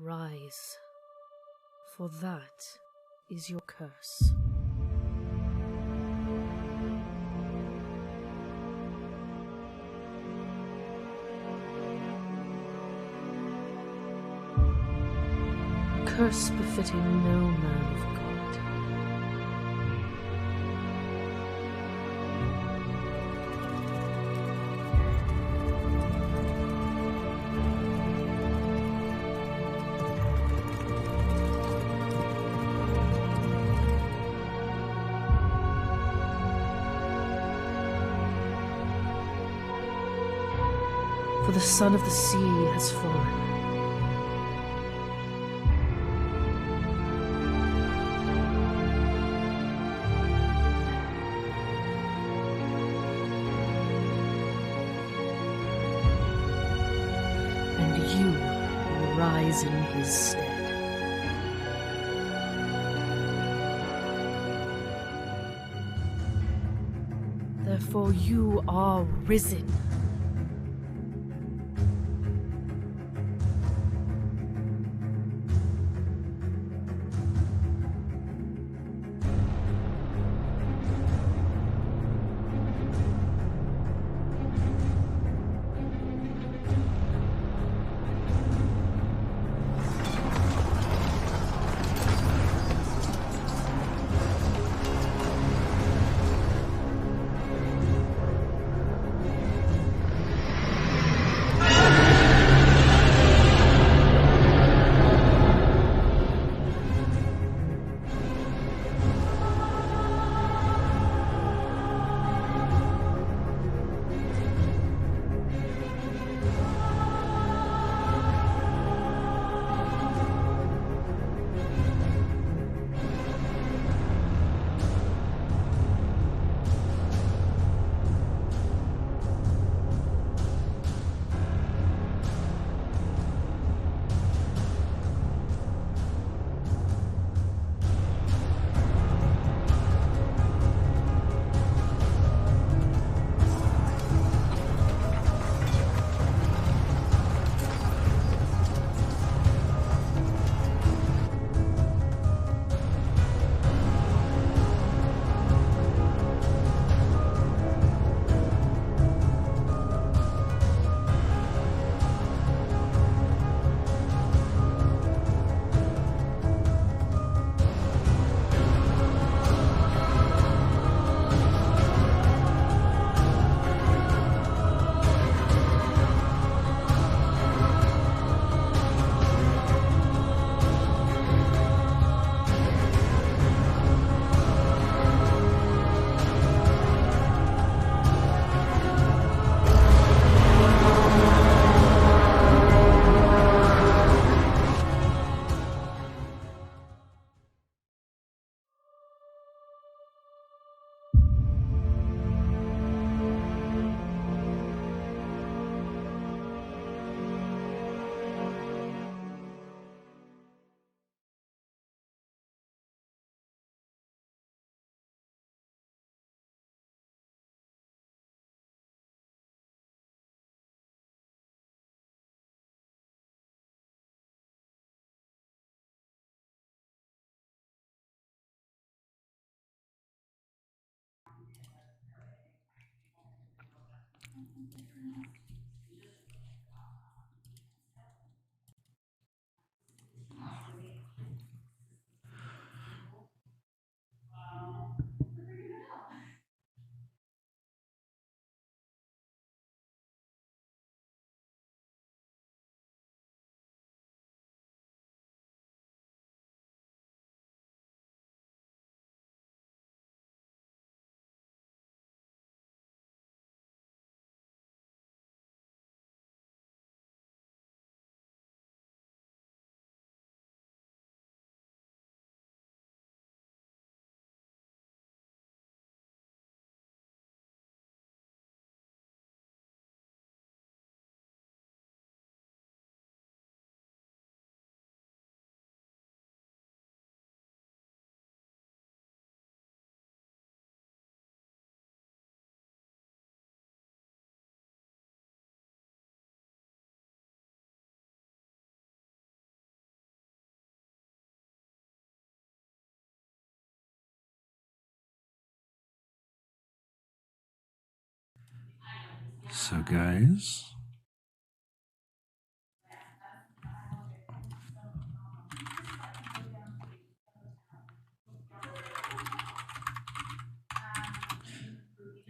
Rise, for that is your curse. Curse befitting no man of God. For the son of the sea has fallen. And you will rise in his stead. Therefore you are risen. So, guys,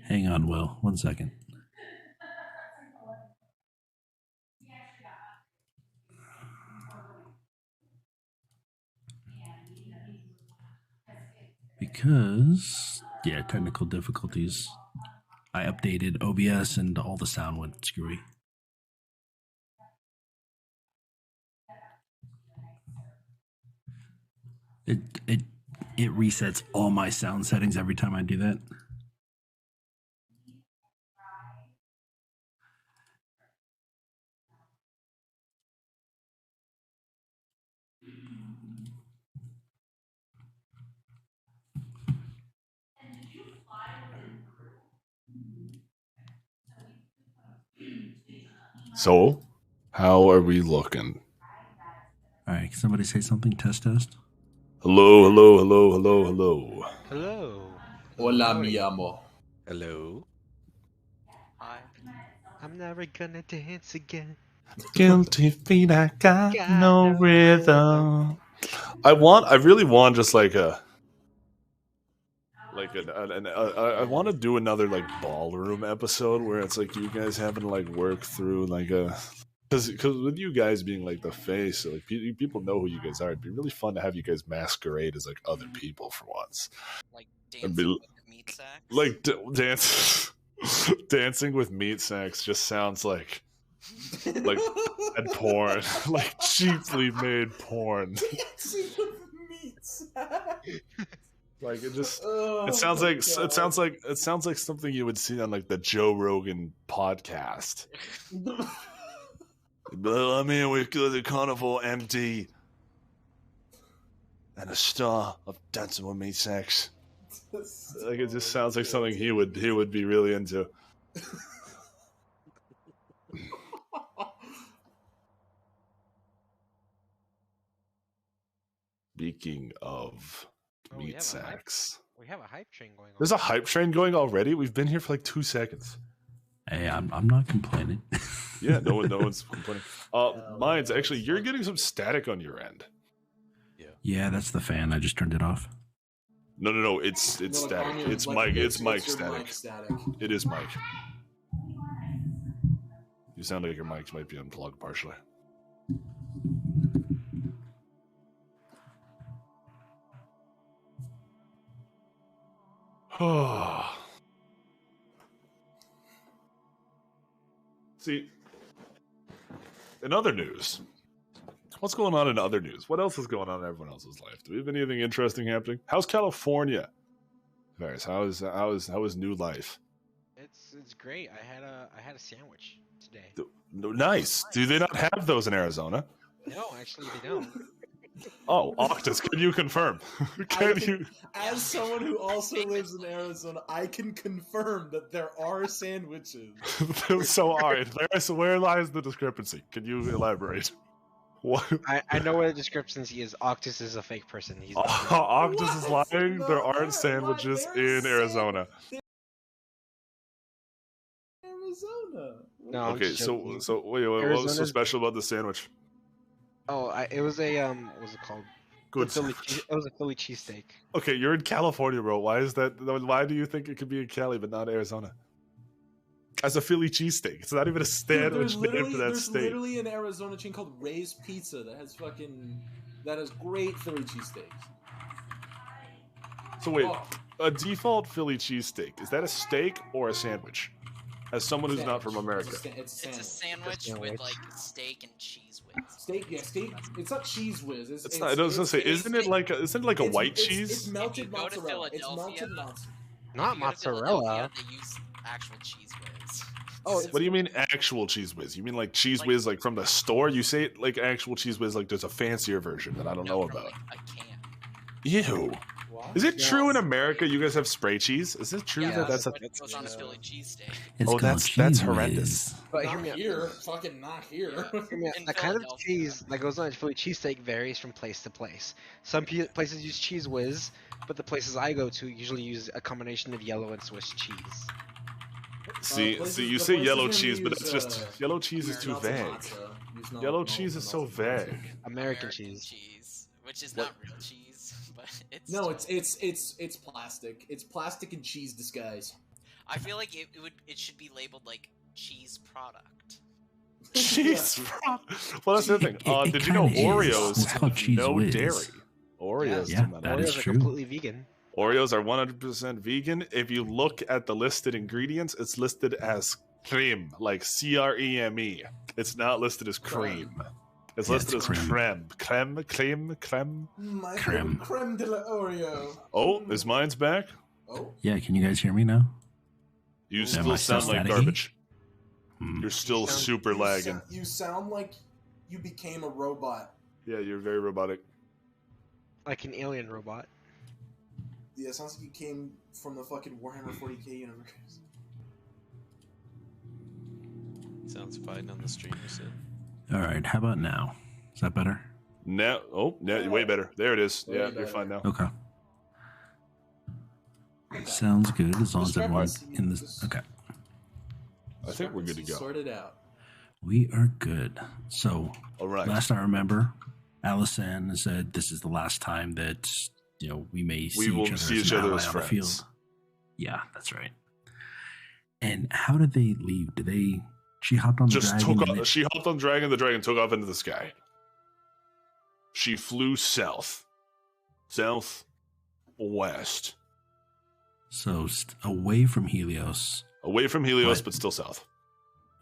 hang on, Will. 1 second. Because, yeah, technical difficulties. I updated OBS and all the sound went screwy. It resets all my sound settings every time I do that. So, how are we looking? All right, can somebody say something? Test. Hello, hello, hello, hello, hello. Hello. Hola, mi amo. Hello. Hi. I'm never gonna dance again. Guilty feet, I got no rhythm. I really want just I want to do another like ballroom episode where it's like you guys having to like work through like a because with you guys being like the face, like people know who you guys are. It'd be really fun to have you guys masquerade as like other people for once. Like dancing with meat sacks. Like dancing with meat sacks just sounds like bad porn, like cheaply made porn. Dancing with meat sacks. Like it sounds like something you would see on like the Joe Rogan podcast. I'm here with the carnival empty and a star of Dancing with Meat Sacks. Like it just sounds like something he would be really into. Speaking of meat sacks, We have a hype train going on. there's a hype train going already. We've been here for like 2 seconds. Hey, I'm not complaining. Yeah, no one's complaining. Mindz, actually, you're getting some static on your end. Yeah, that's the fan. I just turned it off. No, it's static. It's Mike. It's Mike static. It is Mike. You sound like your mics might be unplugged partially. See, in other news, what's going on in other news? What else is going on in everyone else's life? Do we have anything interesting happening? How's California? Varys, how is new life? It's great. I had a sandwich today. Nice. Do they not have those in Arizona? No, actually they don't. Oh, Octus, can you confirm? As someone who also lives in Arizona, I can confirm that there are sandwiches. So, all right, where lies the discrepancy? Can you elaborate? What? I know where the discrepancy is. Octus is a fake person. He's Octus is lying. There aren't sandwiches in Arizona. Arizona. No, Okay, so wait, what was so special about the sandwich? Oh, it was a what was it called? Good. It was a Philly cheesesteak. Okay, you're in California, bro. Why is that? Why do you think it could be in Cali but not Arizona? As a Philly cheesesteak, it's not even a sandwich named for that there's state. There's literally an Arizona chain called Ray's Pizza that has great Philly cheesesteaks. So wait, a default Philly cheesesteak, is that a steak or a sandwich? As someone who's not from America, it's a sandwich with like steak and cheese whiz. Steak. It's not cheese whiz. It's not. I was gonna say, isn't it like a white cheese? It's melted mozzarella. It's melted mozzarella. Not mozzarella. They use actual cheese whiz. Oh, what do you mean actual cheese whiz? You mean like cheese whiz like from the store? You say it like actual cheese whiz like there's a fancier version that I don't know about. Like a can. Ew. What? Is it true in America you guys have spray cheese? Is it true that that's a goes on a Philly cheesesteak? That's horrendous. But not here. The kind of cheese that goes on a Philly cheesesteak varies from place to place. Some places use cheese whiz, but the places I go to usually use a combination of yellow and Swiss cheese. See, places- you the say places yellow gonna cheese, but use, it's just yellow cheese is too Nazi vague. matzah. Use Yellow no- cheese is so Nazi matzah. vague. American cheese. Which is What? not real cheese, but it's No, still- it's plastic. It's plastic and cheese disguise. I feel like it should be labeled like cheese product. Cheese. Well, that's the thing. It Did you know kinda is. Oreos It's called have Cheese no Whiz. dairy? Oreos Yeah, do not. that have is Oreos are true. completely vegan. Oreos are 100% vegan. If you look at the listed ingredients, it's listed as creme, like CREME. It's not listed as cream. It's Yeah, listed it's as creme. creme. My Creme. creme de la Oreo. Oh, is mine's back? Oh, Yeah, can you guys hear me now? You Am still I sound still like staticky? garbage. Hmm. You're still sound- super lagging. You sound like you became a robot. Yeah, you're very robotic. Like an alien robot. Yeah, it sounds like you came from the fucking Warhammer 40k universe. Sounds fine on the stream, you said. All right, how about now? Is that better? Now, way better. There it is. Way Yeah, you're better. fine now. Okay. Sounds good as long as Just try everyone's pressing- in this. just- Okay, I think we're good to go. Sort it out. we are good. So All right. last I remember, Allison said this is the last time that we may see will each other see as each an other ally as on the friends. field. Yeah, that's right. And how did they leave? Did they? She hopped on the Just dragon. took and off. She hopped on dragon. The dragon took off into the sky. She flew south, west, So away from Helios. away from Helios, Right. but still south.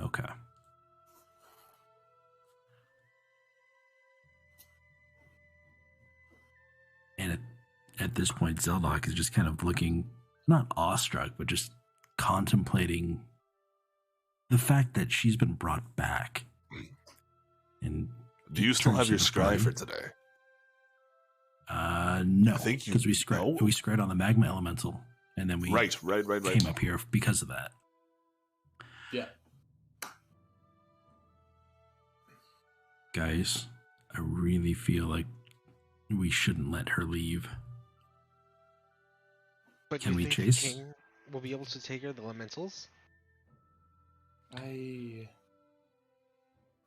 Okay. And at this point, Zeldok is just kind of looking, not awestruck, but just contemplating the fact that she's been brought back. And Do you still have your turns scry into for today? no, I think you- because we no? scryed on the magma elemental, and then we Right. came up here because of that. Yeah. Guys, I really feel like we shouldn't let her leave. But Can do we you think chase? the king will be able to take her the elementals?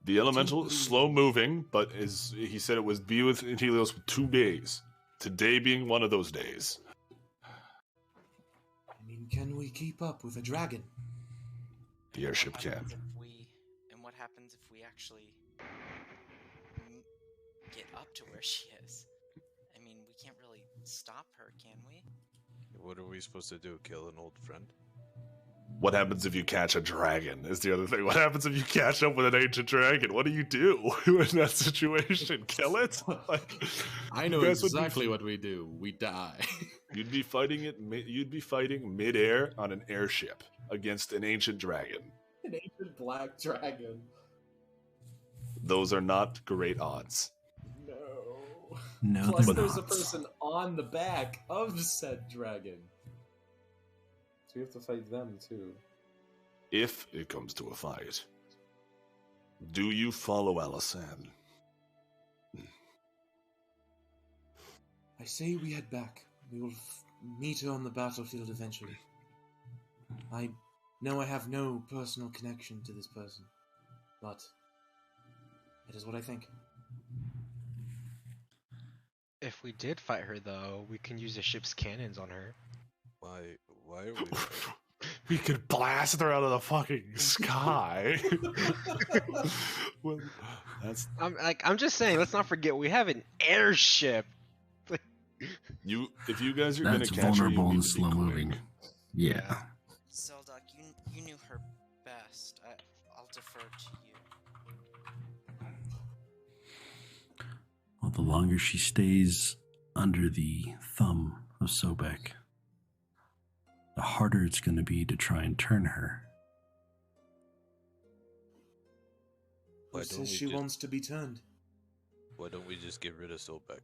The elemental is slow moving, but he said it was be with Helios for 2 days. Today being one of those days. I mean, can we keep up with a dragon? The airship What can. happens what happens if we actually get up to where she is? I mean, we can't really stop her, can we? What are we supposed to do? Kill an old friend? What happens if you catch a dragon? Is the other thing. What happens if you catch up with an ancient dragon? What do you do in that situation? Kill it? Like, I know you guys would be- exactly what we do. We die. You'd be fighting it. You'd be fighting midair on an airship against an ancient dragon. An ancient black dragon. Those are not great odds. No. No, Plus, they're there's a not. person on the back of said dragon. So you have to fight them too. If it comes to a fight, do you follow Alisan? I say we head back. We will meet her on the battlefield eventually. I know I have no personal connection to this person, but it is what I think. If we did fight her, though, we can use the ship's cannons on her. Why are we We could blast her out of the fucking sky. Well, that's I'm just saying. Let's not forget we have an airship. you. If you guys are That's gonna catch her, you vulnerable need and to be slow quick. moving. Yeah. Zeldok, you knew her best. I'll defer to you. Well, the longer she stays under the thumb of Sobek, the harder it's going to be to try and turn her. Who Why don't says we she just- wants to be turned? Why don't we just get rid of Sobek?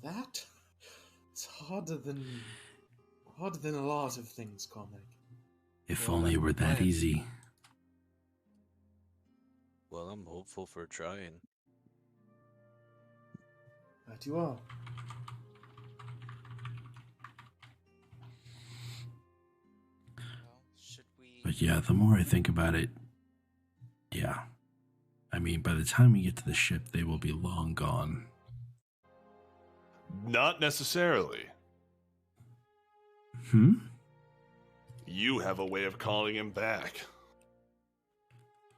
That? It's harder than a lot of things, Cormac. If Well, only it were that plan. easy. Well, I'm hopeful for trying. That you are. Well, Yeah, the more I think about it, yeah. I mean, by the time we get to the ship, they will be long gone. Not necessarily. Hmm? You have a way of calling him back.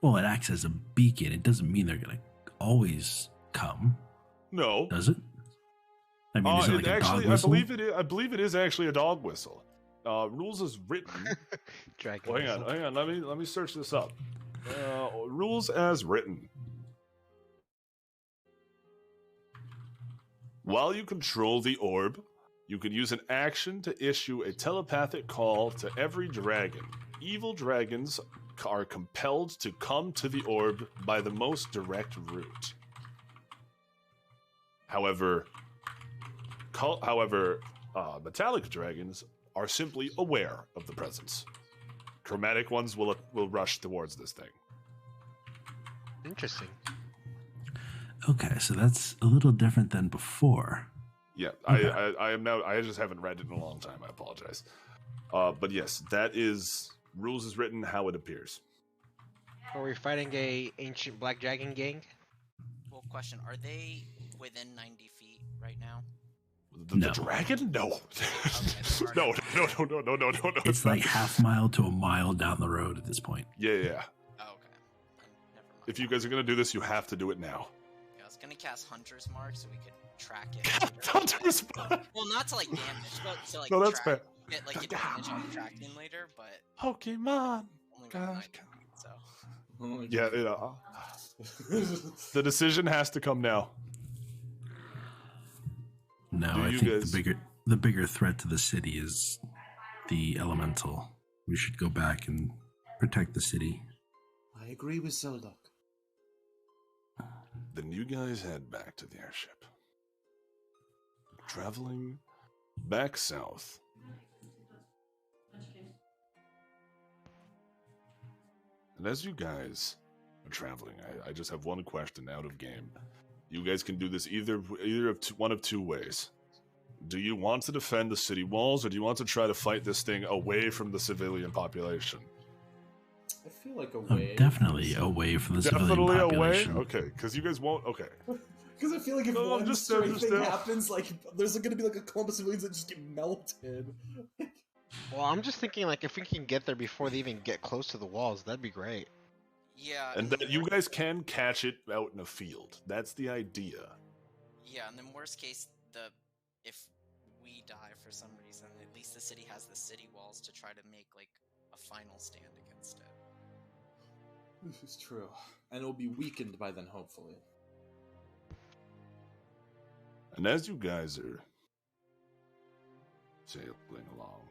Well, it acts as a beacon. It doesn't mean they're going to always come, No. does it? I mean, is it like a actually, dog whistle? I believe it is actually a dog whistle. Rules is written. Dragon. Hang on, whistle. hang on. Let me search this up. Rules as written. While you control the orb, you can use an action to issue a telepathic call to every dragon. Evil dragons are compelled to come to the orb by the most direct route. However, metallic dragons are simply aware of the presence. Chromatic ones will rush towards this thing. Interesting. Okay, so that's a little different than before. Yeah, Okay. I am now. I just haven't read it in a long time. I apologize. But yes, that is rules is written how it appears. Are we fighting a ancient black dragon gang? Well, question: are they within 90 feet right now? No. The dragon? No. Okay, no. It's like half mile to a mile down the road at this point. Yeah. Oh, okay. Never mind. If you guys are gonna do this, you have to do it now. Yeah, I was gonna cast Hunter's Mark so we could track it. Hunter's Mark. Well, not to like damage, but to like No, that's track, fair. get like advantage on tracking later. But Pokemon. only with God. 90 feet, so. Oh my Yeah. The decision has to come now. No, Do I you think guys- the bigger threat to the city is the elemental. We should go back and protect the city. I agree with Zeldak. Then you guys head back to the airship. Traveling back south. And as you guys are traveling, I just have one question out of game. You guys can do this either of one of two ways. Do you want to defend the city walls, or do you want to try to fight this thing away from the civilian population? I feel like a Oh, way. definitely away from the civilian Definitely away? population. Okay, because you guys won't... Okay. Because I feel like if No, one just stray understand. thing happens, like there's gonna be like a clump of civilians that just get melted. Well, I'm just thinking like if we can get there before they even get close to the walls, that'd be great. Yeah. And that you guys can catch it out in a field. That's the idea. Yeah, and then worst case, if we die for some reason, at least the city has the city walls to try to make like a final stand against it. This is true, and it'll be weakened by then, hopefully. And as you guys are sailing along,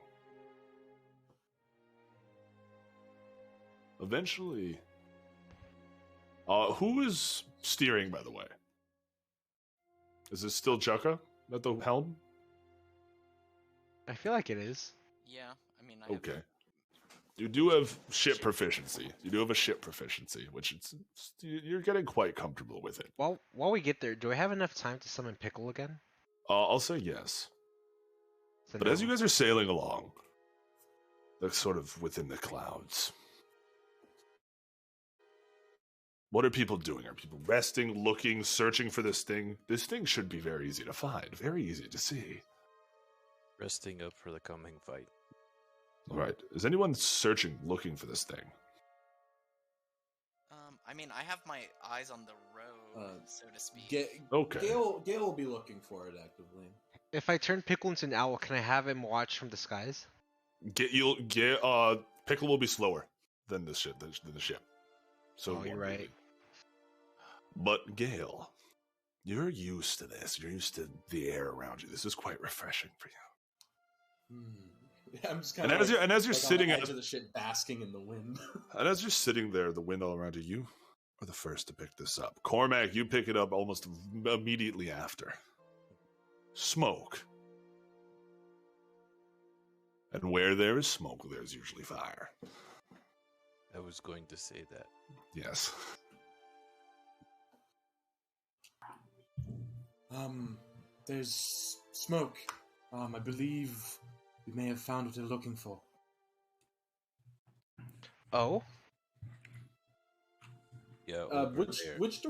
eventually, who is steering, by the way? Is it still Chukka at the helm? I feel like it is. Yeah, I mean, I Okay. You do have ship proficiency. You do have a ship proficiency, which you're getting quite comfortable with it. While we get there, do I have enough time to summon Pickle again? I'll say yes. So But as no. you guys are sailing along, like sort of within the clouds, what are people doing? Are people resting, looking, searching for this thing? This thing should be very easy to find, very easy to see. Resting up for the coming fight. All right. Is anyone searching, looking for this thing? I mean, I have my eyes on the road, so to speak. Okay. Gale will be looking for it actively. If I turn Pickle into an owl, can I have him watch from the skies? Pickle will be slower than the ship. So Oh, you're right. But Gale, you're used to this. You're used to the air around you. This is quite refreshing for you. Yeah, I'm just And kind as of you're like sitting on at the edge of the ship, basking in the wind. And as you're sitting there, the wind all around you, you are the first to pick this up. Cormac, you pick it up almost immediately after. Smoke. And where there is smoke, there's usually fire. I was going to say that. Yes. There's smoke. I believe we may have found what we're looking for. Oh, Yeah, over Which there. which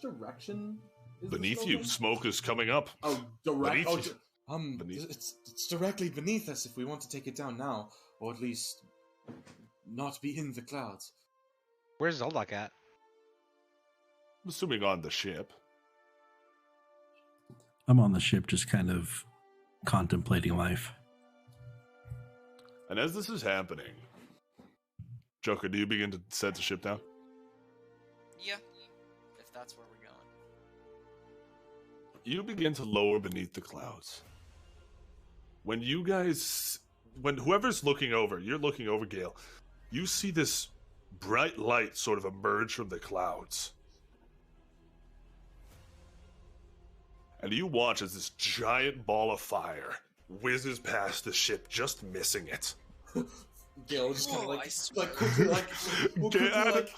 direction is the Beneath smoke you, in? smoke is coming up. Oh, direct. Beneath you. Beneath. It's directly beneath us if we want to take it down now, or at least not be in the clouds. where's Zoldak at? I'm assuming on the ship. I'm on the ship just kind of contemplating life. And as this is happening, Joker, do you begin to set the ship down? Yeah, if that's where we're going. You begin to lower beneath the clouds. When whoever's looking over, you're looking over, Gale, you see this bright light sort of emerge from the clouds. And you watch as this giant ball of fire whizzes past the ship, just missing it. Gale just kind of Whoa, like, I swear. quickly, will quickly, Get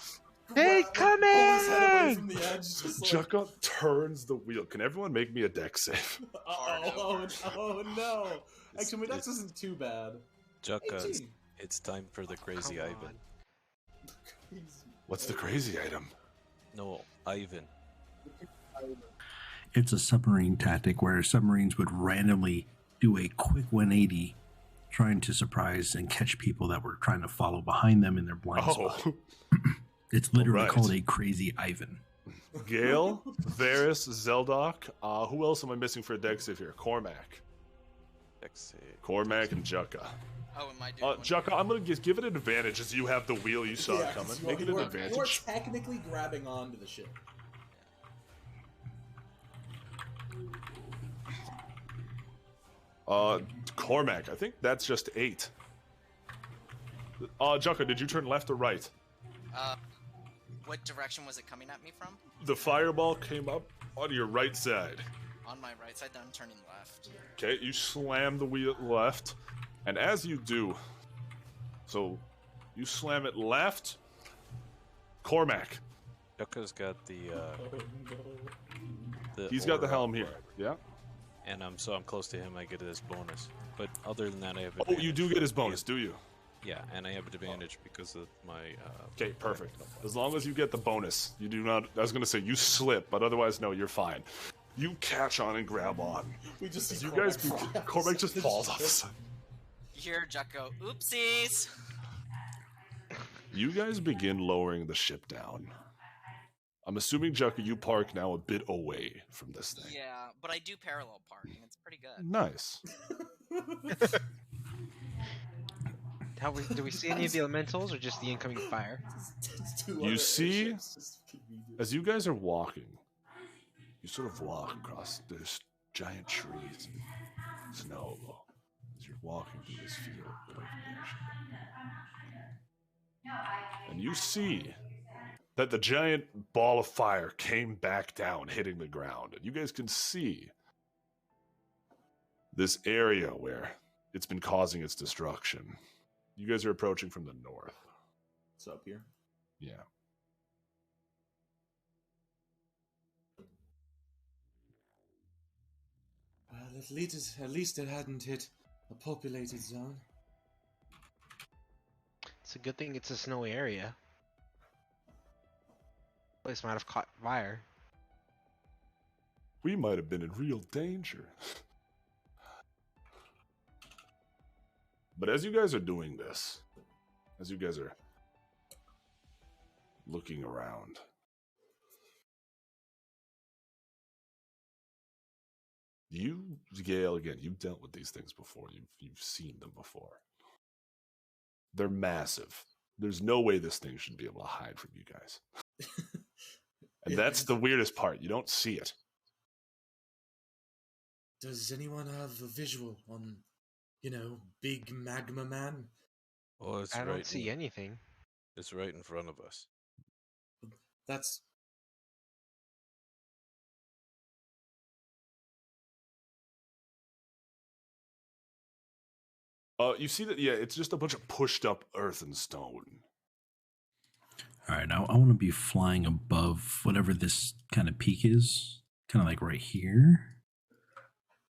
They pull his head away coming! from the edge, just like, Jukka turns the wheel. Can everyone make me a deck save? oh no! Actually, my dex It's- isn't too bad. Jukka, 18. it's time for the crazy Come Ivan. on. What's the crazy item? No, Ivan. It's a submarine tactic where submarines would randomly do a quick 180 trying to surprise and catch people that were trying to follow behind them in their blind spot. Oh, It's literally Alright. called a crazy Ivan. Gale, Varys, Zeldok. Who else am I missing for a deck save here? Cormac. Let's see. Cormac and Jukka. Oh, am I doing one? Jukka, I'm going to give it an advantage as you have the wheel you saw Yeah, 'cause coming. you Make it you an are advantage. technically grabbing onto the ship. Cormac, I think that's just 8. Jukka, did you turn left or right? What direction was it coming at me from? The fireball came up on your right side. On my right side, then I'm turning left. Okay, you slam the wheel left, and as you do, so you slam it left. Cormac, Jukka's got the he's got the aura helm here. whatever. Yeah. And I'm close to him, I get this bonus. But other than that, I have Oh, advantage. you do get his bonus, do you? Yeah, and I have advantage because of my. Okay, perfect. As long as you get the bonus, you do not. I was going to say you slip, but otherwise, no, you're fine. You catch on and grab on. We just As see you guys, Cormac Cormac just falls off the side. You hear Jack go, oopsies! You guys begin lowering the ship down. I'm assuming, Jukka, you park now a bit away from this thing. Yeah, but I do parallel parking. It's pretty good. Nice. Do we see any of the elementals or just the incoming fire? You see, as you guys are walking, you sort of walk across this giant trees and snow as you're walking through this field away from the ocean. And you see that the giant ball of fire came back down, hitting the ground. And you guys can see this area where it's been causing its destruction. You guys are approaching from the north. It's up here. Yeah. Well, at least it hadn't hit a populated zone. It's a good thing it's a snowy area. Place might have caught fire. We might have been in real danger. But as you guys are doing this, as you guys are looking around, you, Gale, again, you've dealt with these things before. You've seen them before. They're massive. There's no way this thing should be able to hide from you guys. And Yeah. that's the weirdest part. You don't see it. Does anyone have a visual on, big magma man? Oh, it's I right. don't see anything. It's right in front of us. That's You see that, yeah, it's just a bunch of pushed up earth and stone. All right, now I want to be flying above whatever this kind of peak is, kind of like right here.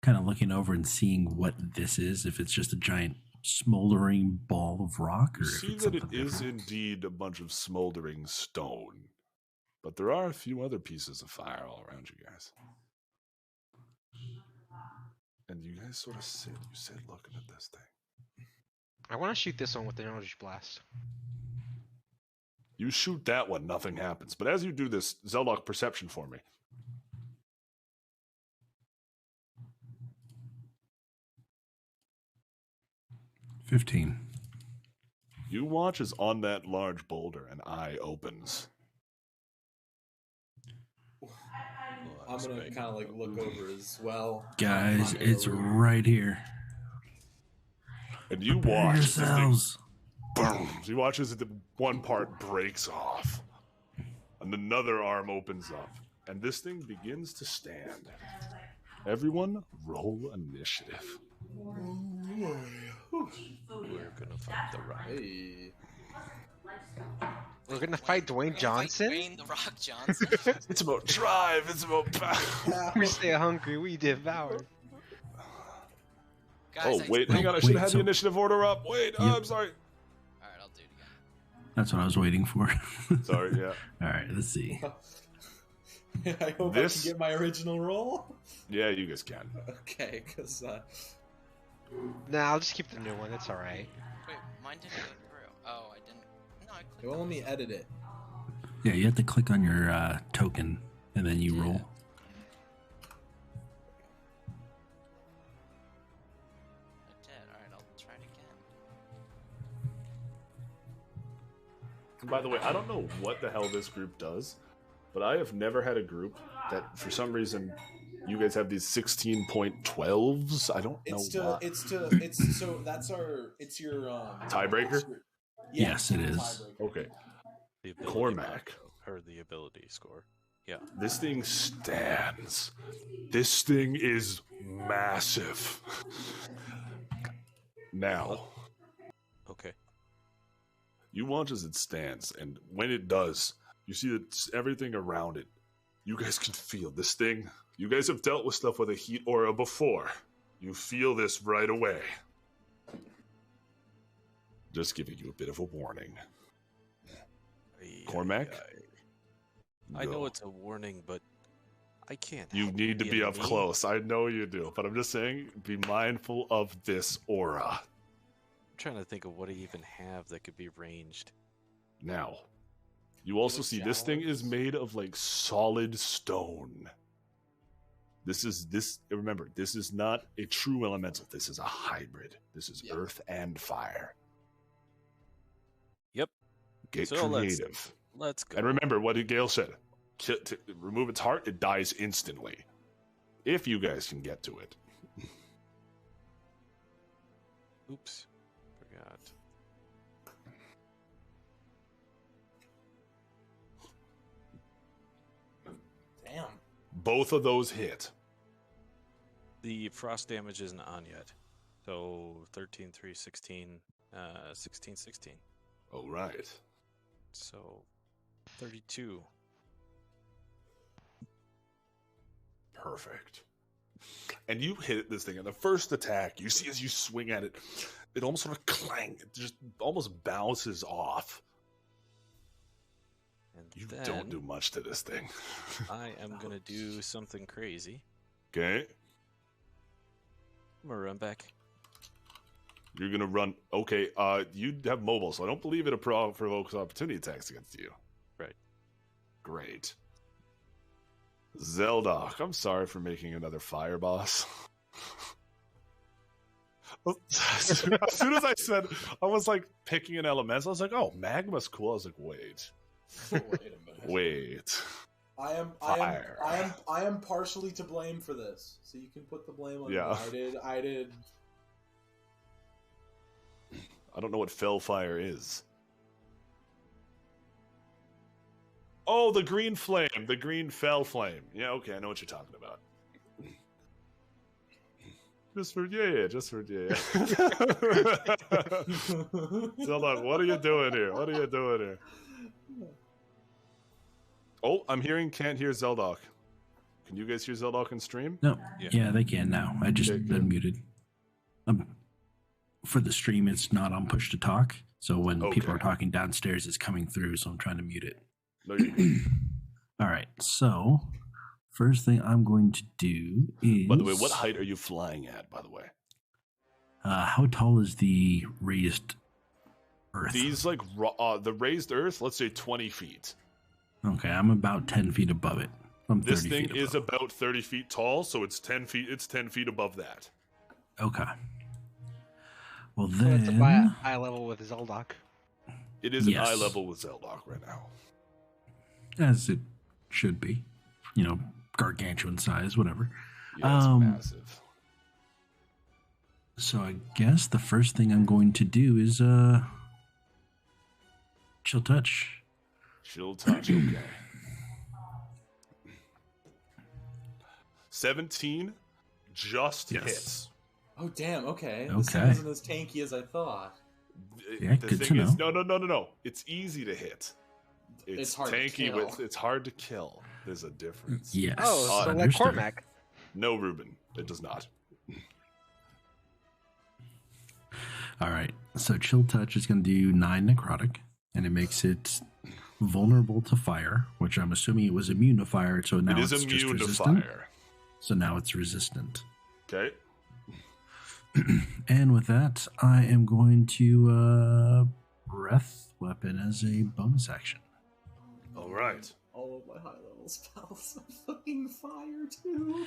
Kind of looking over and seeing what this is, if it's just a giant smoldering ball of rock, or You if see it's that it something is different. indeed a bunch of smoldering stone, but there are a few other pieces of fire all around you guys. And you guys sort of sit looking at this thing. I want to shoot this one with an Eldritch Blast. You shoot that one, nothing happens. But as you do this, Zeldok, perception for me. $15. You watch as on that large boulder an eye opens. I'm gonna kind of like look over as well. Guys, Find it's a little- right here. And you Prepare watch as this thing, yourselves. boom. You watch as the one part breaks off. And another arm opens up. And this thing begins to stand. Everyone roll initiative. We're gonna fight the rock. Hey. We're gonna fight Dwayne Fight Johnson. Dwayne the Rock Johnson. It's about drive. It's about power. We stay hungry, we devour. Guys, Oh, wait. Hang on. I should Wait, have had so- the initiative order up. Wait. Yep. I'm sorry. Alright, I'll do it again. That's what I was waiting for. Sorry, yeah. All right, let's see. I hope This- I can get my original roll. Yeah, you guys can. Okay, because Nah, I'll just keep the new one. It's all right. Wait, mine didn't go through. Oh, I didn't. No, I clicked. it won't let me edit it. Yeah, you have to click on your token, and then you roll. I did. Alright, I'll try it again. And by the way, I don't know what the hell this group does, but I have never had a group that, for some reason, you guys have these 16.12s. I don't know why. It's so that's our it's your Tiebreaker? it's your- Yes, it is. tiebreaker. Okay, The ability Cormac. Or the ability score. Yeah. this thing stands. This thing is massive. Now, Okay. you watch as it stands, and when it does, you see that everything around it, you guys can feel this thing. You guys have dealt with stuff with a heat aura before. You feel this right away. Just giving you a bit of a warning. Cormac? I know Go. it's a warning, but I can't. You help need to being be up me. close. I know you do, but I'm just saying, be mindful of this aura. I'm trying to think of what I even have that could be ranged. Now, you also see this thing is made of like solid stone. Remember, this is not a true elemental. This is a hybrid. This is earth and fire. Yep. Get So creative. Let's go. And remember what Gale said. To remove its heart, it dies instantly. If you guys can get to it. Oops. Forgot. Damn. Both of those hit. The frost damage isn't on yet. So 13, 3, 16, 16, 16. All right. So 32. Perfect. And you hit this thing, and the first attack, you see as you swing at it, it almost sort of clang, it just almost bounces off. And You then don't do much to this thing. I am going to do something crazy. Okay? I'm going to run back. You're gonna run. Okay, you have mobile, so I don't believe it provokes opportunity attacks against you. Right. Great. Zeldok, I'm sorry for making another fire boss. As soon as I said, I was like picking an elemental, I was like, oh, magma's cool. I was like, wait. Wait a minute. Wait. I am partially to blame for this. So you can put the blame on Yeah. me. I did. I don't know what fell fire is. Oh, the green flame. The green fell flame. Yeah, okay, I know what you're talking about. Just for yeah. Zeldok, what are you doing here? What are you doing here? Oh, I'm can't hear Zeldok. Can you guys hear Zeldok in stream? No, Yeah. yeah, they can now. I just Okay, good. unmuted. for the stream, it's not on push to talk. So when people are Okay. talking downstairs, it's coming through. So I'm trying to mute it. No, you're good. All right. So first thing I'm going to do is. By the way, what height are you flying at, by the way? How tall is the raised earth? These, like, the raised earth, let's say 20 feet. Okay, I'm about 10 feet above it. I'm 30 This thing feet is above. about 30 feet tall, so it's 10 feet. It's 10 feet above that. Okay. Well, So it's then. about eye level with Zeldock. It is at Yes. eye level with Zeldok right now. As it should be. You know, gargantuan size, whatever. Yeah, it's massive. So I guess the first thing I'm going to do is chill touch. Chill touch, okay. 17 just Yes. hits. Oh damn! Okay. This Okay. isn't as tanky as I thought. Yeah, The good to thing is, know. no. It's easy to hit. It's hard to tanky kill. it's hard to kill. There's a difference. Yes. Oh, so like understood. Cormac. No, Ruben, it does not. All right. So chill touch is going to do 9 necrotic, and it makes it vulnerable to fire, which I'm assuming it was immune to fire. So now It is it's just immune to resistant. fire. So now it's resistant. Okay. And with that, I am going to breath weapon as a bonus action. All right. All of my high level spells are fucking fire too.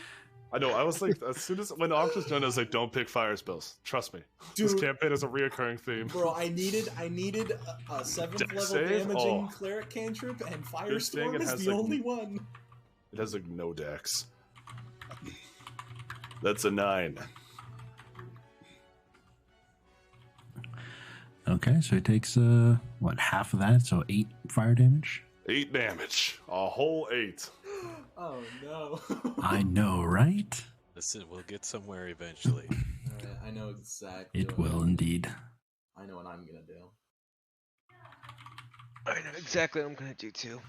I know. I was like, as soon as when Ox was done, I was like, don't pick fire spells. Trust me. This Dude. campaign is a reoccurring theme. Bro, I needed a 7th Dex level save? damaging Oh. cleric cantrip, and This thing, Firestorm it is has, the like, only one. It has like no dex. That's a 9. Okay, so it takes half of that, so 8 fire damage. 8 damage. A whole 8. Oh no. I know, right? Listen, we'll get somewhere eventually. Alright, I know exactly. It what will I'm- indeed. I know what I'm gonna do. I know exactly what I'm gonna do too.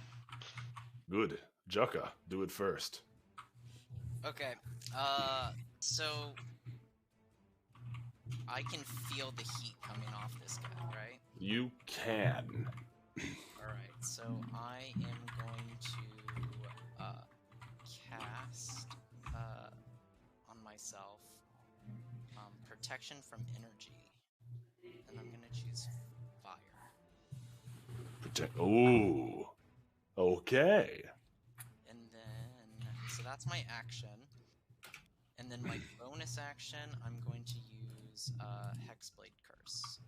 Good. Jucka, do it first. Okay. So I can feel the heat coming off this guy, right? You can. Alright, so I am going to cast on myself protection from energy. And I'm gonna choose fire. Protect. Ooh. Okay. And then so that's my action. And then my bonus action, I'm going to use Hexblade Curse.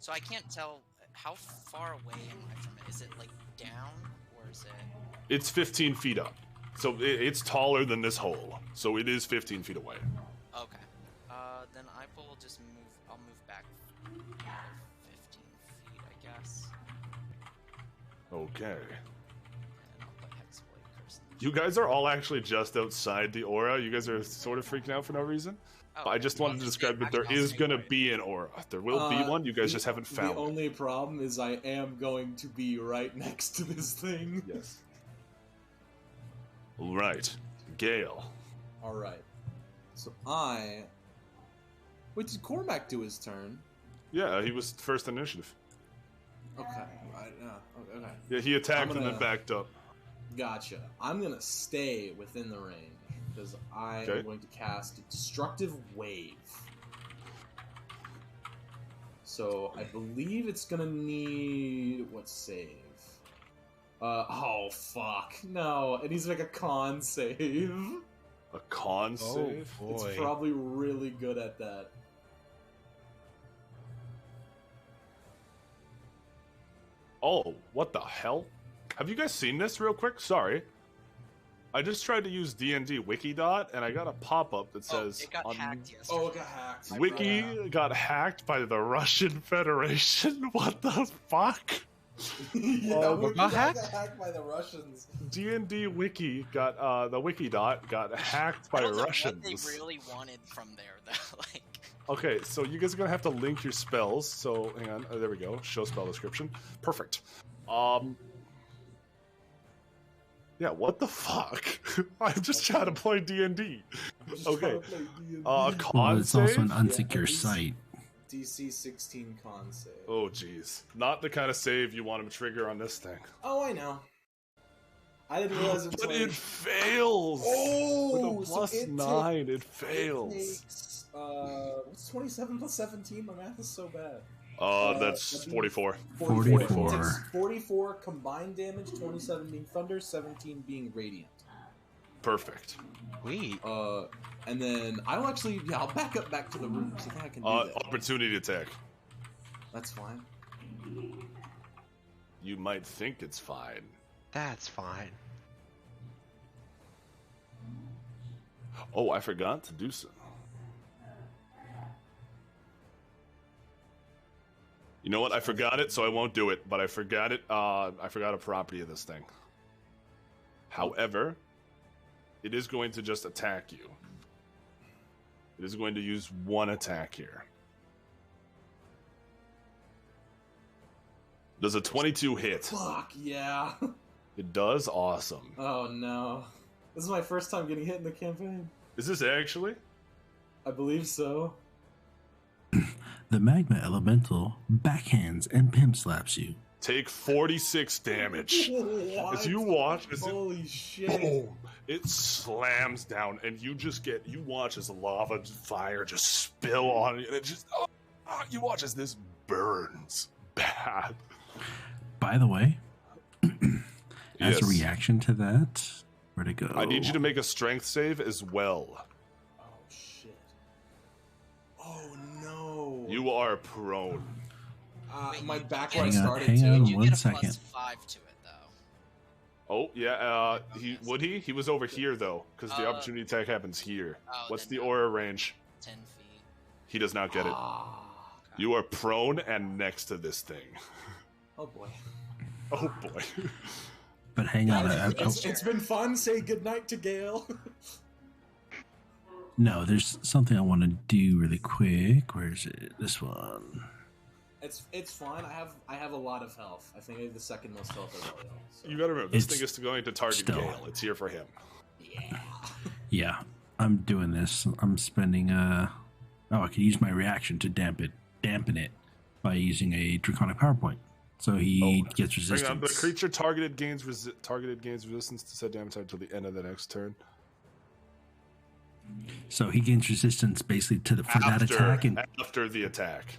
So I can't tell how far away am I from it. Is it like down or is it? It's 15 feet up. So it's taller than this hole. So it is 15 feet away. Okay. Then I will just move. I'll move back 15 feet, I guess. Okay. And I'll put Hexblade Curse. In the You guys are all actually just outside the aura. You guys are sort of freaking out for no reason. Oh, I just wanted to describe that there is going to be an aura. There will be one. You guys just haven't found The it. only problem is I am going to be right next to this thing. Yes. All right. Gale. Alright. So Wait, did Cormac do his turn? Yeah, he was first initiative. Okay. Okay. Yeah, he attacked and then gonna- backed up. Gotcha. I'm gonna stay within the range because I Okay. am going to cast Destructive Wave. So I believe it's gonna need what save? Oh fuck, no! It needs to make a con save. A con save? It's probably really good at that. Oh, what the hell? Have you guys seen this real quick? Sorry. I just tried to use D&D Wikidot, and I got a pop-up that Oh, says... it got hacked yesterday. Oh, it got hacked. Wiki got hacked by the Russian Federation? What the fuck? Yeah, Oh, we got got hacked? hacked by the Russians. D&D Wiki got, the Wikidot got hacked by I don't know Russians. what they really wanted from there, though. Like, Okay, so you guys are gonna have to link your spells. So hang on, there we go. Show spell description. Perfect. Yeah, what the fuck? I'm just trying to play D&D. I'm just Okay. trying to play D&D. Well, Con it's also an save? unsecure Yeah, site. DC 16 con save. Oh, jeez. Not the kind of save you want him to trigger on this thing. Oh, I know. I didn't realize it was But it fails! Oh! With a plus 9, it fails. It takes, what's 27 plus 17? My math is so bad. That's that'd be 44. 44. It takes 44 combined damage, 27 being thunder, 17 being radiant. Perfect. Sweet. And then I'll actually, I'll back up back to the rooms. I think I can do that. Opportunity attack. That's fine. You might think it's fine. That's fine. Oh, I forgot to do so. You know what? I forgot it, so I won't do it. But I forgot it. I forgot a property of this thing. However, it is going to just attack you. It is going to use one attack here. Does a 22 hit? Fuck, yeah. It does? Awesome. Oh, no. This is my first time getting hit in the campaign. Is this actually? I believe so. The magma elemental backhands and pimp slaps you. Take 46 damage. What? As you watch, Holy shit. boom, it slams down, and you watch as lava fire just spill on you, and it just, you watch as this burns bad. By the way, as a Yes. reaction to that, where'd it go? I need you to make a strength save as well. Oh, shit. Oh, no. You are prone. Wait, My you back get- where I Hang on, started hang to. on. You One get a second. plus 5 to it, though. Oh, yeah, would he? He was over here, though, because the Uh, opportunity attack happens here. Oh, What's then the no. aura range? 10 feet. He does not get it. You are prone and next to this thing. Oh, boy. Oh, boy. But hang on. It's been fun. Say goodnight to Gale. No, there's something I want to do really quick. Where is it? This one. It's fine. I have a lot of health. I think I have the second most health of all. So. You gotta remember, this It's thing is going to target still- Gale. It's here for him. Yeah. Yeah, I'm doing this. I'm spending Oh, I could use my reaction to dampen it by using a draconic power point. So he gets Hang resistance. on, the creature targeted gains resistance to said damage until the end of the next turn. So he gains resistance basically for that attack. And After the attack.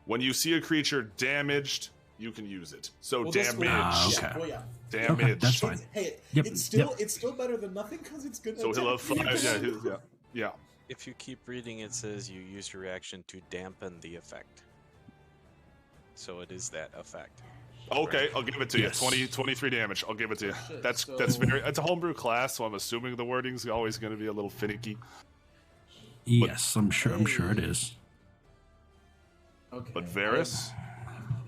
When you see a creature damaged, you can use it. So Well, this damage. will- okay. Yeah, well, yeah. Damage. Okay, that's fine. Hey, Yep, it's still better than nothing because it's good. So he'll have 5. Yeah. If you keep reading, it says you use your reaction to dampen the effect. So it is that effect. Okay, I'll give it to Yes. you. 23 damage. I'll give it to you. Shit, That's so- it's a homebrew class, so I'm assuming the wording's always going to be a little finicky. yes, I'm sure it is. Okay. But Varys,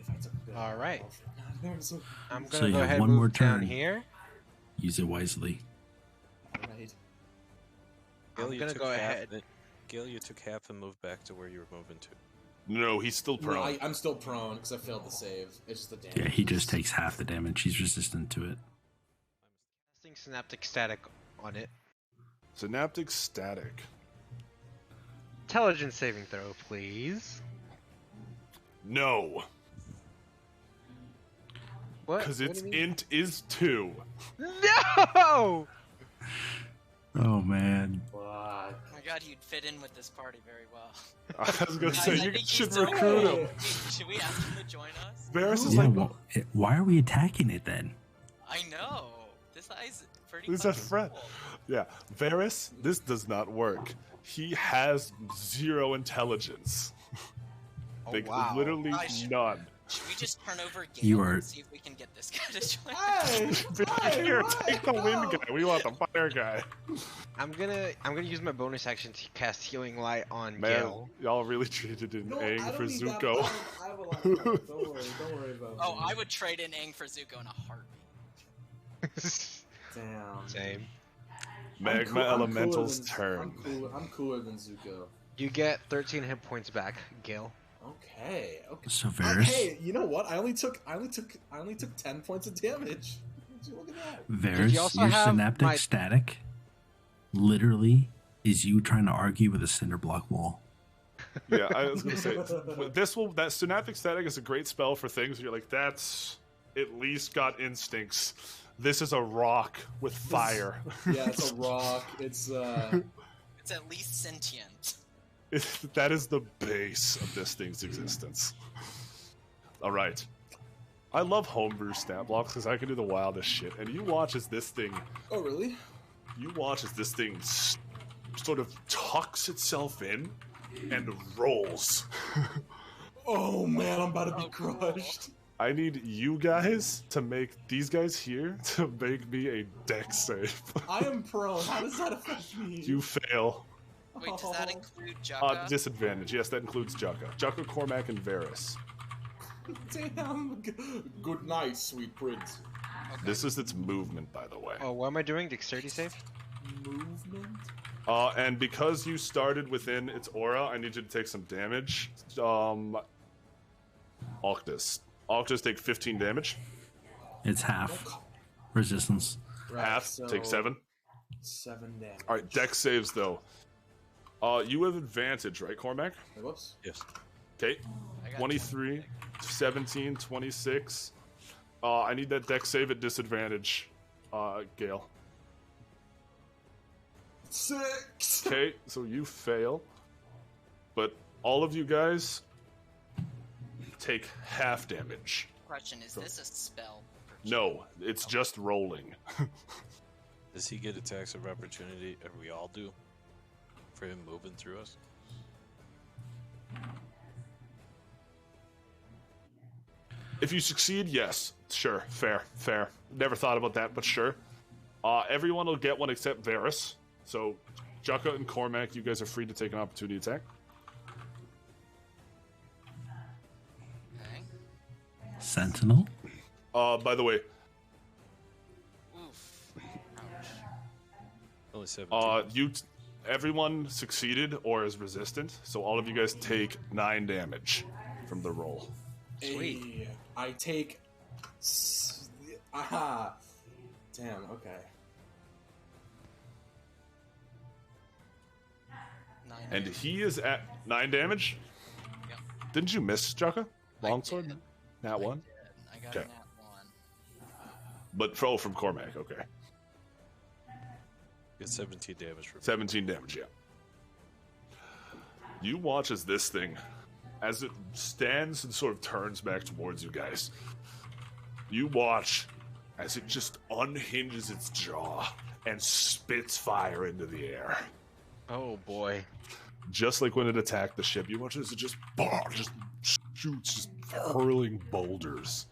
If I took a bit of All right. health. There's a- I'm So gonna you go have ahead one and more move down turn. here. Use it wisely. Right. Gil, I'm you gonna took go half ahead. and- Gil, you took half and moved back to where you were moving to. no, he's still No, prone. I'm still prone because I failed the save. It's just the damage. Yeah, he just takes half the damage. He's resistant to it. Casting synaptic static on it. Synaptic static. Intelligence saving throw, please. No, What? because What its do you mean? int is 2. No! Oh man. What? Oh my god, you'd fit in with this party very well. I was going to Guys, say, I you think he's should so recruit cool. him. Should we ask him to join us? Varys is Yeah, like, well, why are we attacking it then? I know. This guy's pretty He's a fucking friend. cool. Yeah, Varys, this does not work. He has 0 intelligence. Oh, Like, wow. literally Guys, none. Should we just turn over Gale You are- and see if we can get this guy to join us? Hey! Here, take the wind guy. We want the fire guy. I'm gonna use my bonus action to cast healing light on Man, Gale. y'all really traded in No, Aang I for don't need that. Zuko. I have a lot of health. Don't worry about Oh, me. I would trade in Aang for Zuko in a heartbeat. Damn. Same. Magma Elemental's turn. I'm cooler than Zuko. You get 13 hit points back, Gale. Okay. So Varys, Hey, you know what? I only took 10 points of damage. Look at that. Varys, also your have synaptic my- static literally is you trying to argue with a cinder block wall. Yeah, I was gonna say that synaptic static is a great spell for things where you're like, that's at least got instincts. This is a rock with fire. Yeah, it's a rock. It's It's at least sentient. That is the base of this thing's existence. All right. I love homebrew stat blocks because I can do the wildest shit. And you watch as this thing. Oh, really? You watch as this thing sort of tucks itself in and rolls. Oh man, I'm about to be crushed. I need you guys to make these guys here to make me a dex save. I am prone. How does that affect me? You fail. Wait, does that include Jaka? Disadvantage. Yes, that includes Jaka. Jaka, Cormac, and Varys. Damn. Good night, sweet prince. Okay. This is its movement, by the way. Oh, what am I doing? Dexterity save? Movement? And because you started within its aura, I need you to take some damage. Octus. Octus take 15 damage. It's half resistance. Right, Half, so take 7. 7 damage. Alright, dex saves though. You have advantage, right, Cormac? Whoops. Yes. Okay. I got 23, 17, 26. I need that dex save at disadvantage, Gale. 6. Okay, so you fail. But all of you guys take half damage. Question: is this a spell? No, it's just rolling. Does he get attacks of opportunity, or we all do, for him moving through us? If you succeed, yes. Sure, fair. Never thought about that, but sure. Everyone will get one except Varys. So, Jaka and Cormac, you guys are free to take an opportunity attack. Okay. Sentinel? By the way, Oof. Ouch. Only 17. everyone succeeded or is resistant, so all of you guys take 9 damage from the roll. Sweet. Hey, I take. Aha. Damn. Okay. 9 And damage. he is at 9 damage. Yep. Didn't you miss, Jaka? I Longsword? did. Nat I 1? did. I got Okay. a nat 1. But from Cormac, okay. Get 17 damage from 17 damage, yeah. You watch as this thing, as it stands and sort of turns back towards you guys, you watch as it just unhinges its jaw and spits fire into the air. Oh boy. Just like when it attacked the ship, you watch as it just shoots, just hurling boulders.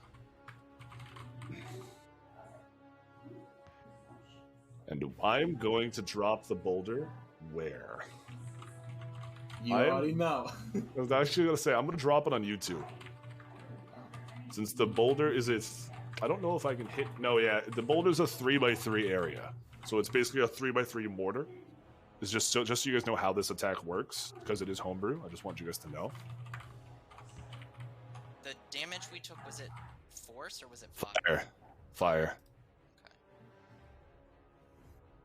And I'm going to drop the boulder where? You I am- already know. I was actually going to say, I'm going to drop it on YouTube. Since the boulder is I don't know if I can hit. No, yeah, the boulder's a 3x3 area. So it's basically a 3x3 mortar. It's just so you guys know how this attack works, because it is homebrew. I just want you guys to know. The damage we took, was it force or was it fire? Fire. Okay.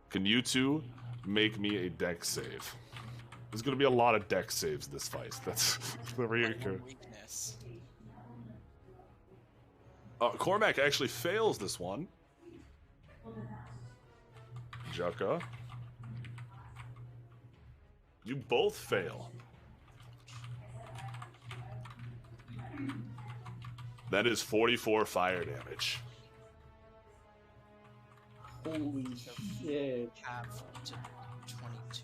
Can you two make me a dex save? There's going to be a lot of dex saves this fight. That's the reoccurring. Weakness. Cormac actually fails this one. Jaka. You both fail. That is 44 fire damage. Holy shit. Half to 22 for me.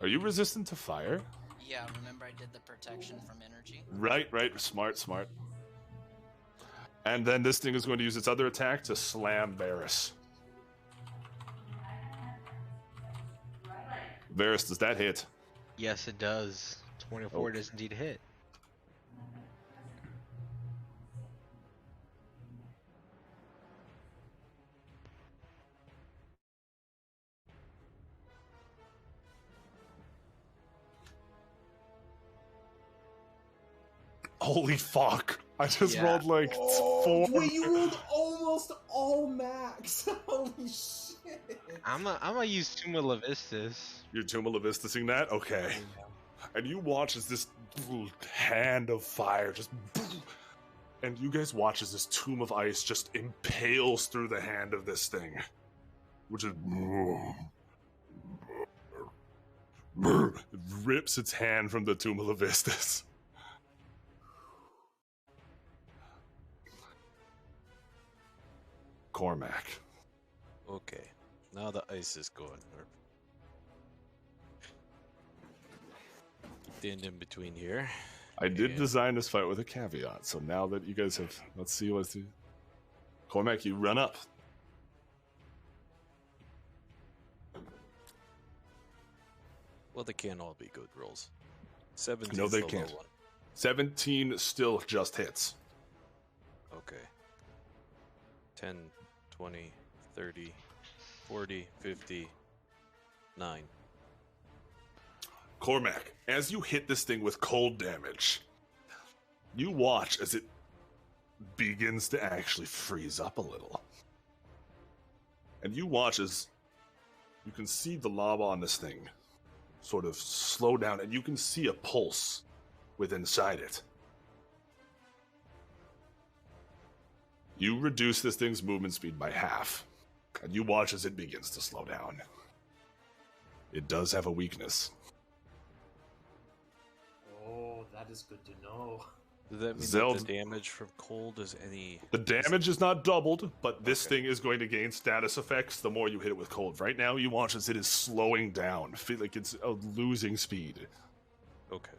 Are you resistant to fire? Yeah, remember I did the protection from energy? Right. Smart. And then this thing is going to use its other attack to slam Varys. Varys, does that hit? Yes, it does. 24 does indeed hit. Holy fuck. I just Yeah. rolled like Oh, 4. wait, you rolled almost almost all max. Holy shit. I'm gonna use Tuma Levistus. You're Tuma Levistusing that? Okay. And you watch as this hand of fire just... And you guys watch as this tomb of ice just impales through the hand of this thing. Which is... It rips its hand from the Tomb of Levistus. Cormac. Okay, now the ice is going. Stand in between here. I did And- design this fight with a caveat, so now that you guys have... Let's see what's... Cormac, you run up. Well, they can't all be good rolls. 17 No, they the low can't. one. 17 still just hits. Okay. 10, 20, 30, 40, 50, 9. Cormac, as you hit this thing with cold damage, you watch as it begins to actually freeze up a little. And you watch as you can see the lava on this thing sort of slow down, and you can see a pulse within inside it. You reduce this thing's movement speed by half, and you watch as it begins to slow down. It does have a weakness. Oh, that is good to know. Does that mean Zeld- that the damage from cold is any... The damage is not doubled, but this thing is going to gain status effects the more you hit it with cold. Right now, you watch as it is slowing down. Feel like it's losing speed. Okay.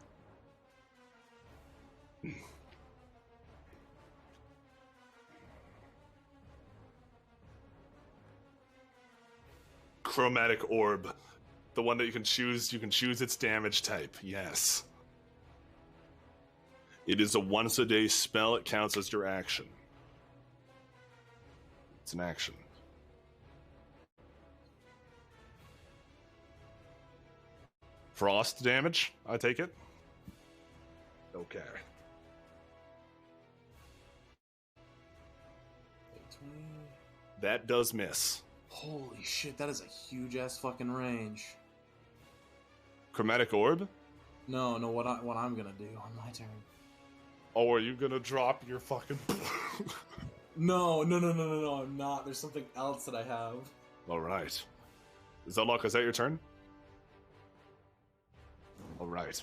Chromatic orb. The one that you can choose its damage type. Yes. It is a once a day spell. It counts as your action. It's an action. Frost damage, I take it? Okay. Wait, 20... That does miss. Holy shit, that is a huge ass fucking range. Chromatic orb? No, what I'm gonna do on my turn. Oh, are you gonna drop your fucking... No, I'm not. There's something else that I have. Alright. Zelok, is that your turn? Alright.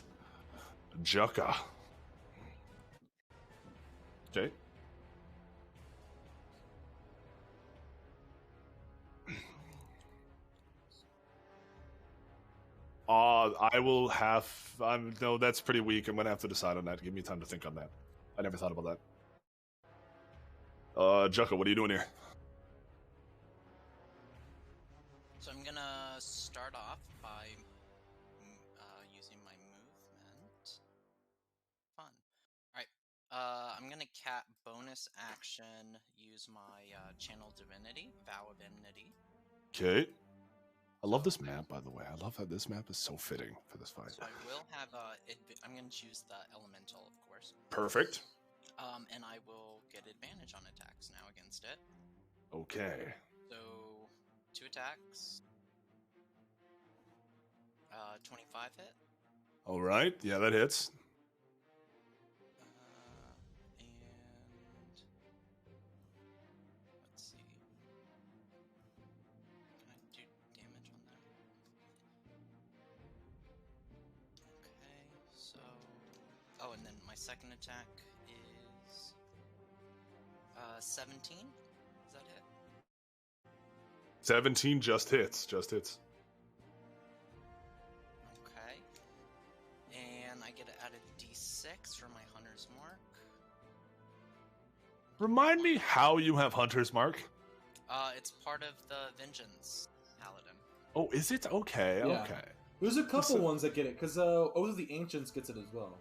Jukka. Okay. I will have... no, that's pretty weak. I'm gonna have to decide on that. Give me time to think on that. I never thought about that. Jukka, what are you doing here? So I'm gonna start off by using my movement. Fun. Alright, I'm gonna bonus action use my channel divinity, vow of enmity. Okay. I love this map, by the way. I love how this map is so fitting for this fight. So I will have I'm gonna choose the elemental, of course. Perfect. And I will get advantage on attacks now against it. Okay. So 2 attacks. 25 hit. All right. Yeah, that hits. And let's see. Can I do damage on that? Okay, so and then my second attack is 17. Does that hit? 17 just hits. Just hits. Okay. And I get to add a d6 for my Hunter's Mark. Remind me how you have Hunter's Mark. It's part of the Vengeance Paladin. Oh, is it? Okay, Yeah. okay. There's a couple So- ones that get it, because Oath of the Ancients gets it as well.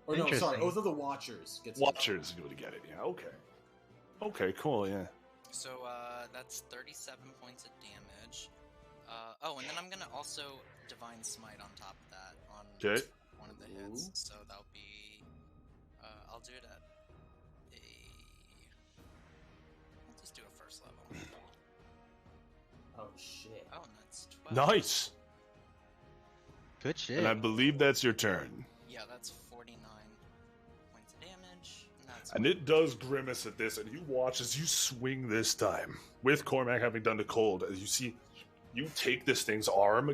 Or no, sorry, Interesting. Oath of the Watchers gets Watchers go to get it. Yeah, okay. Okay, cool, yeah. So that's 37 points of damage. And then I'm gonna also Divine Smite on top of that on Okay. one of the hits. Ooh. So that'll be I'll do it at I'll just do a force level. Oh shit. Oh, and that's 12. Nice. Good shit. And I believe that's your turn. Yeah, that's 49 points of damage. And it does grimace at this, and you watch as you swing this time, with Cormac having done the cold, as you see, you take this thing's arm,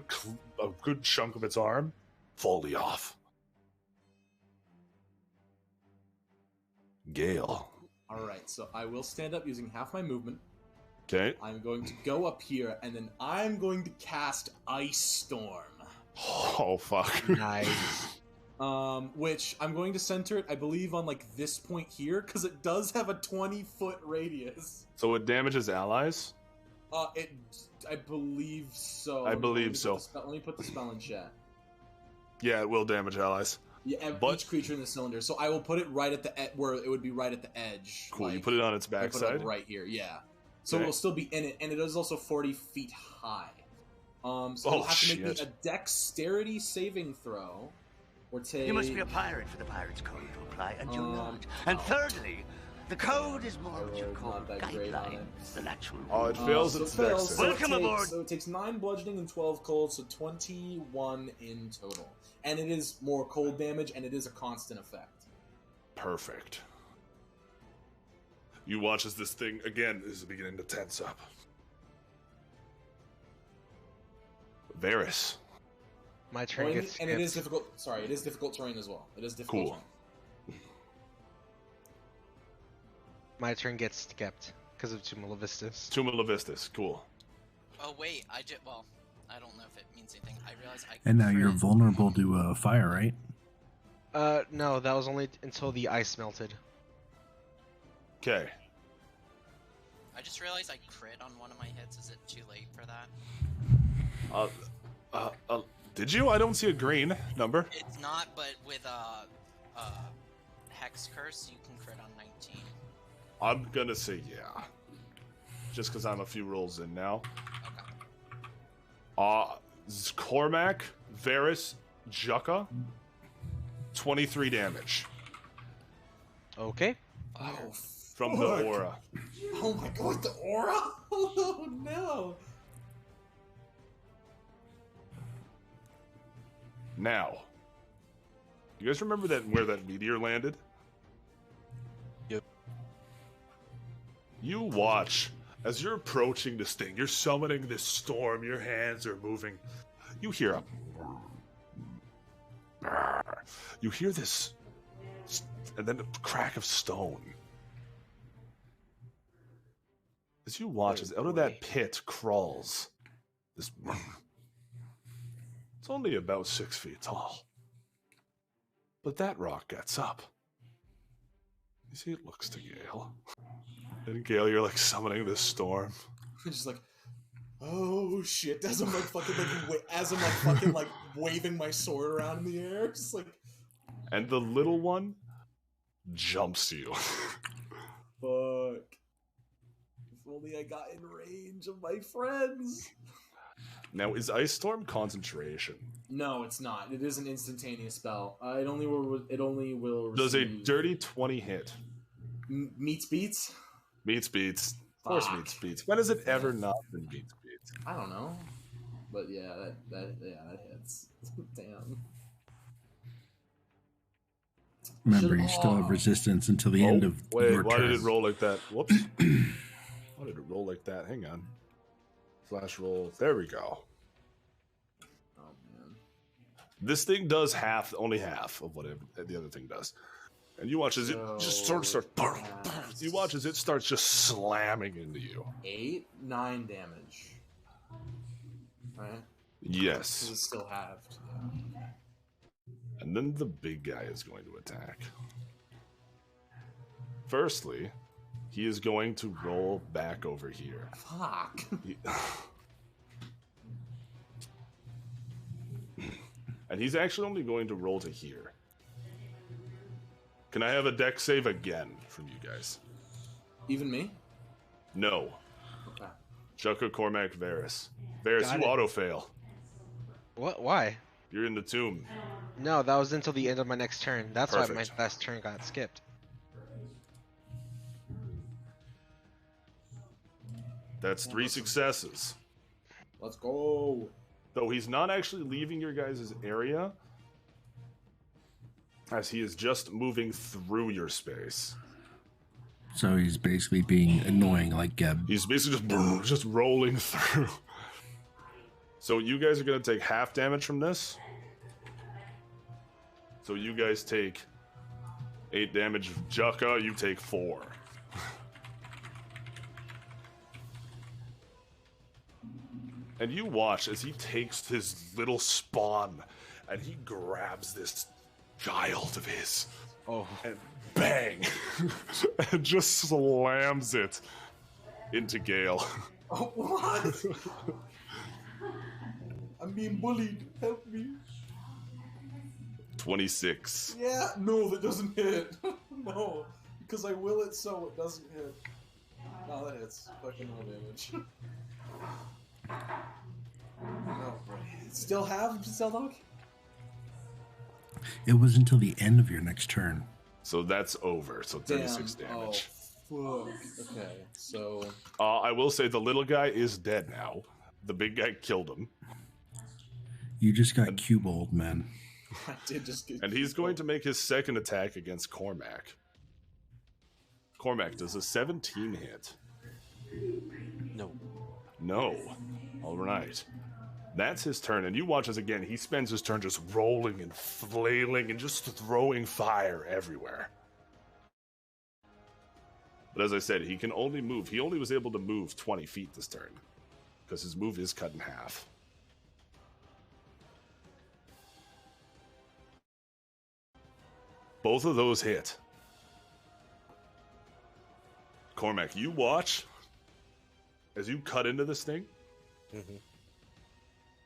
a good chunk of its arm, fully off. Gale. Alright, so I will stand up using half my movement. Okay. I'm going to go up here, and then I'm going to cast Ice Storm. Oh, fuck. Nice. Which I'm going to center it, I believe, on like this point here, because it does have a 20-foot radius. So it damages allies? I believe so. I believe so. Let me put the spell in chat. Yeah, it will damage allies. Yeah, But- each creature in the cylinder. So I will put it right at the where it would be right at the edge. Cool, you like, put it on its I put it backside? right here. Yeah. So Okay. it'll still be in it, and it is also 40 feet high. So Oh, it'll have to make shit. me a dexterity saving throw, or take. You must be a pirate for the pirate's code to apply, and you're not. And oh. thirdly, the code is more what you rolled call not that great on it. guidelines than actual Oh, rules. it fails so its it fails. dex. So it Welcome takes- aboard. So it takes 9 bludgeoning and 12 cold, so 21 in total. And it is more cold damage, and it is a constant effect. Perfect. You watch as this thing, again, is beginning to tense up. Varys. My turn And, gets and it is skipped. difficult. Sorry, it is difficult terrain as well. It is difficult. Cool. Terrain. My turn gets skipped because of Tumula Vistas. Tuma Levistus, cool. Oh wait, well, I don't know if it means anything. I realize I. And now crit- you're vulnerable to fire, right? No, that was only until the ice melted. Okay. I just realized I crit on one of my hits. Is it too late for that? Did you? I don't see a green number. It's not, but with Hex Curse, you can crit on 19. I'm gonna say yeah. Just because I'm a few rolls in now. Okay. Cormac, Varys, Jukka, 23 damage Okay. Oh, from fuck. the aura. Oh my god, the aura! Oh no! Now, you guys remember that where that meteor landed? Yep. You watch as you're approaching this thing. You're summoning this storm. Your hands are moving. You hear a. You hear this, and then a crack of stone. As you watch, as out of that pit crawls this. It's only about 6 feet tall. But that rock gets up. You see, it looks to Gale. And Gale, you're like summoning this storm. I'm just like, oh shit! As I'm like fucking fucking like waving my sword around in the air, just like, And the little one jumps you. fuck. If only I got in range of my friends. Now, is Ice Storm concentration? No, it's not. It is an instantaneous spell. It only will. It only will. Does a receive- dirty 20 hit? meets beats? Meets beats. Of course, Fuck. meets beats. When has it ever not been meets beats? I don't know, but yeah, that hits. Damn. Remember, you still have resistance until the end of wait, your why turn. did it roll like that? Whoops. Why did it roll like that? Hang on. Flash roll. There we go. Oh man. This thing does only half of what the other thing does. And you watch as it just sort of starts. You watch as it starts just slamming into you. 8, 9 damage. Right? Yes. Because it's still halved. Yeah. And then the big guy is going to attack. Firstly, he is going to roll back over here. Fuck. And he's actually only going to roll to here. Can I have a deck save again from you guys? Even me? No. Okay. Jukka, Cormac, Varys. Varys, Got you it. auto-fail. What? Why? You're in the tomb. No, that was until the end of my next turn. That's why Perfect. my last turn got skipped. That's 3 successes. Let's go. Though he's not actually leaving your guys' area, as he is just moving through your space. So he's basically being annoying like Geb. He's basically just rolling through. So you guys are going to take half damage from this. So you guys take 8 damage. Jucka, you take 4. And you watch as he takes his little spawn and he grabs this child of his. Oh. And bang! And just slams it into Gale. Oh, what? I'm being bullied. Help me. 26. Yeah, no, that doesn't hit. No, because I will it so it doesn't hit. No, that hits. Fucking no damage. No, still have Zeldog? It was until the end of your next turn. So that's over. So 36 damage. Oh, fuck. Okay, so... I will say the little guy is dead now. The big guy killed him. You just got cube old, man. I did just get... And he's going to make his second attack against Cormac. Cormac, does a 17 hit? No. No. All right. That's his turn, and you watch as again, he spends his turn just rolling and flailing and just throwing fire everywhere. But as I said, he can only move. He only was able to move 20 feet this turn, because his move is cut in half. Both of those hit. Cormac, you watch as you cut into this thing. Mm-hmm.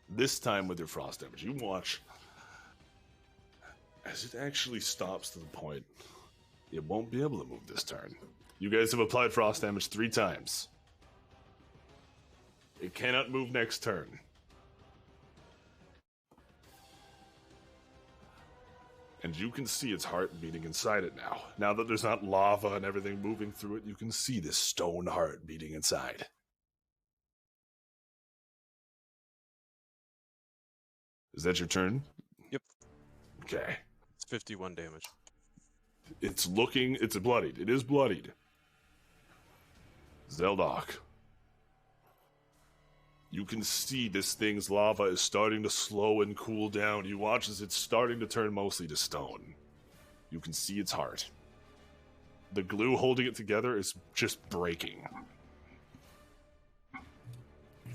This time with your frost damage, you watch as it actually stops to the point it won't be able to move this turn. You guys have applied frost damage 3 times. It cannot move next turn. And you can see its heart beating inside it now. Now that there's not lava and everything moving through it, you can see this stone heart beating inside. Is that your turn? Yep. Okay. It's 51 damage. It's bloodied. It is bloodied. Zeldok. You can see this thing's lava is starting to slow and cool down. You watch as it's starting to turn mostly to stone. You can see its heart. The glue holding it together is just breaking.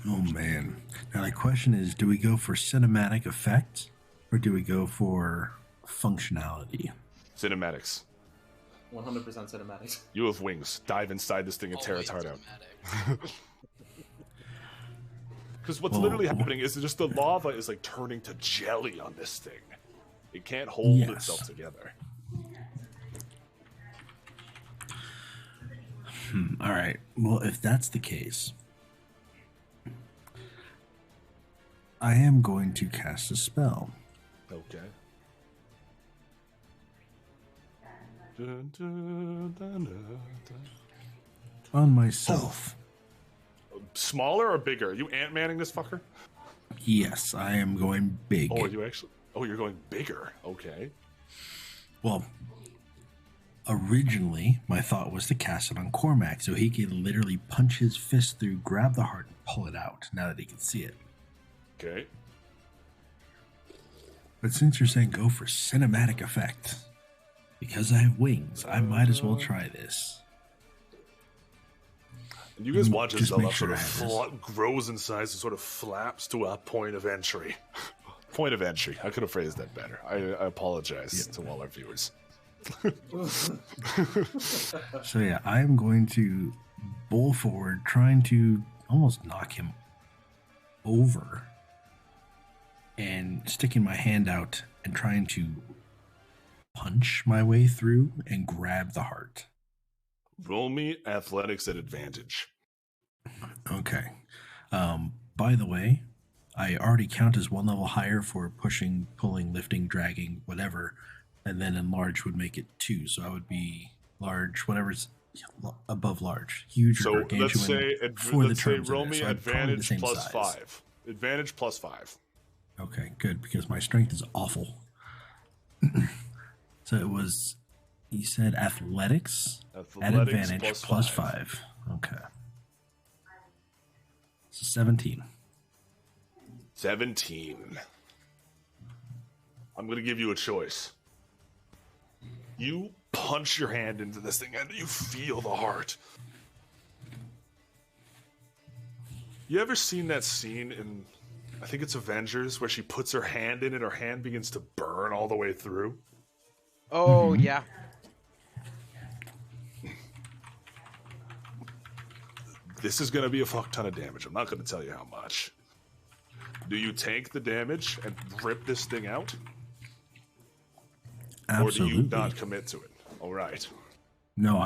Oh, man. Now, the question is, do we go for cinematic effect, or do we go for functionality? Cinematics. 100% cinematics. You have wings. Dive inside this thing and tear its heart out. Because what's literally happening is just the lava is like turning to jelly on this thing. It can't hold itself together. All right. Well, if that's the case, I am going to cast a spell. Okay. On myself. Smaller or bigger? Are you Ant-Manning this fucker? Yes, I am going big. Oh, are you actually? Oh, you're going bigger. Okay. Well, originally, my thought was to cast it on Cormac so he could literally punch his fist through, grab the heart, and pull it out now that he can see it. Okay. But since you're saying go for cinematic effect, because I have wings, I might as well try this. And you guys watch as Just the make left sure sort of grows in size and sort of flaps to a point of entry. Point of entry. I could have phrased that better. I apologize to all our viewers. So yeah, I'm going to bowl forward, trying to almost knock him over, and sticking my hand out and trying to punch my way through and grab the heart. Roll me athletics at advantage. Okay. By the way, I already count as 1 level higher for pushing, pulling, lifting, dragging, whatever, and then enlarge would make it 2. So I would be large, whatever's above large, huge So or gargantuan. let's say roll me So I'm probably the advantage same plus size. 5. Advantage plus 5. Okay, good, because my strength is awful. So it was, you said athletics at Athletics advantage plus 5. Okay. So 17. 17. I'm going to give you a choice. You punch your hand into this thing and you feel the heart. You ever seen that scene in, I think it's Avengers, where she puts her hand in and her hand begins to burn all the way through? Oh, yeah. This is going to be a fuck ton of damage. I'm not going to tell you how much. Do you take the damage and rip this thing out? Absolutely. Or do you not commit to it? All right. No,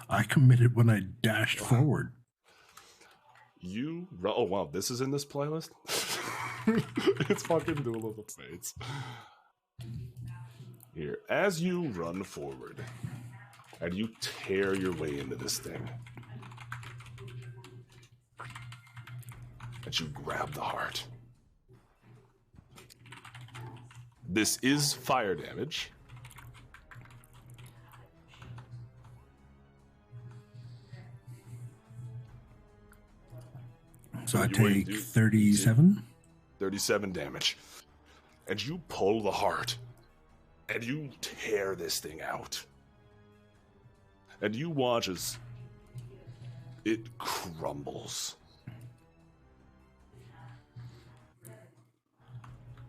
I committed when I dashed forward. Oh wow, this is in this playlist? It's fucking Duel of the Fates. Here, as you run forward, and you tear your way into this thing, and you grab the heart. This is fire damage. So I take 37? 37 damage. And you pull the heart. And you tear this thing out. And you watch as it crumbles.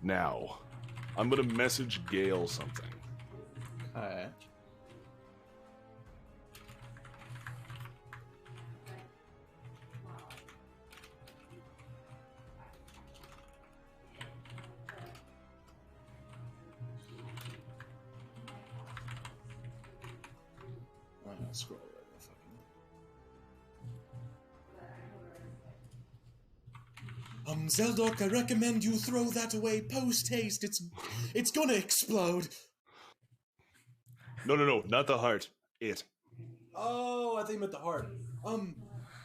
Now, I'm going to message Gale something. Alright. Scroll right there, fucking. Zeldok, I recommend you throw that away post haste. It's gonna explode. No, not the heart. It. Oh, I think you meant the heart.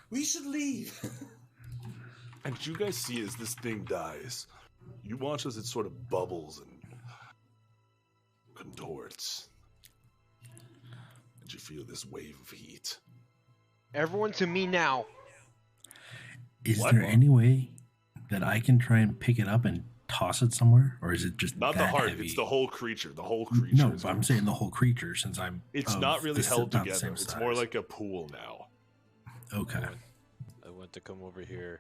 We should leave. And you guys see as this thing dies, you watch as it sort of bubbles and contorts. And you feel this wave of heat. Everyone to me now. Is there any way that I can try and pick it up and toss it somewhere? Or is it just not that the heart, heavy? it's the whole creature. The whole creature. No, but I'm saying the whole creature since I'm... It's not really held not the together. same It's size. more like a pool now. Okay. I want to come over here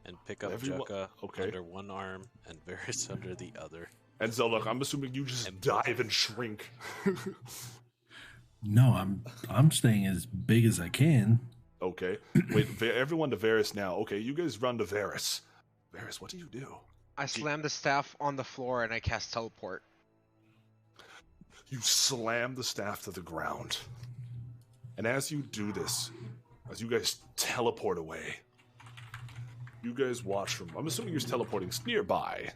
and pick up Everyone- Jukka okay. under one arm and Varys under the other. And Zeldok, I'm assuming you just dive and shrink. No, I'm staying as big as I can. Okay. Wait, everyone to Varys now. Okay, you guys run to Varys. Varys, what do you do? I slam the staff on the floor and I cast teleport. You slam the staff to the ground. And as you do this, as you guys teleport away, you guys watch from... I'm assuming you're teleporting nearby.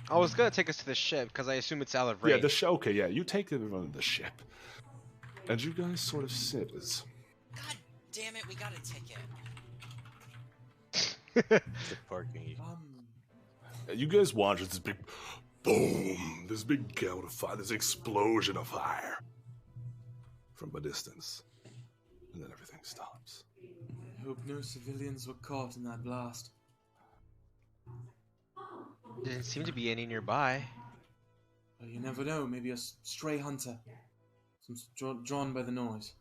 I was gonna take us to the ship because I assume it's out of range. Yeah, the ship. Okay, yeah, you take everyone to the ship. And you guys sort of sit as... God damn it, we got a ticket. The parking. You guys watch as this big boom, this big gout of fire, this explosion of fire from a distance. And then everything stops. I hope no civilians were caught in that blast. Didn't seem to be any nearby. Well, you never know, maybe a stray hunter. Drawn by the noise.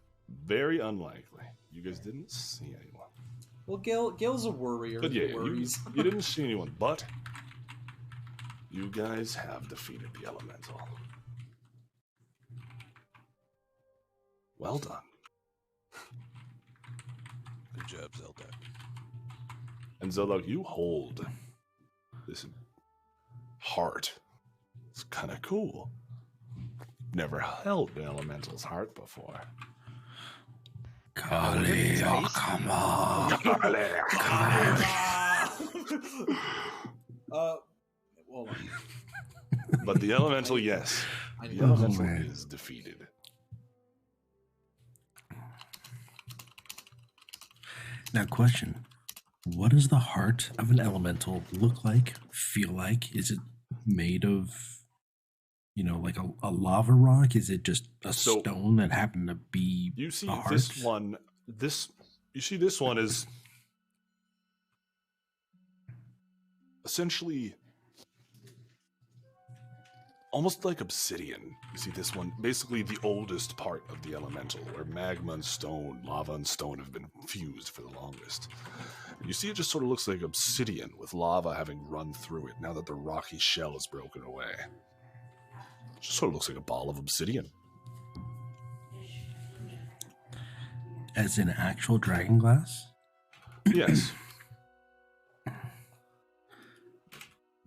Very unlikely. You guys didn't see anyone. Well, Gil's a worrier. But yeah, He worries. you didn't see anyone, but you guys have defeated the elemental. Well done. Good job, Zelda. And Zeldok, you hold this heart. It's kind of cool. Never held an elemental's heart before. Kali, oh, come on. Well, But the elemental, yes. I The know. elemental is defeated. Now, question. What does the heart of an elemental look like, feel like? Is it made of, like a lava rock? Is it just a stone that happened to be You see a heart? this one. You see this one is essentially almost like obsidian. You see this one, basically the oldest part of the elemental, where magma and stone, lava and stone have been fused for the longest. You see it just sort of looks like obsidian with lava having run through it now that the rocky shell is broken away. It just sort of looks like a ball of obsidian. As in actual dragon glass? Yes.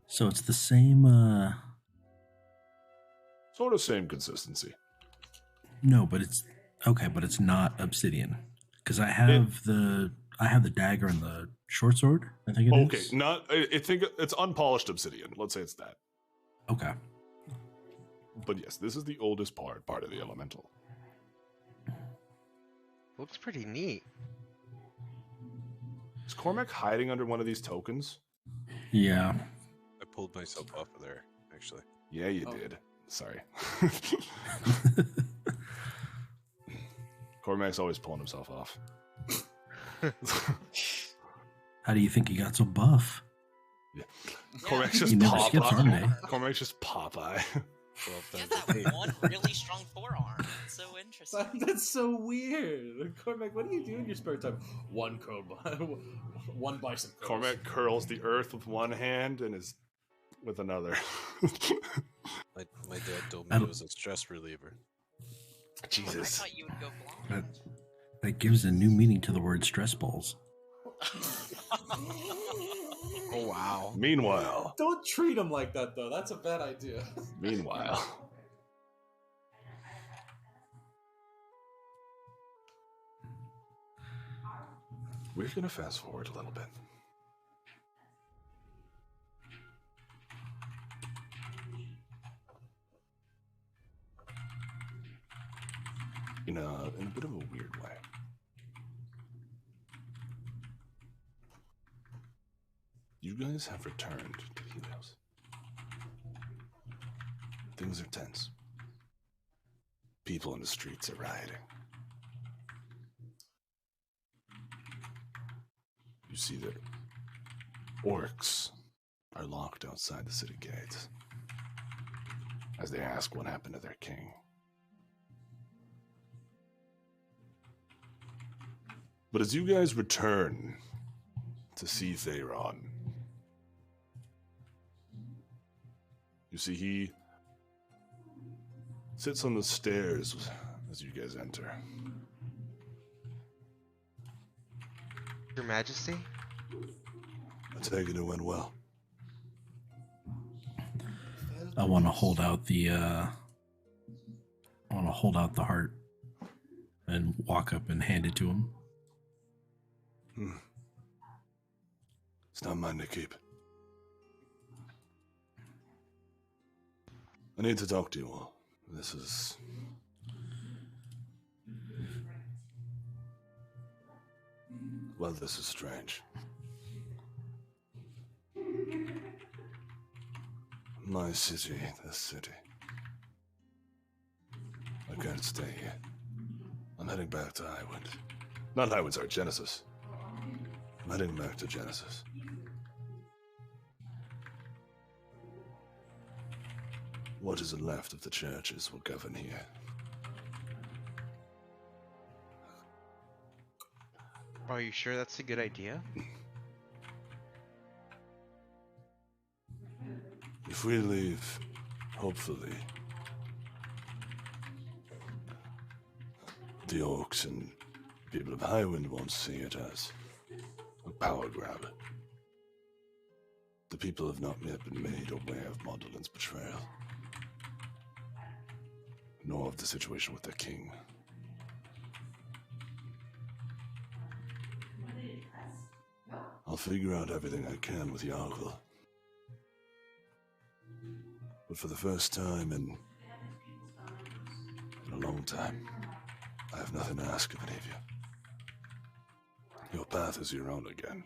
So it's the same, Sort of same consistency. No, but it's okay, but it's not obsidian. Because I have the dagger and the short sword, I think it is. Okay, I think it's unpolished obsidian. Let's say it's that. Okay. But yes, this is the oldest part of the elemental. Looks pretty neat. Is Cormac hiding under one of these tokens? Yeah. I pulled myself off of there, actually. Yeah, you did. Sorry. Cormac's always pulling himself off. How do you think he got so buff? Yeah. Cormac's just He never skips arm day. Cormac's just Popeye. Yeah, that one really strong forearm. It's so interesting. That's so weird. Cormac, what do you do in your spare time? One bicep curls. Cormac curls the earth with one hand and is with another. My dad told me it was a stress reliever. Jesus. I thought you would go blind. That gives a new meaning to the word stress balls. Oh, wow. Meanwhile. Don't treat him like that, though. That's a bad idea. Meanwhile. We're going to fast forward a little bit. In a bit of a weird way. You guys have returned to Helios. Things are tense. People in the streets are rioting. You see that orcs are locked outside the city gates as they ask what happened to their king. But as you guys return to see Theron, you see he sits on the stairs as you guys enter. Your Majesty? I take it it went well. I want to hold out the heart and walk up and hand it to him. It's not mine to keep. I need to talk to you all. This is... Well, this is strange. My city, this city. I can't stay here. I'm heading back to Highwind. Not Highwind, sorry, Genesis. I'm heading back to Genesis. What is left of the churches will govern here. Are you sure that's a good idea? If we leave, hopefully, the orcs and people of Highwind won't see it as a power grab. The people have not yet been made aware of Mondolin's betrayal, nor of the situation with their king. I'll figure out everything I can with Yargle. But for the first time in a long time, I have nothing to ask of any of you. Your path is your own again.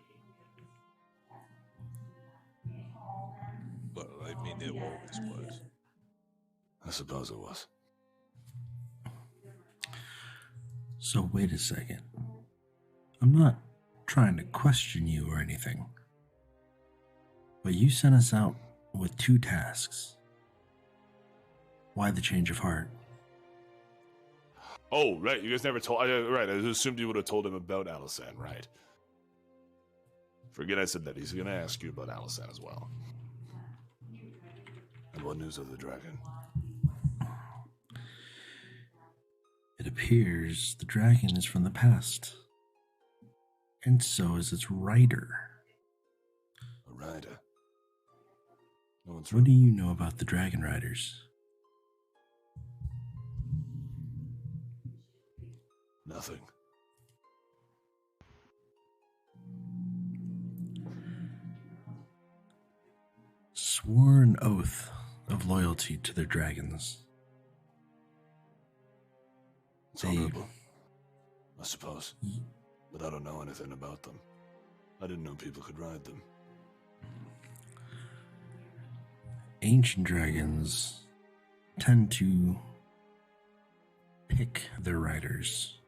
Well, I mean, it always was. I suppose it was. So wait a second. I'm not trying to question you or anything. But you sent us out with 2 tasks. Why the change of heart? Oh, right. You guys never told. Right. I assumed you would have told him about Alisan, right? Forget I said that. He's going to ask you about Alisan as well. And what news of the dragon? It appears the dragon is from the past. And so is its rider. A rider? No one's What do you know about the dragon riders? Nothing. Swore an oath of loyalty to their dragons. It's honorable, I suppose. But I don't know anything about them. I didn't know people could ride them. Ancient dragons tend to pick their riders.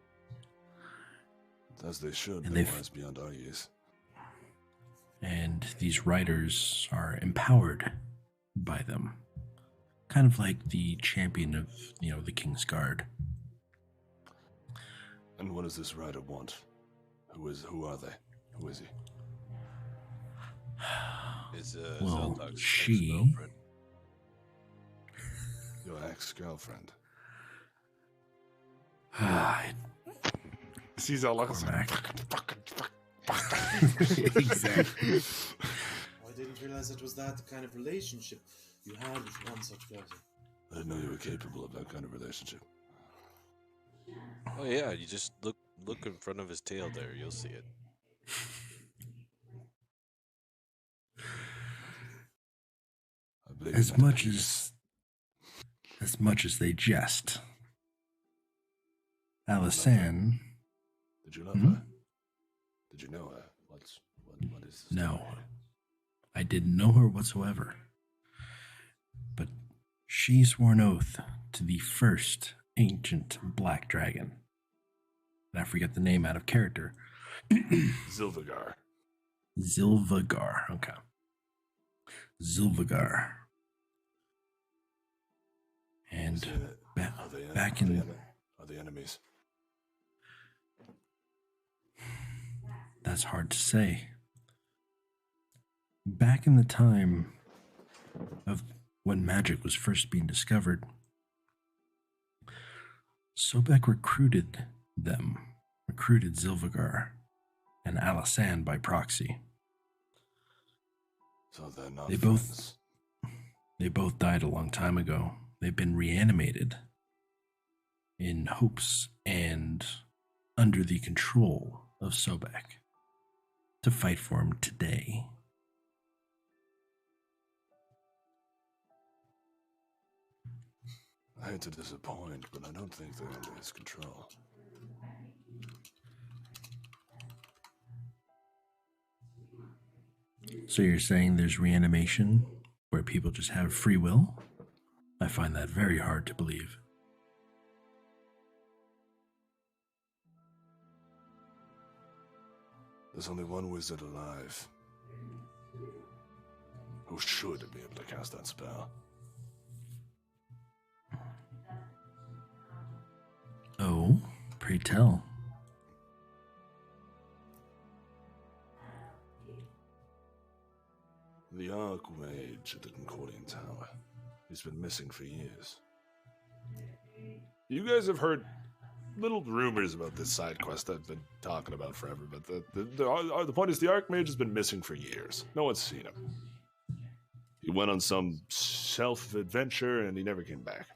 As they should, And they're wise beyond our years. And these riders are empowered by them. Kind of like the champion of, the King's Guard. And what does this rider want? Who are they? Who is he? Is Well, Zeldok's she- ex-girlfriend. Your ex-girlfriend. See Zelda. Exactly. I didn't realize it was that kind of relationship you had with one such person. I didn't know you were capable of that kind of relationship. Oh yeah, you just look in front of his tail there. You'll see it. I believe As you might much be- as they jest. Alisan, Did you love her? Did you know her? What is the no. story? I didn't know her whatsoever. But she swore an oath to the first ancient black dragon. And I forget the name out of character. Zilvagar. Zilvagar. Okay. Zilvagar. And back in... Are they enemies? That's hard to say. Back in the time of when magic was first being discovered, Sobek recruited Zilvagar and Alisan by proxy. So they're not They friends. both died a long time ago. They've been reanimated in hopes and under the control of Sobek to fight for him today. I hate to disappoint, but I don't think they're under his control. So you're saying there's reanimation where people just have free will? I find that very hard to believe. There's only one wizard alive who should be able to cast that spell. Oh, pray tell. The Archmage at the Concordian Tower. He's been missing for years. You guys have heard little rumors about this side quest I've been talking about forever, but the point is the Archmage has been missing for years. No one's seen him. He went on some self-adventure and he never came back.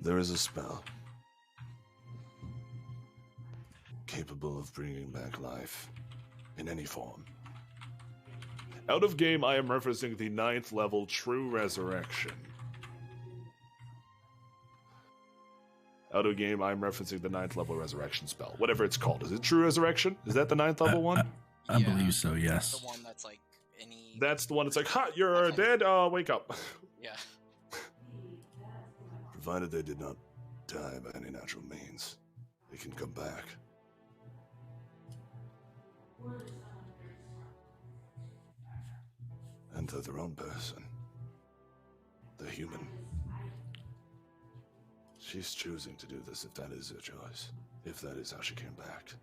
There is a spell capable of bringing back life in any form. Out of game, I am referencing the 9th level True Resurrection. Out of game, I'm referencing the 9th level resurrection spell. Whatever it's called. Is it true resurrection? Is that the 9th level one? I believe so, yes. The one that's like any. That's the one that's like, ha, you're That's dead, wake up. Yeah. Provided they did not die by any natural means, they can come back. And they're their own person. They're human. She's choosing to do this if that is her choice. If that is how she came back.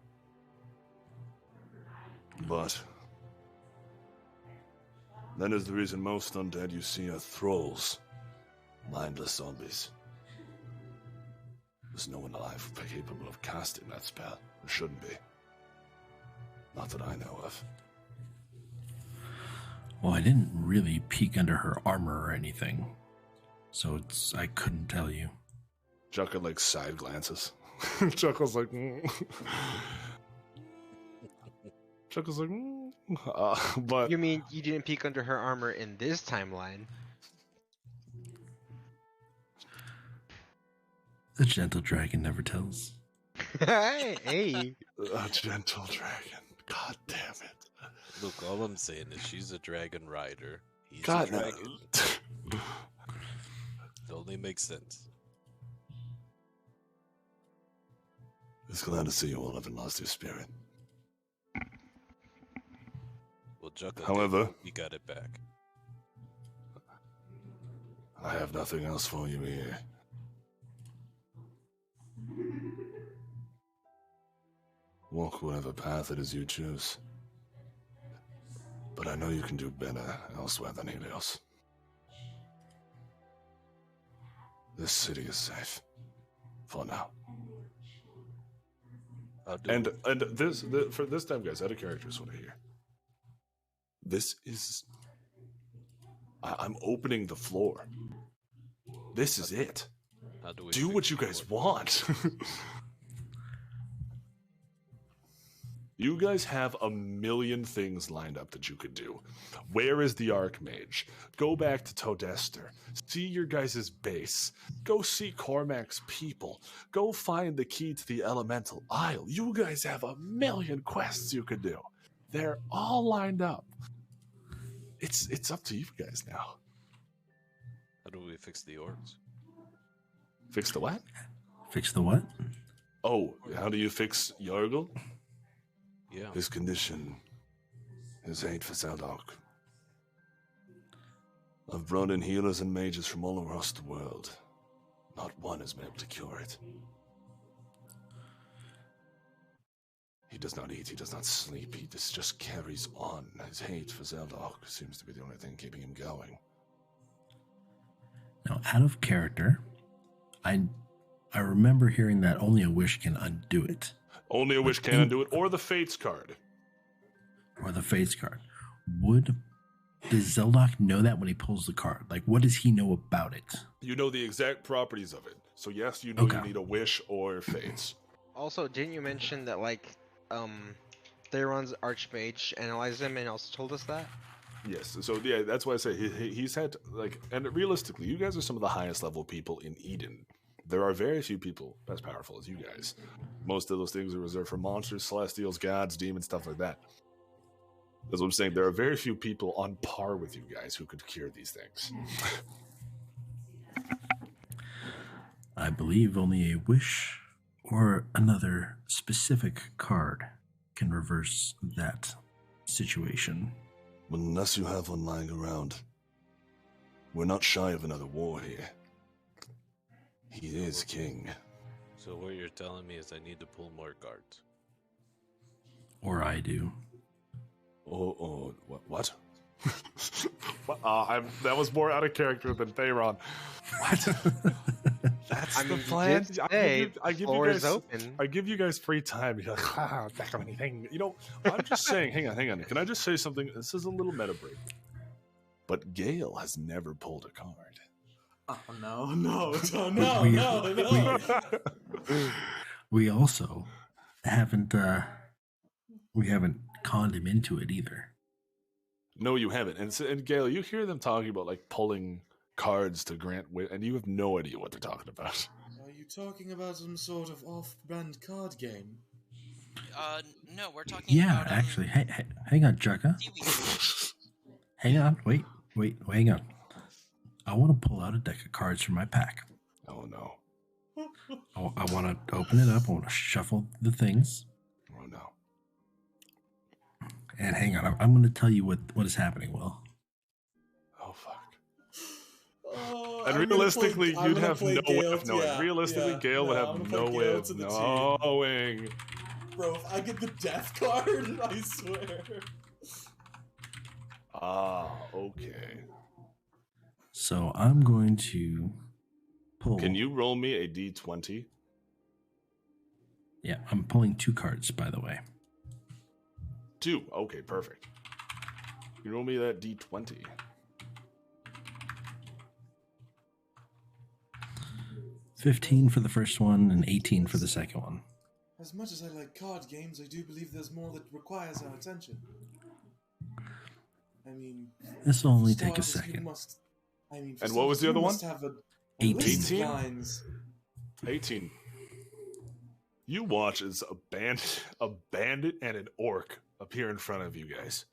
But that is the reason most undead you see are thralls. Mindless zombies. There's no one alive capable of casting that spell. There shouldn't be. Not that I know of. Well, I didn't really peek under her armor or anything, so I couldn't tell you. Chuckle like side glances. Chuckle's like, Chuckle's like, but You mean you didn't peek under her armor in this timeline? The gentle dragon never tells. Hey. A gentle dragon. God damn it. Look, all I'm saying is she's a dragon rider. He's God, a dragon. It only makes sense. Just glad to see you all haven't lost your spirit. Well, Juckle, However, we got it back. I have nothing else for you here. Walk whatever path it is you choose. But I know you can do better elsewhere than Helios. This city is safe. For now. And this for this time, guys, out of character is what I hear. This is... I'm opening the floor. This is it. How do we do what you guys want. You guys have a million things lined up that you could do. Where is the Archmage? Go back to Todester. See your guys' base. Go see Cormac's people. Go find the key to the Elemental Isle. You guys have a million quests you could do. They're all lined up. It's up to you guys now. How do we fix the orcs? Fix the what? Fix the what? Oh, how do you fix Yargle? Yeah. His condition, his hate for Zeldok. I've brought in healers and mages from all across the world. Not one has been able to cure it. He does not eat, he does not sleep, he just carries on. His hate for Zeldok seems to be the only thing keeping him going. Now, out of character, I remember hearing that only a wish can undo it. Only a wish can undo it, or the Fates card. Or the Fates card. Does Zeldok know that when he pulls the card? Like, what does he know about it? You know the exact properties of it. So yes, you know you need a wish or Fates. Also, didn't you mention that, like, Theron's Archmage analyzed him and also told us that? Yes, so yeah, that's why I say he's had, like, and realistically, you guys are some of the highest level people in Eden. There are very few people as powerful as you guys. Most of those things are reserved for monsters, celestials, gods, demons, stuff like that. That's what I'm saying. There are very few people on par with you guys who could cure these things. I believe only a wish or another specific card can reverse that situation. Unless you have one lying around. We're not shy of another war here. He is king. So what you're telling me is I need to pull more cards. Or I do. What? That was more out of character than Theron. What? That's the plan. I give you guys free time. You're like, that anything. You know, I'm just saying. Hang on. Can I just say something? This is a little meta break. But Gale has never pulled a card. Oh no! We also haven't conned him into it either. No, you haven't. And Gale, you hear them talking about like pulling cards to grant and you have no idea what they're talking about. Are you talking about some sort of off-brand card game? No, we're talking Yeah, about actually. Hey, hang on, Chugga. seaweed. Hang on. Wait, hang on. I want to pull out a deck of cards from my pack. Oh no. I want to open it up. I want to shuffle the things. Oh no. And hang on. I'm going to tell you what is happening, Will. Oh fuck. Oh, And I'm gonna realistically, play- I'm you'd gonna have play no way Gale, of knowing. yeah, Realistically, yeah, Gale would no, I'm have gonna no play way Gale of to the knowing. Bro, if I get the death card, I swear. Ah, okay. So I'm going to pull. Can you roll me a d20? Yeah, I'm pulling 2 cards, by the way. 2. Okay, perfect. You roll me that d20. 15 for the first one and 18 for the second one. As much as I like card games, I do believe there's more that requires our attention. I mean, This will only for take a starters, you second. must- I mean, for And what was starters, the you other one? must have a 18. list of 18? lines. 18. You watch as a bandit and an orc appear in front of you guys.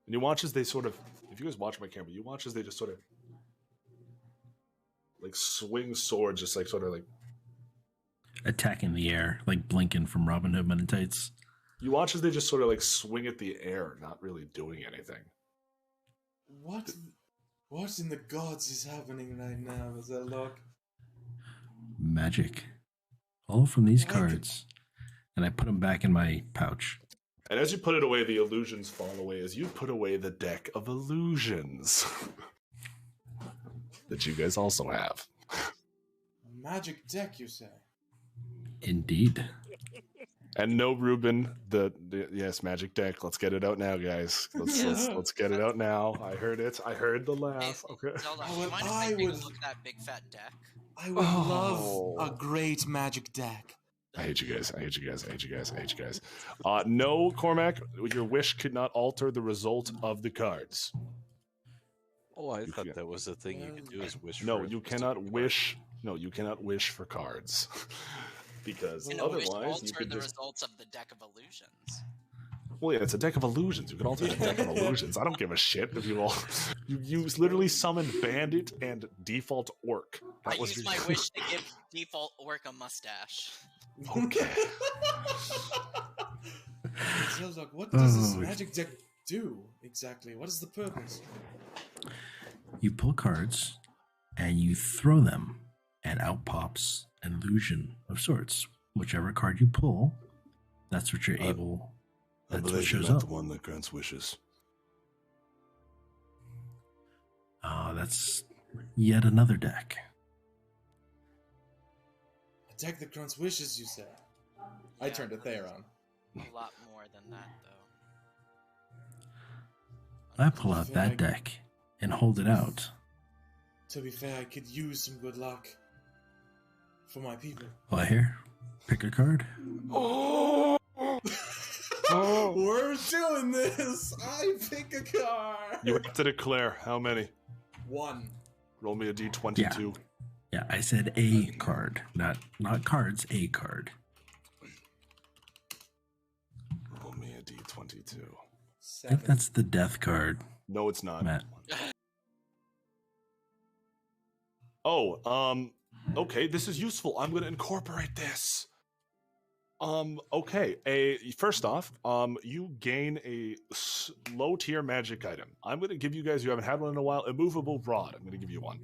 And you watch as they sort of, if you guys watch my camera, you watch as they just sort of like swing swords, just like sort of like, Attack in the air, like Blinken from Robin Hood Men in Tights. you watch as they just sort of like swing at the air, not really doing anything. What in the gods is happening right now? As I look, Magic. All from these Why cards. And I put them back in my pouch. And as you put it away, the illusions fall away as you put away the deck of illusions that you guys also have. a magic deck, you say? Indeed. And no, Ruben, the yes, magic deck. Let's get it out now, guys. Let's get it out now. I heard it. I heard the laugh. Okay. Zelda, Oh, do you mind if I I take a would- look at that big fat deck? I would Oh. love a great magic deck. I hate you guys. I hate you guys. I hate you guys. I hate you guys. No, Cormac, your wish could not alter the result of the cards. Oh, I You thought can't- that was the thing you could do is wish No, for. a you specific cannot card. wish. No, you cannot wish for cards. Because And a wish otherwise, you alter could the just. results of the deck of illusions. Well, yeah, it's a deck of illusions. You can alter the deck of illusions. I don't give a shit if you all. You literally summoned bandit and default orc. I That was use your- my wish to give default orc a mustache. Okay. Zelda, what does this Oh. magic deck do exactly? What is the purpose? You pull cards and you throw them, and out pops an illusion of sorts. Whichever card you pull, that's what you're able. That's what shows up. one that grants wishes. That's yet another deck. A deck that grants wishes, you say? I Yeah, turned to Theron. A lot more than that, though. I pull out that deck and hold it out. To be fair, I could use some good luck for my people. Well, here, pick a card. Oh! We're doing this! I pick a card! You have to declare how many. 1. Roll me a d22. Yeah, I said a card, not cards. A card. Roll me a d22. I think that's the death card, No, it's not. Matt. Oh, okay, this is useful. I'm going to incorporate this. Okay. First off, you gain a low tier magic item. I'm going to give you guys, you haven't had one in a while, immovable rod. I'm going to give you one.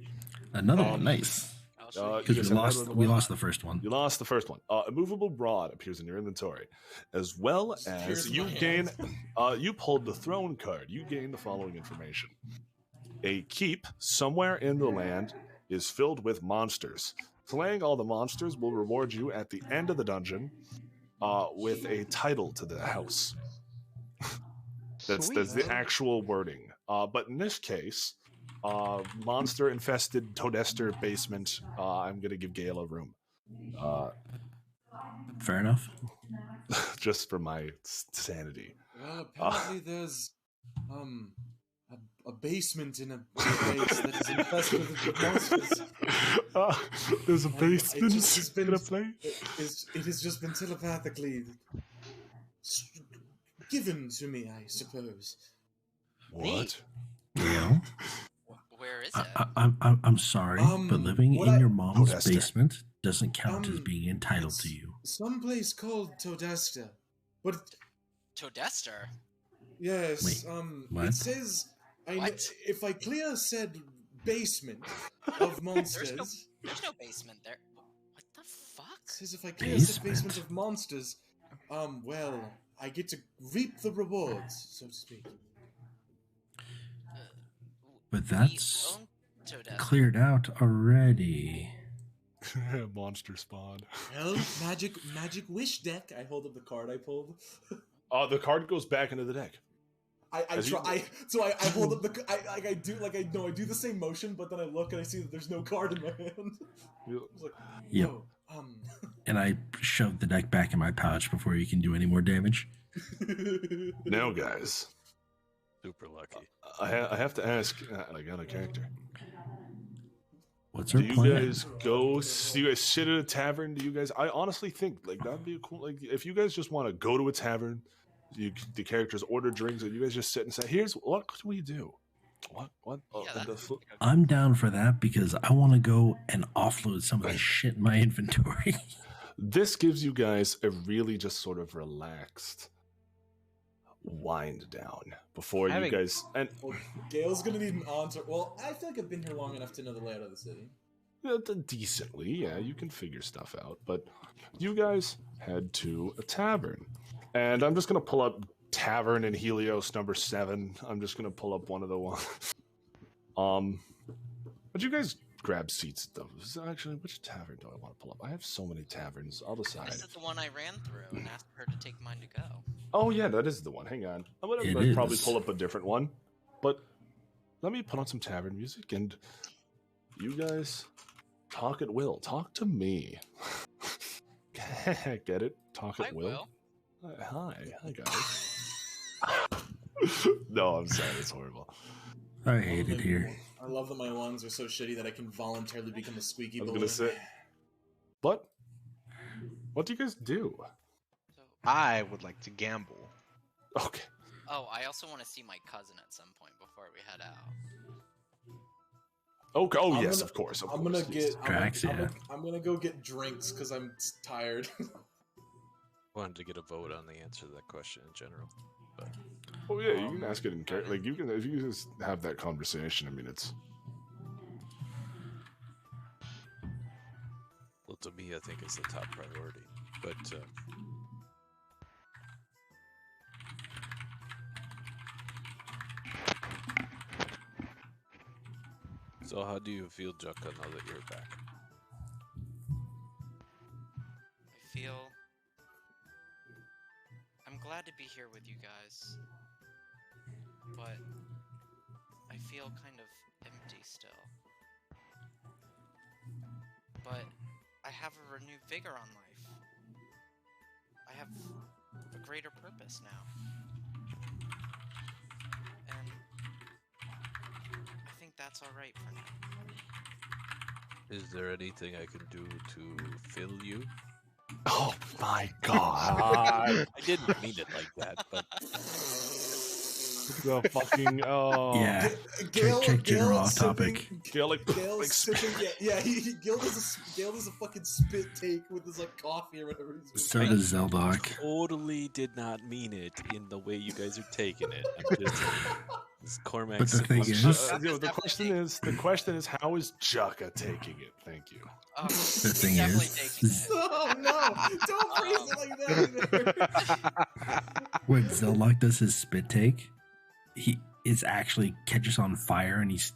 Another one, nice. I'll show you. Because you we haven't had lost, one in a we while. lost the first one. You lost the first one. Immovable rod appears in your inventory, as well as Disappears in you my gain. hand. You pulled the throne card. You gain the following information: a keep somewhere in the land is filled with monsters. Slaying all the monsters will reward you at the end of the dungeon with a title to the house. That's the actual wording. But in this case, monster infested Todester basement. I'm gonna give Gale a room. Fair enough. Just for my sanity. Well, apparently there's, a basement in a place that is infested with monsters. There's a And basement it just has been, in a place. it has just been telepathically given to me, I suppose. What? Well, Where is it? I'm sorry, but living what in I- your mom's Podesta. basement doesn't count as Um, being entitled it's to you. Some place called Todesta. But Todester? yes, Wait, what? it says What? if I clear said basement of monsters, There's no basement there. What the fuck? it says if I clear said basement Basement? of monsters, well, I get to reap the rewards, so to speak. But We that's own Todester. cleared out already. Monster spawn. Well, magic wish deck. I hold up the card I pulled. The card goes back into the deck. I As you- hold up the I do the same motion, but then I look and I see that there's no card in my hand. I was like, Yep. oh, And I shoved the deck back in my pouch before you can do any more damage. Now, guys, Super lucky. I have to ask, like, on a character. What's Do our you plan? guys go? Do you guys sit at a tavern? Do you guys? I honestly think like that'd be a cool. Like, if you guys just want to go to a tavern, the characters order drinks, and you guys just sit and say, "Here's what can we do? What? Yeah, that's I'm down for that because I want to go and offload some of the shit in my inventory. This gives you guys a really just sort of relaxed wind down before you guys and well, Gail's gonna need an entourage. Well, I feel like I've been here long enough to know the layout of the city. decently, yeah, you can figure stuff out. But you guys head to a tavern, and I'm just gonna pull up Tavern in Helios number 7. I'm just gonna pull up one of the ones. But you guys grab seats. Actually, which tavern do I want to pull up? I have so many taverns. I'll decide. This is the one I ran through and asked her to take mine to go. Oh yeah, that is the one. Hang on, I'm It gonna probably is. pull up a different one. But let me put on some tavern music, and you guys talk at will. Talk to me. Get it? Talk at I will. will. Hi guys. No, I'm sorry. It's horrible. I hate it here. I love that my lungs are so shitty that I can voluntarily become a squeaky I was balloon. gonna say. But what do you guys do? So, I would like to gamble. Okay. oh, I also want to see my cousin at some point before we head out. Okay. Oh I'm yes, gonna- of course. Of I'm course. gonna yes. get. Drax, yeah. I'm gonna go get drinks because I'm tired. Wanted to get a vote on the answer to that question in general. But Oh yeah, you can ask it in character. Like you can, if you just have that conversation. I mean, it's. well, to me, I think it's the top priority. But so, how do you feel, Jukka, now that you're back? I feel. I'm glad to be here with you guys. But I feel kind of empty still. But I have a renewed vigor on life. I have a greater purpose now. And I think that's alright for now. Is there anything I can do to fill you? Oh my god! I didn't mean it like that, but The fucking Yeah. Check general off topic. Gail like sipping, Gil does a fucking spit take with his like coffee or whatever. So does Zeldok. totally did not mean it in the way you guys are taking it. I'm just saying. This Cormac But the thing simple- is- the question is how is Jukka taking it? Thank you. Oh, The he's thing definitely is- taking it. Oh no! Don't phrase it like that. When Zeldok does his spit take, he is actually catches on fire, and he's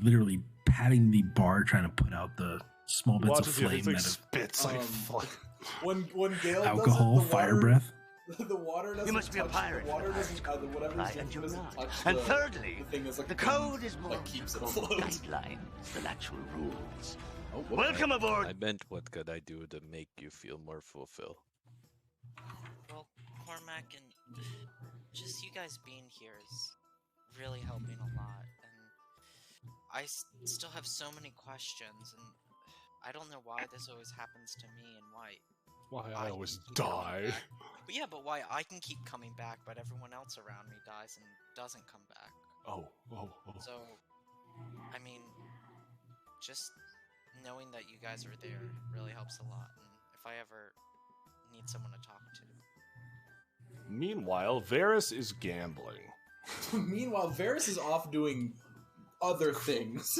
literally patting the bar, trying to put out the small bits of Watches you, flame it's like that have spits like Um, fuck. When Gale alcohol, does it, the fire water, breath. The water doesn't You must be a touch- pirate. The water doesn't. Whatever I is and you're doesn't not. touch And the, thirdly, the thing that's like the code is more like keeps it called afloat. guidelines than actual rules. Oh, Welcome aboard. I meant what could I do to make you feel more fulfilled? Well, Cormac and just you guys being here is really helping a lot, and I still have so many questions, and I don't know why this always happens to me and why. Why I I always keep coming die. back. But yeah, but why I can keep coming back, but everyone else around me dies and doesn't come back. Oh. So, I mean, just knowing that you guys are there really helps a lot. And if I ever need someone to talk to. Meanwhile, Varys is gambling. Meanwhile, Varys is off doing other things.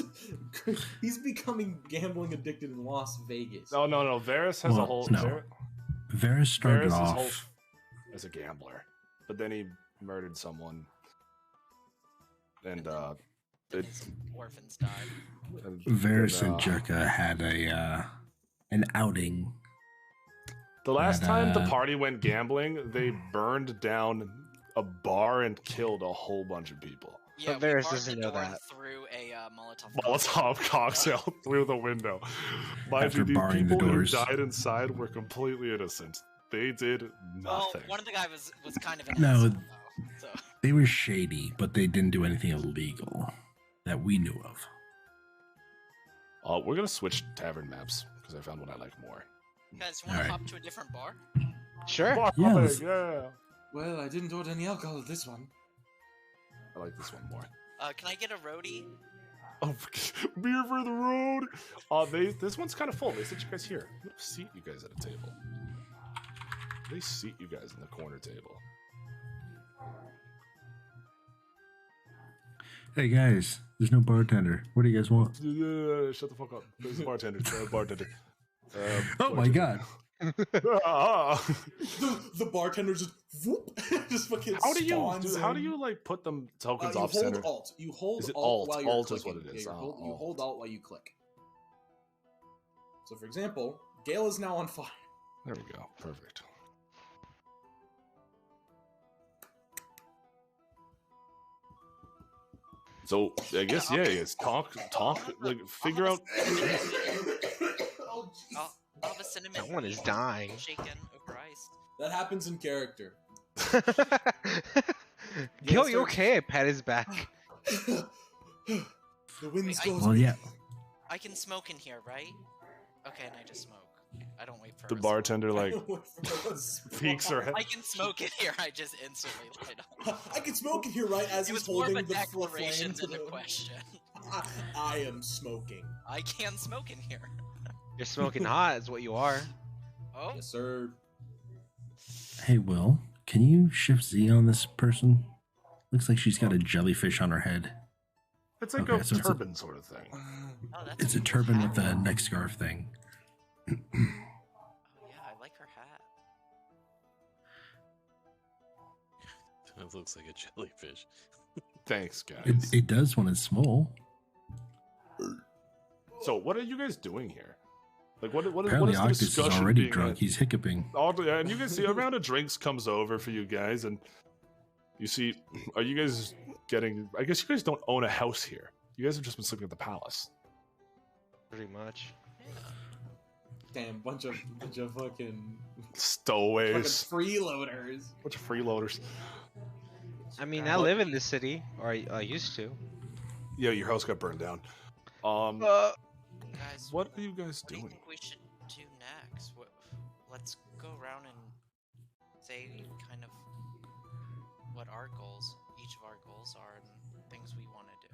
He's becoming gambling addicted in Las Vegas. No. Varys has a whole. No. Varys started Varys' off whole as a gambler, but then he murdered someone, and Then his orphans died. Varys and Jekka had an outing. The last time the And, party went gambling, they burned down a bar and killed a whole bunch of people. Yeah, But we Varys barred doesn't the know door that. through a Molotov cocktail through the window. Mind After you, these barring the people who doors. died inside were completely innocent. They did Well, nothing. one of the guys was kind of an No, asshole, though. So They were shady, but they didn't do anything illegal that we knew of. We're gonna switch tavern maps because I found one I like more. guys, you want to Alright. hop to a different bar? Sure. Yeah, let's- yeah. Well, I didn't order any alcohol at this one. I like this one more. Can I get a roadie? Oh, beer for the road. This one's kind of full. They said you guys here. We'll seat you guys at a table. They seat you guys in the corner table. Hey guys, there's no bartender. What do you guys want? Shut the fuck up. There's a bartender. Bartender. Oh my god. The bartender just whoop, just fucking How do spawns you in. like put them tokens You off hold center? Alt. You hold Is it Alt Alt? while you're Alt is clicking. what it is. Yeah, Oh, you Alt. hold Alt while you click. So, for example, Gale is now on fire. There we go. Perfect. So I guess it's talk, like figure out. Oh, jeez. I'll have a cinnamon. That one is roll dying. Shaken over ice. That happens in character. Gil, you okay? I pat his back. The wind's Wait, going. Well, yeah. I can smoke in here, right? Okay, and I just smoke. I don't wait for The a bartender like Peaks peeks her head. I can smoke in here. I just instantly light up. I can smoke in here, right? As It he's was more of holding a the declaration flame than to a the- question. I am smoking. I can smoke in here. You're smoking hot, is what you are. Oh, Yes, sir. Hey Will, can you shift Z on this person? Looks like she's got a jellyfish on her head. It's like Okay, a so it's a- turban sort of thing. oh that's It's a cool turban hat. with a neck scarf thing. Oh yeah, I like her hat. It looks like a jellyfish. Thanks, guys. It does when it's small. So what are you guys doing here? Like what Apparently is the Octus is discussion already being drunk. had? He's hiccuping. Yeah, and you guys see a round of drinks comes over for you guys, and you see, are you guys getting? I guess you guys don't own a house here. You guys have just been sleeping at the palace. Pretty much. Damn, bunch of fucking Stowaways, freeloaders. bunch of freeloaders. I mean, I live in this city, or I used to. Yeah, your house got burned down. Guys, What are you guys what do you doing? think we should do next? Let's go around and say kind of what our goals, each of our goals are, and things we want to do.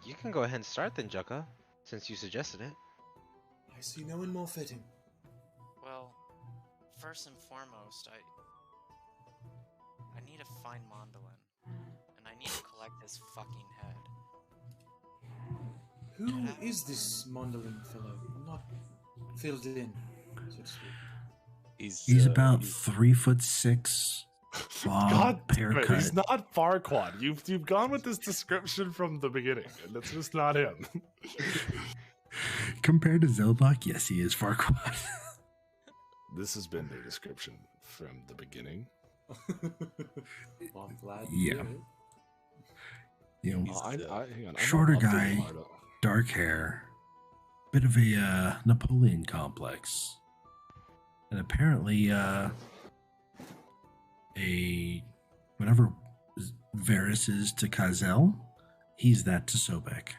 You can go ahead and start then, Jukka, since you suggested it. I see no one more fitting. Well, first and foremost, I need to find Mondolin, and I need to collect his fucking head. Who is this Mondolin fellow? I'm not filled in, so to speak. He's about 3'6", God bob, damn it, haircut. he's not Farquaad. You've gone with this description from the beginning, and it's just not him. Compared to Zeldok, yes, he is Farquaad. This has been the description from the beginning. Well, I'm glad. Yeah. You did it. You know, Hang on, I'm shorter not updating guy. Marta. dark hair, bit of a Napoleon complex, and apparently whatever Varys is to Kazel, he's that to Sobek.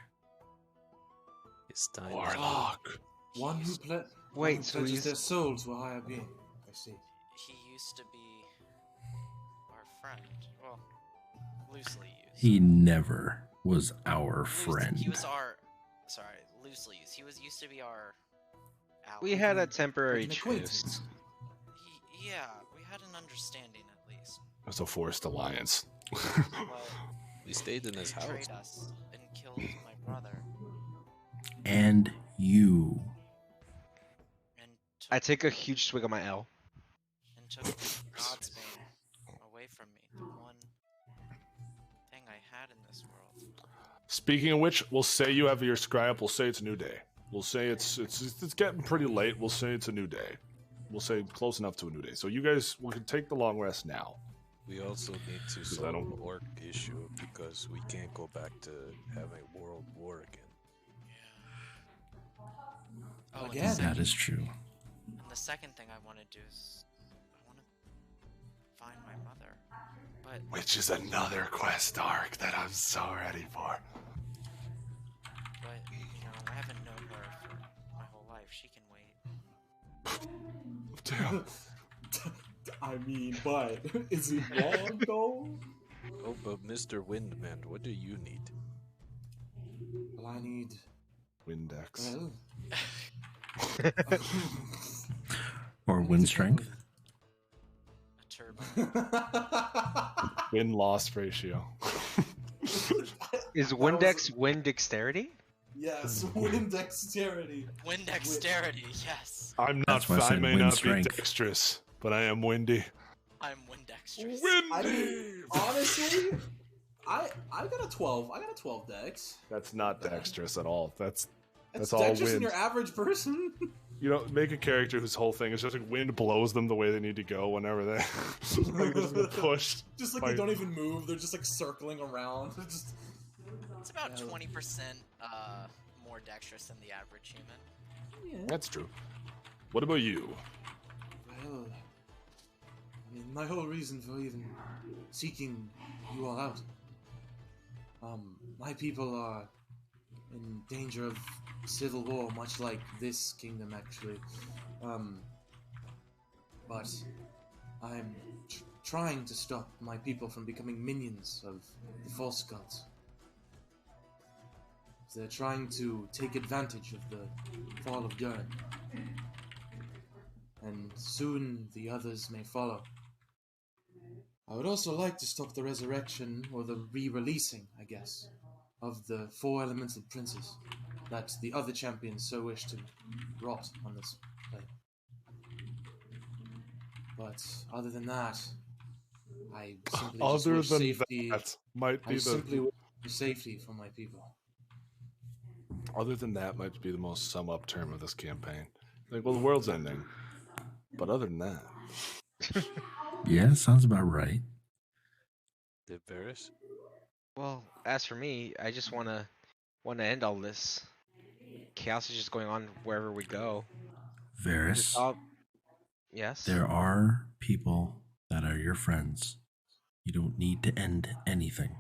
It's time. Warlock. One who Wait, so pledges he's their soul to a higher being. I see. He used to be our friend. Well, loosely used. He never was our friend. He was our. Sorry, loosely used. He used to be our ally. we had a temporary Like an truce. acquaintance. Yeah, we had an understanding at least. It's a forced alliance. But We stayed in his he house. betrayed us and killed my brother. And you. And took, I take a huge swig of my L. and took Godsbane away from me. The one thing I had in this world. Speaking of which, we'll say you have your scry up. We'll say it's a new day. We'll say it's getting pretty late. We'll say it's a new day. We'll say close enough to a new day. So you guys, we can take the long rest now. We also need to I solve don't- the orc issue because we can't go back to having world war again. Oh, and Again? That is true. And the second thing I want to do is I want to find my mother. But Which is another quest arc that I'm so ready for. I haven't known her for my whole life. She can wait. Damn. I mean, but is it wrong though? Oh, but Mr. Windman, what do you need? Well, I need. Windex. Well. Or wind strength. A turbine. Win-loss ratio. Is That Windex wind dexterity? Yes, wind dexterity. Wind dexterity, yes. I'm not. That's why I I said may wind not strength. be dexterous, but I am windy. I'm windextrous. I mean, honestly, I got a 12. I got a 12 dex. That's not dexterous at all. That's That's all dexterous wind. than your average person. You know, make a character whose whole thing is just like wind blows them the way they need to go whenever they like they're just get pushed. Just like by- they don't even move. They're just like circling around. They're just. It's about Yeah. 20% more dexterous than the average human. Yeah. That's true. What about you? Well, I mean, my whole reason for even seeking you all out. My people are in danger of civil war, much like this kingdom, actually. But I'm trying to stop my people from becoming minions of the false gods. They're trying to take advantage of the fall of Gurren. And soon the others may follow. I would also like to stop the resurrection, or the re-releasing, I guess, of the 4 elemental princes that the other champions so wish to rot on this plane. But other than that, I simply just Other wish than safety. that, might I be simply the. wish safety for my people. Other than that, might be the most sum up term of this campaign. Like, well, the world's ending, but other than that, Yeah, sounds about right. Did Varys? Well, as for me, I just wanna end all this. Chaos is just going on wherever we go. Varys, Yes. there are people that are your friends. You don't need to end anything.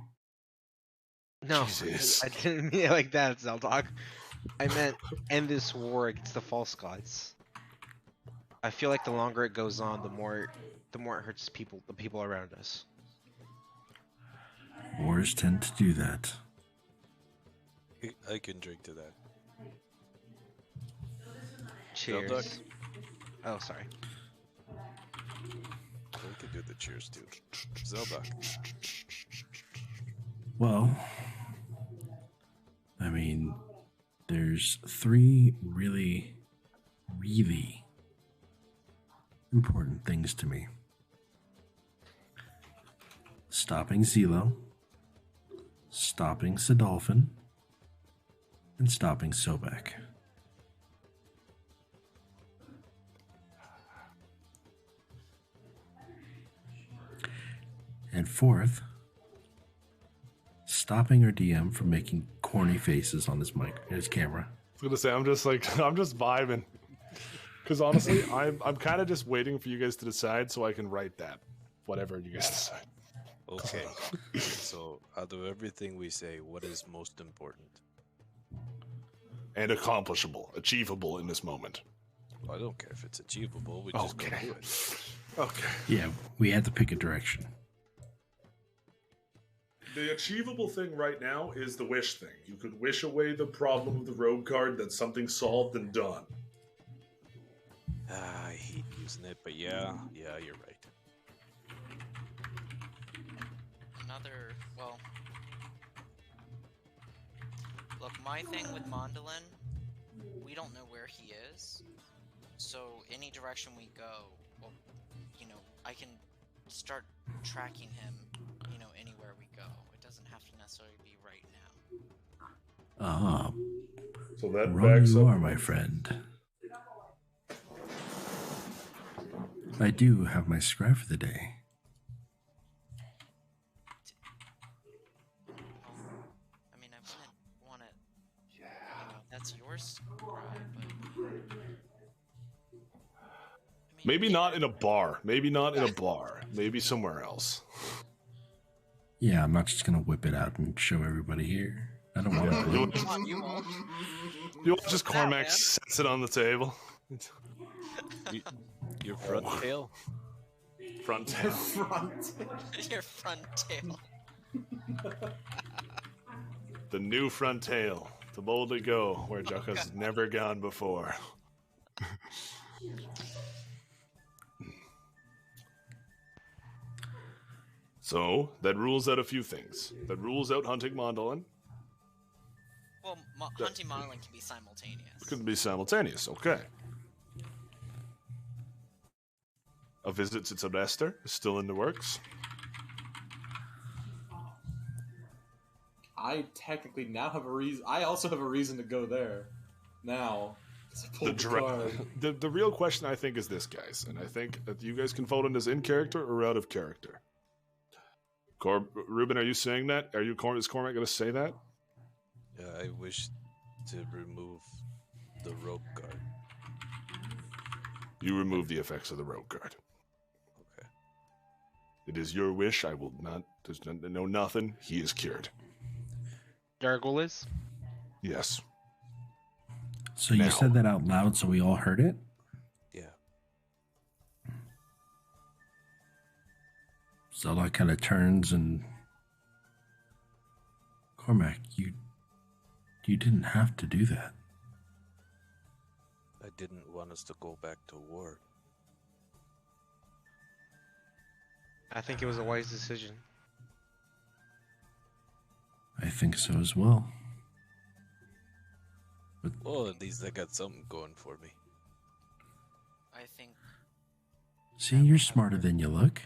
No, Jesus. I didn't mean it like that, Zeldog. I meant end this war against the false gods. I feel like the longer it goes on, the more it hurts the people around us. Wars tend to do that. I can drink to that. Cheers. Zeldog? Oh, sorry. We could do the cheers too. Zelda. Well, I mean, there's 3 really, really important things to me. Stopping Zelo, stopping Sidolphin, and stopping Sobek. And 4th, stopping our DM from making corny faces on his mic, his camera. I was gonna say I'm just vibing. Because honestly, I'm kind of just waiting for you guys to decide so I can write that whatever you guys decide. Okay. So, out of everything we say, what is most important? And accomplishable, achievable in this moment. I don't care if it's achievable. We just gotta do it. Okay. Yeah, we had to pick a direction. The achievable thing right now is the wish thing. You could wish away the problem of the rogue card. That's something solved and done. I hate using it, but yeah, you're right. Another, well, look, my thing with Mondolin, we don't know where he is, so any direction we go, well, you know, I can start tracking him, you know, anywhere we go. It doesn't have to necessarily be right now. Ah, So that wrong backs you up. are, my friend. I do have my scribe for the day. Well, I mean, I wouldn't want to, you know, that's your scribe, but... I mean, Maybe not yeah. in a bar. Maybe not in a bar. Maybe somewhere else. Yeah, I'm not just gonna whip it out and show everybody here. I don't want to. You Come on, you won't. want just That, Cormac man. sets it on the table. Your front tail? Front tail. Front. Your front tail. The new front tail. To boldly go where Jocko's never gone before. So, that rules out a few things. That rules out hunting Mondolin. Well, hunting Mondolin can be simultaneous. Could be simultaneous, okay. A visit to Sylvester is still in the works. I technically now have a reason. I also have a reason to go there now. 'Cause I pulled the card. The real question, I think, is this, guys. And I think that you guys can vote on this in character or out of character. Ruben, are you saying that? Is Cormac going to say that? Yeah, I wish to remove the rope guard. You remove the effects of the rogue card. Okay. It is your wish. I will not. There's no nothing. He is cured. Gargoyle is? Yes. So you Now. said that out loud, so we all heard it. Yeah. Zelda kind of turns and Cormac, you didn't have to do that. I didn't want us to go back to war. I think it was a wise decision. I think so as well. Well, at least I got something going for me. I think See, you're smarter than you look.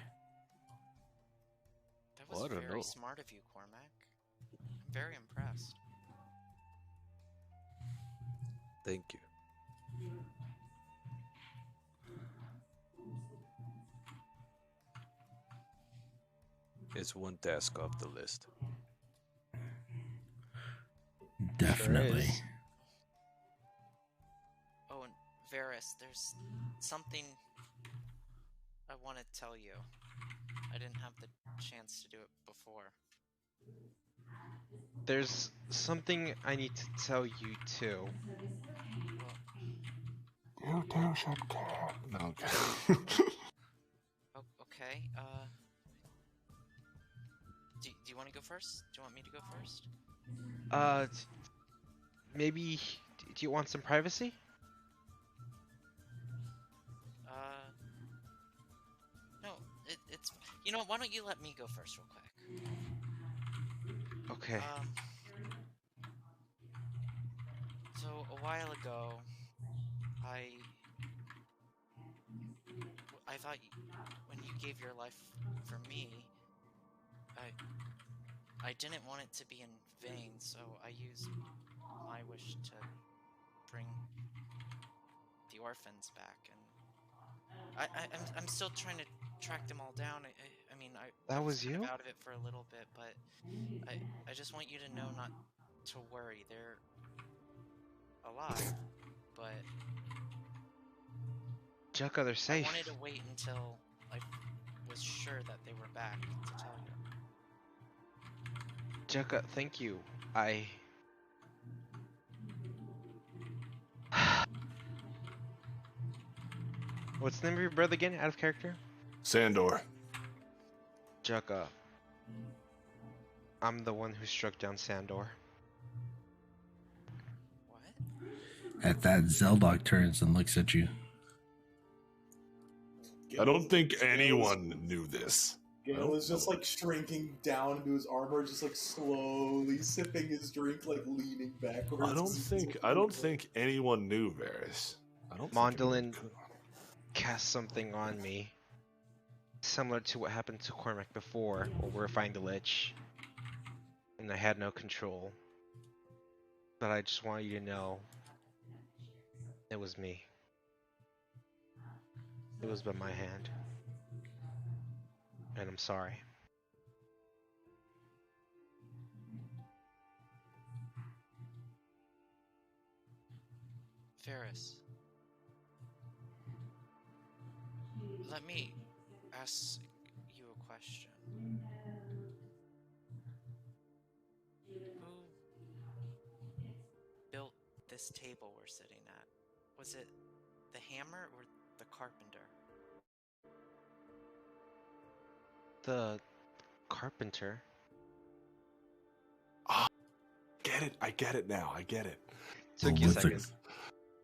that was Well, I don't very know. smart of you, Cormac. I'm very impressed. Thank you. It's one task off the list. Definitely. is. Oh, and Varys, there's something I want to tell you. I didn't have the chance to do it before. There's something I need to tell you too. You too should care. No, okay. Oh, okay. Do you want to go first? Do you want me to go first? Maybe. Do you want some privacy? No. It's. You know what? Why don't you let me go first, real quick? Okay. So a while ago, I thought when you gave your life for me, I didn't want it to be in vain, so I used my wish to bring the orphans back, and I'm still trying to track them all down. I mean, I That was kind of you? out of it for a little bit, but I just want you to know not to worry. They're alive, but Jukka, they're I safe. wanted to wait until I was sure that they were back to tell you. Jekka, thank you. I. What's the name of your brother again? Out of character? Sandor. Jekka. I'm the one who struck down Sandor. What? At that, Zeldok turns and looks at you. I don't think anyone knew this. Gale is just like shrinking down into his armor, just like slowly sipping his drink, like leaning backwards. I don't think anyone knew, Varys. I don't. Mondolin cast something on me, similar to what happened to Cormac before, where we were fighting the Lich, and I had no control. But I just want you to know, it was me. It was by my hand. And I'm sorry. Ferris. Let me ask you a question. Who built this table we're sitting at? Was it the hammer or the carpenter? The carpenter. Get it. I get it now. I get it. Took you a second.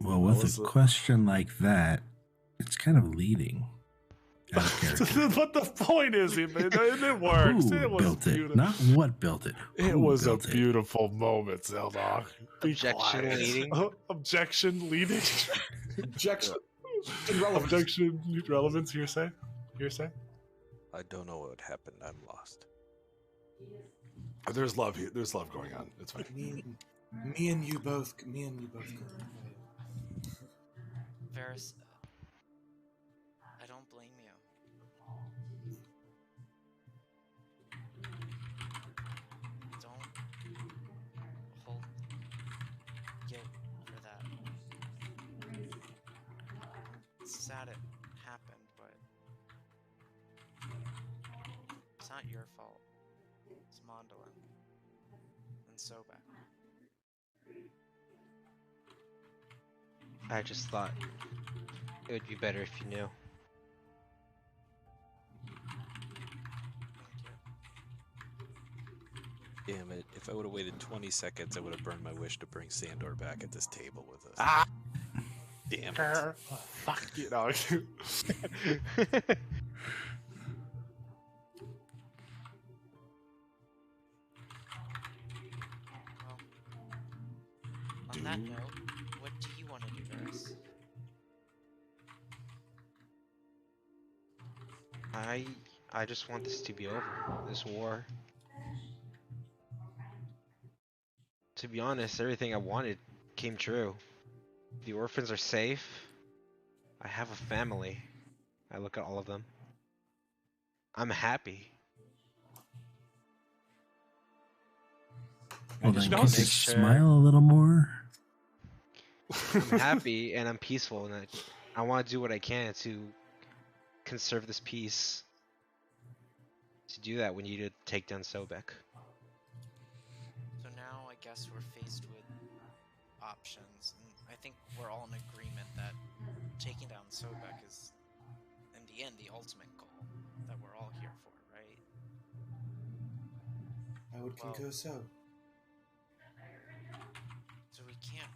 With a question like that, it's kind of leading. Out of character. But the point is, it works. Who It was built it? beautiful. Not what built it. It Who was a built it? beautiful moment, Zeldok. Be Objection quiet. leading? Objection leading. Objection. Objection. Relevance. Hearsay. I don't know what happened. I'm lost. There's love here. There's love going on. It's fine. Me and you both. Go. Varys, I don't blame you. Don't hold guilt for that. It's sad it happened, but it's not your fault. It's Mondolin and Sobek. I just thought it would be better if you knew. Thank you. Damn it. If I would have waited 20 seconds, I would have burned my wish to bring Sandor back at this table with us. Ah! Damn it. Fuck you. No. Well, on that note, what do you want to do, Varys? I just want this to be over. This war. To be honest, everything I wanted came true. The orphans are safe. I have a family. I look at all of them. I'm happy. Well, just then want could to you make sure- smile a little more? I'm happy and I'm peaceful, and I want to do what I can to conserve this peace. To do that, we need to take down Sobek. So now I guess we're faced with options, and I think we're all in agreement that taking down Sobek is, in the end, the ultimate goal that we're all here for, right? I would concur so. So we can't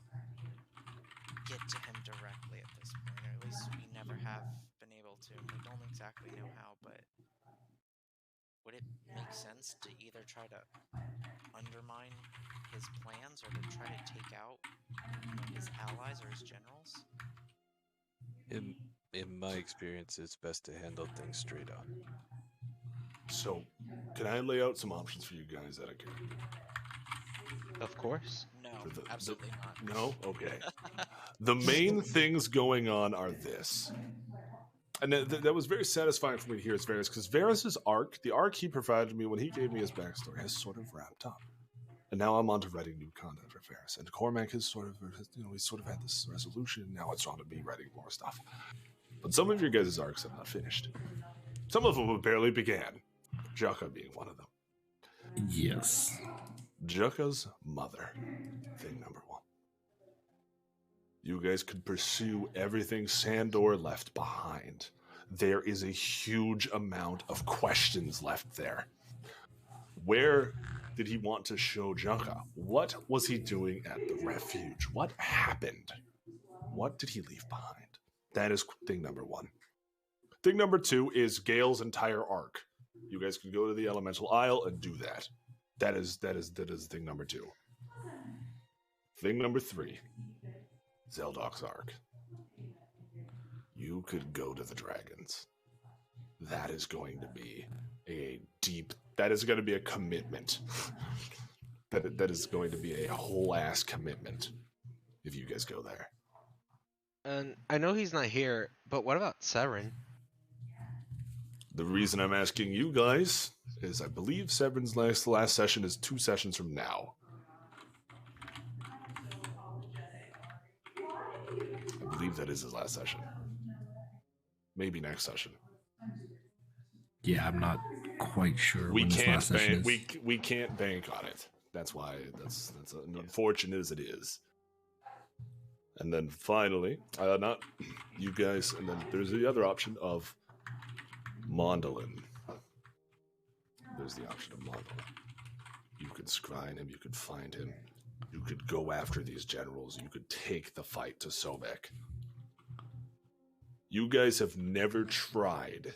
get to him directly at this point, or at least we never have been able to, and we don't exactly know how, but would it make sense to either try to undermine his plans or to try to take out his allies or his generals? In my experience, it's best to handle things straight on. So, can I lay out some options for you guys that I can? Of course. No, absolutely not. No? Okay. The main things going on are this. And that was very satisfying for me to hear as Varys, because Varys' arc, the arc he provided me when he gave me his backstory, has sort of wrapped up. And now I'm on to writing new content for Varys. And Cormac has sort of, he's sort of had this resolution. Now it's on to me writing more stuff. But some of your guys' arcs have not finished. Some of them barely began. Jukka being one of them. Yes. Jukka's mother. Thing number one. You guys could pursue everything Sandor left behind. There is a huge amount of questions left there. Where did he want to show Jukka? What was he doing at the refuge? What happened? What did he leave behind? That is thing number one. Thing number two is Gale's entire arc. You guys can go to the Elemental Isle and do that. That is thing number two. Thing number three, Zeldok's arc. You could go to the dragons. That is going to be that is going to be a commitment. that is going to be a whole ass commitment if you guys go there. And I know he's not here, but what about Severin? The reason I'm asking you guys is I believe Severin's last session is 2 sessions from now. I believe that is his last session. Maybe next session. Yeah, I'm not quite sure We when this last session is. we can't bank on it. That's why that's unfortunate as it is. And then finally, not you guys, and then there's the other option of Mondolin. There's the option of Mondolin. You could scrying him, you could find him, you could go after these generals, you could take the fight to Sobek. You guys have never tried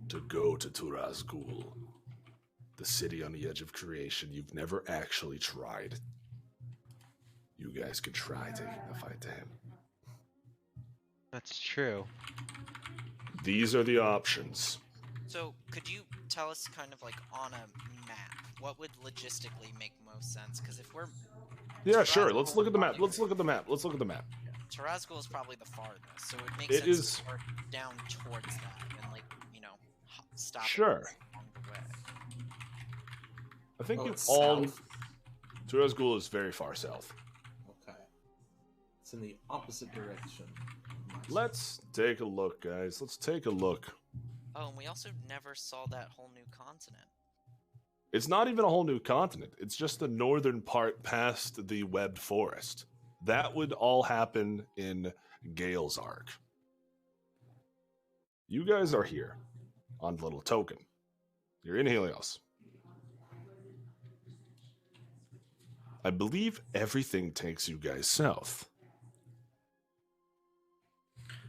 to go to Turazgul, the city on the edge of creation. You've never actually tried. You guys could try taking the fight to him. That's true. These are the options. So, could you tell us kind of like on a map, what would logistically make most sense? Because if we're... Yeah, sure. Let's look at the map. Let's look at the map. Let's look at the map. Tarazgul is probably the farthest, so it makes sense to start down towards that and, like, you know, stop Sure. along the way. I think it's all... south? Turazgul is very far south. Okay. It's in the opposite direction. Let's take a look, guys. Let's take a look. Oh, and we also never saw that whole new continent. It's not even a whole new continent. It's just the northern part past the webbed forest. That would all happen in Gale's arc. You guys are here on the little token. You're in Helios. I believe everything takes you guys south.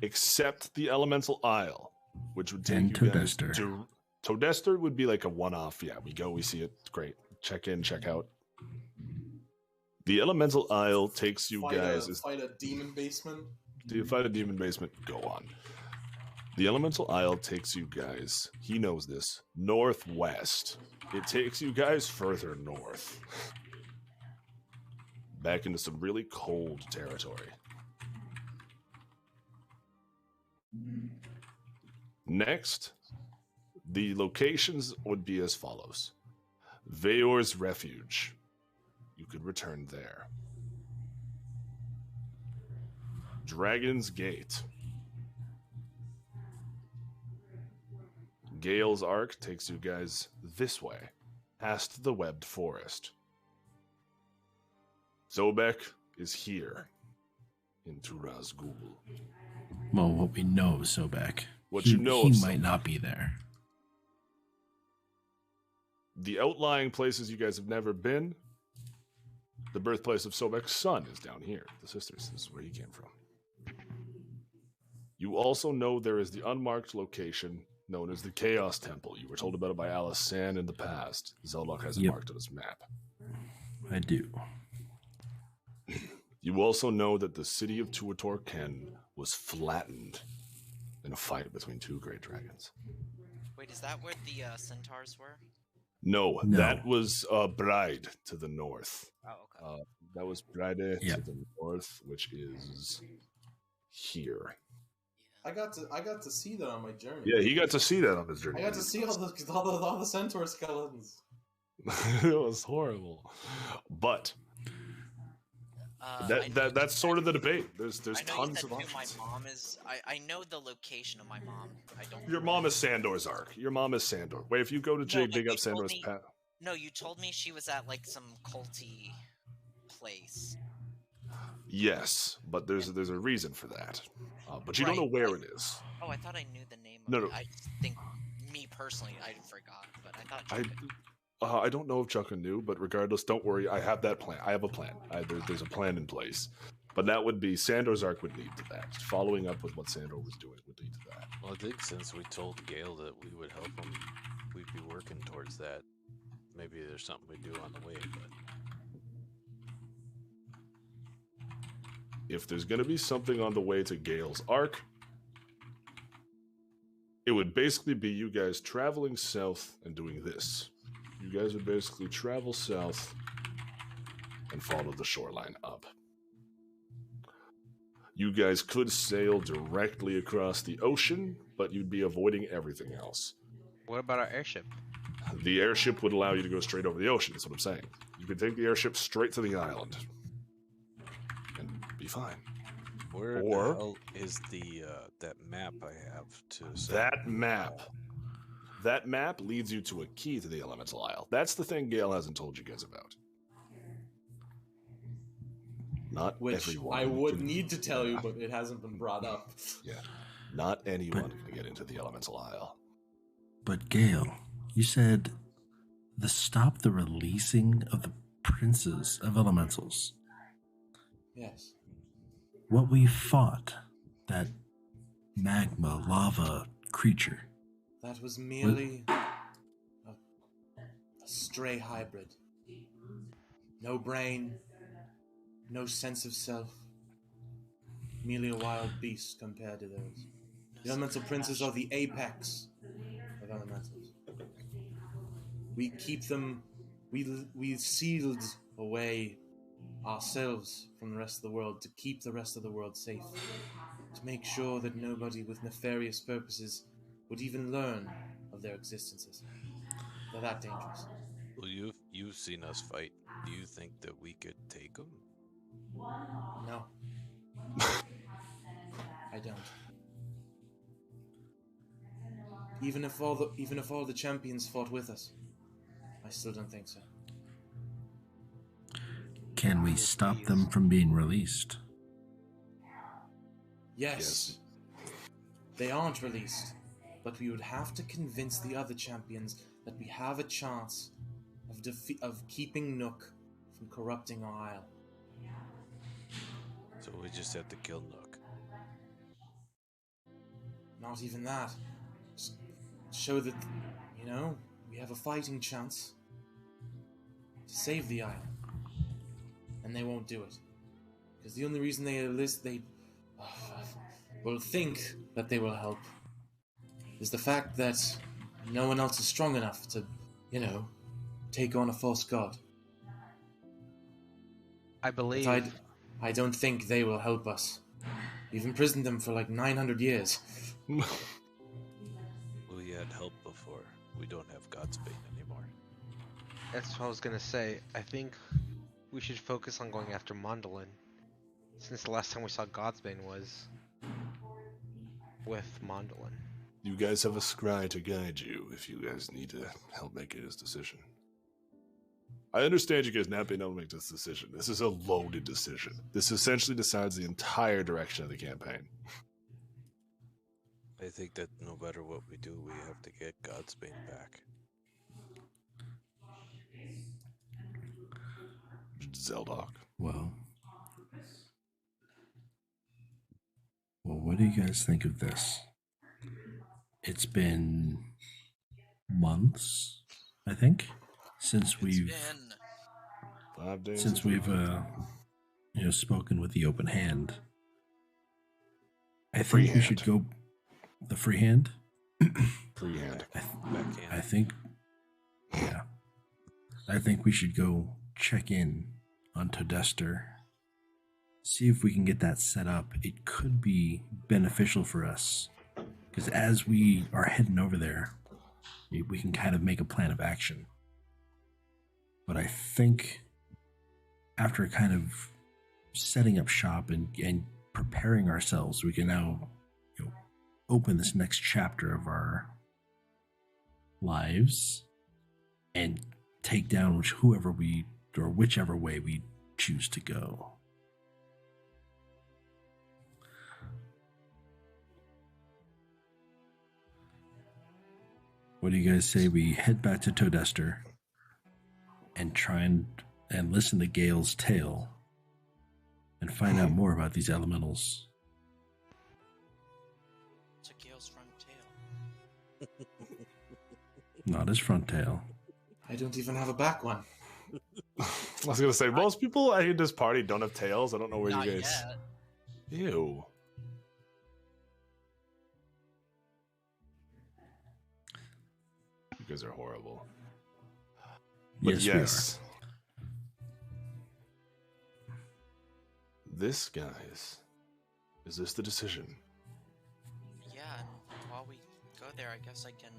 Except the Elemental Isle, which would take And you guys Todester. to... Todester would be like a one-off. Yeah, we go, we see it. Great. Check in, check out. The Elemental Isle takes you guys... Fight a demon basement? Do you fight a demon basement? Go on. The Elemental Isle takes you guys, he knows this, northwest. It takes you guys further north. Back into some really cold territory. Next, the locations would be as follows. Veor's Refuge. You could return there. Dragon's Gate. Gale's Arc takes you guys this way, past the webbed forest. Sobek is here, in Turazgul. Well, what we know of Sobek. What he, you know he of might Sobek. not be there. The outlying places you guys have never been, the birthplace of Sobek's son is down here. The sisters, this is where he came from. You also know there is the unmarked location known as the Chaos Temple. You were told about it by Alice San in the past. Zeldok has it marked on his map. I do. You also know that the city of Tuator Ken was flattened in a fight between two great dragons. Wait, is that where the centaurs were? No, No. that was Bride to the north. Oh, okay. That was Bride to Yep. the north, which is here. I got to see that on my journey. Yeah, he got to see that on his journey. I got to see all the centaur skeletons. It was horrible. But That's sort of the debate. There's I know tons you of said who my options. mom is. I know the location of my mom. I don't. Your mom is Sandor's Ark. Your mom is Sandor. Wait, if you go to No, but dig you up told Sandor's me. path. No, you told me she was at like some culty place. Yes, but there's a reason for that. But you don't Right, know where it is. Oh, I thought I knew the name of No, it. no. I just think, me personally, I forgot. But I thought. I don't know if Chucka knew, but regardless, don't worry. I have that plan. I have a plan. There's a plan in place. But that would be Sandor's Ark would lead to that. Following up with what Sandor was doing would lead to that. Well, I think since we told Gale that we would help him, we'd be working towards that. Maybe there's something we do on the way, but If there's going to be something on the way to Gale's Ark, it would basically be you guys traveling south and doing this. You guys would basically travel south and follow the shoreline up. You guys could sail directly across the ocean, but you'd be avoiding everything else. What about our airship? The airship would allow you to go straight over the ocean, is what I'm saying. You could take the airship straight to the island and be fine. where the hell is the that map I have to That map leads you to a key to the Elemental Isle. That's the thing Gale hasn't told you guys about. Not Which everyone. I would need to tell you, but it hasn't been brought up. Yeah. Not anyone can get into the Elemental Isle. But Gale, you said stop the releasing of the princes of elementals. Yes. What we fought, that magma, lava creature. That was merely a stray hybrid. No brain, no sense of self. Merely a wild beast compared to those. The elemental princes are the apex of elementals. We keep them, we sealed away ourselves from the rest of the world to keep the rest of the world safe. To make sure that nobody with nefarious purposes would even learn of their existences. They're that dangerous. Well, you've seen us fight. Do you think that we could take them? No. I don't. Even if all the champions fought with us, I still don't think so. Can we stop them from being released? Yes. They aren't released, but we would have to convince the other champions that we have a chance of keeping Nook from corrupting our isle. So we just have to kill Nook. Not even that. Just show that, we have a fighting chance to save the isle. And they won't do it. Because the only reason they will think that they will help is the fact that no one else is strong enough to, take on a false god. I believe. But I don't think they will help us. We've imprisoned them for like 900 years. We had help before. We don't have Godspeed anymore. That's what I was gonna say. I think we should focus on going after Mondolin, since the last time we saw Godsbane was with Mondolin. You guys have a scry to guide you if you guys need to help make this decision. I understand you guys not being able to make this decision. This is a loaded decision. This essentially decides the entire direction of the campaign. I think that no matter what we do, we have to get Godsbane back. Zeldok. Well, what do you guys think of this? It's been months, I think, since we've 5 days. Since we've spoken with the open hand. I think we should go the free hand. Freehand. I think, yeah. I think we should go check in on Todester. See if we can get that set up. It could be beneficial for us. Because as we are heading over there, we can kind of make a plan of action. But I think after kind of setting up shop and preparing ourselves, we can now open this next chapter of our lives and take down whichever way we choose to go. What do you guys say we head back to Todester and try and listen to Gale's tale and find out more about these elementals? It's a Gale's front tail. Not his front tail. I don't even have a back one. I was gonna say most people at this party don't have tails. I don't know where Not you guys. yet. Ew. You guys are horrible. But Yes, this, guys, is this the decision? Yeah, and while we go there, I guess I can,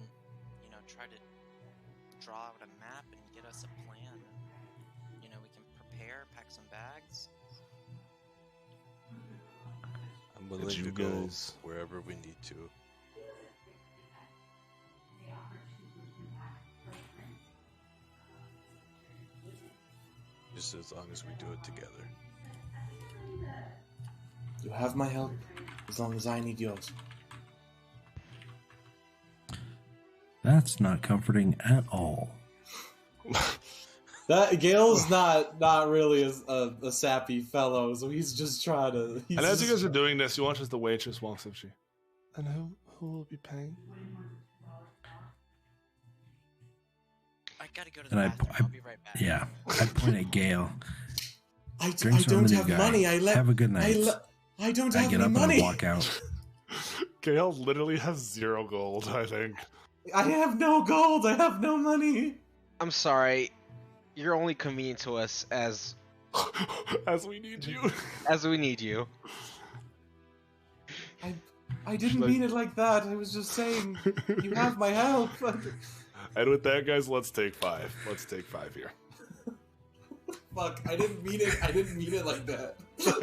try to draw out a map and get us a plan. We can prepare, pack some bags. I'm willing you to go guys- wherever we need to. Just as long as we do it together. You have my help as long as I need yours. That's not comforting at all. That Gale's not really a sappy fellow, so he's just trying to. And as you guys are doing this, you watch as the waitress walks up. And who will be paying? I gotta go to the And bathroom. I'll be right back. Yeah, I point at Gale. I Drinks on don't the new have guy. money. Have a good night. I don't I have get any up money. and I walk out. Gale literally has 0 gold, I think. I have no gold. I have no money. I'm sorry. You're only convenient to us as As we need you. we need you. I didn't mean it like that. I was just saying you have my help. And with that, guys, let's take 5. Let's take 5 here. Fuck, I didn't mean it. I didn't mean it like that.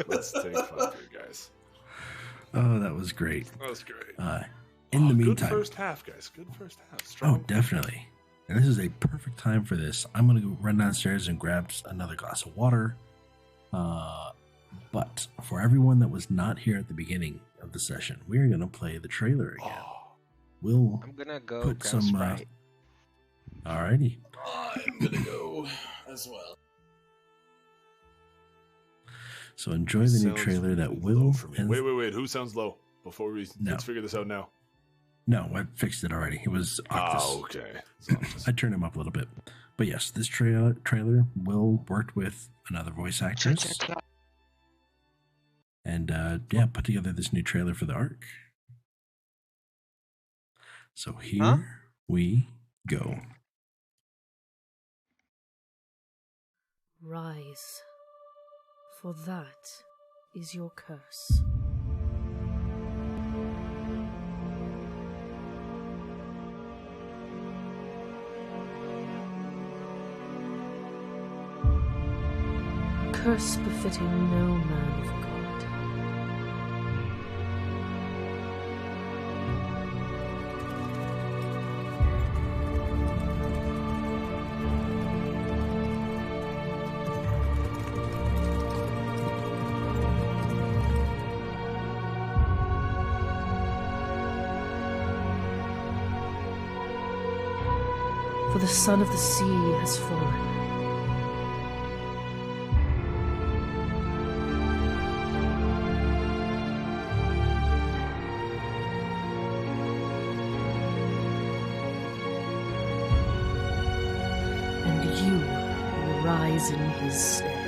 Let's take 5 here, guys. Oh, that was great. That was great. In the Good meantime, first half, guys. Good first half. oh, Strong. definitely. And this is a perfect time for this. I'm going to go run downstairs and grab another glass of water. But for everyone that was not here at the beginning of the session, we're going to play the trailer again. We'll I'm gonna go put grab some. Sprite. Alrighty. I'm gonna go as well. So enjoy the new Sounds trailer that really will. low for me. and- Wait. Who sounds low? Before we No. let's figure this out now. No, I fixed it already. It was Octus. Oh, okay. I turned him up a little bit. But yes, this trailer will work with another voice actress. And put together this new trailer for the arc. So here we go. Rise, for that is your curse. Curse befitting no man of God. For the son of the sea has fallen. And you will rise in his stead.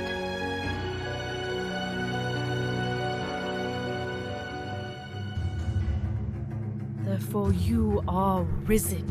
Therefore you are risen.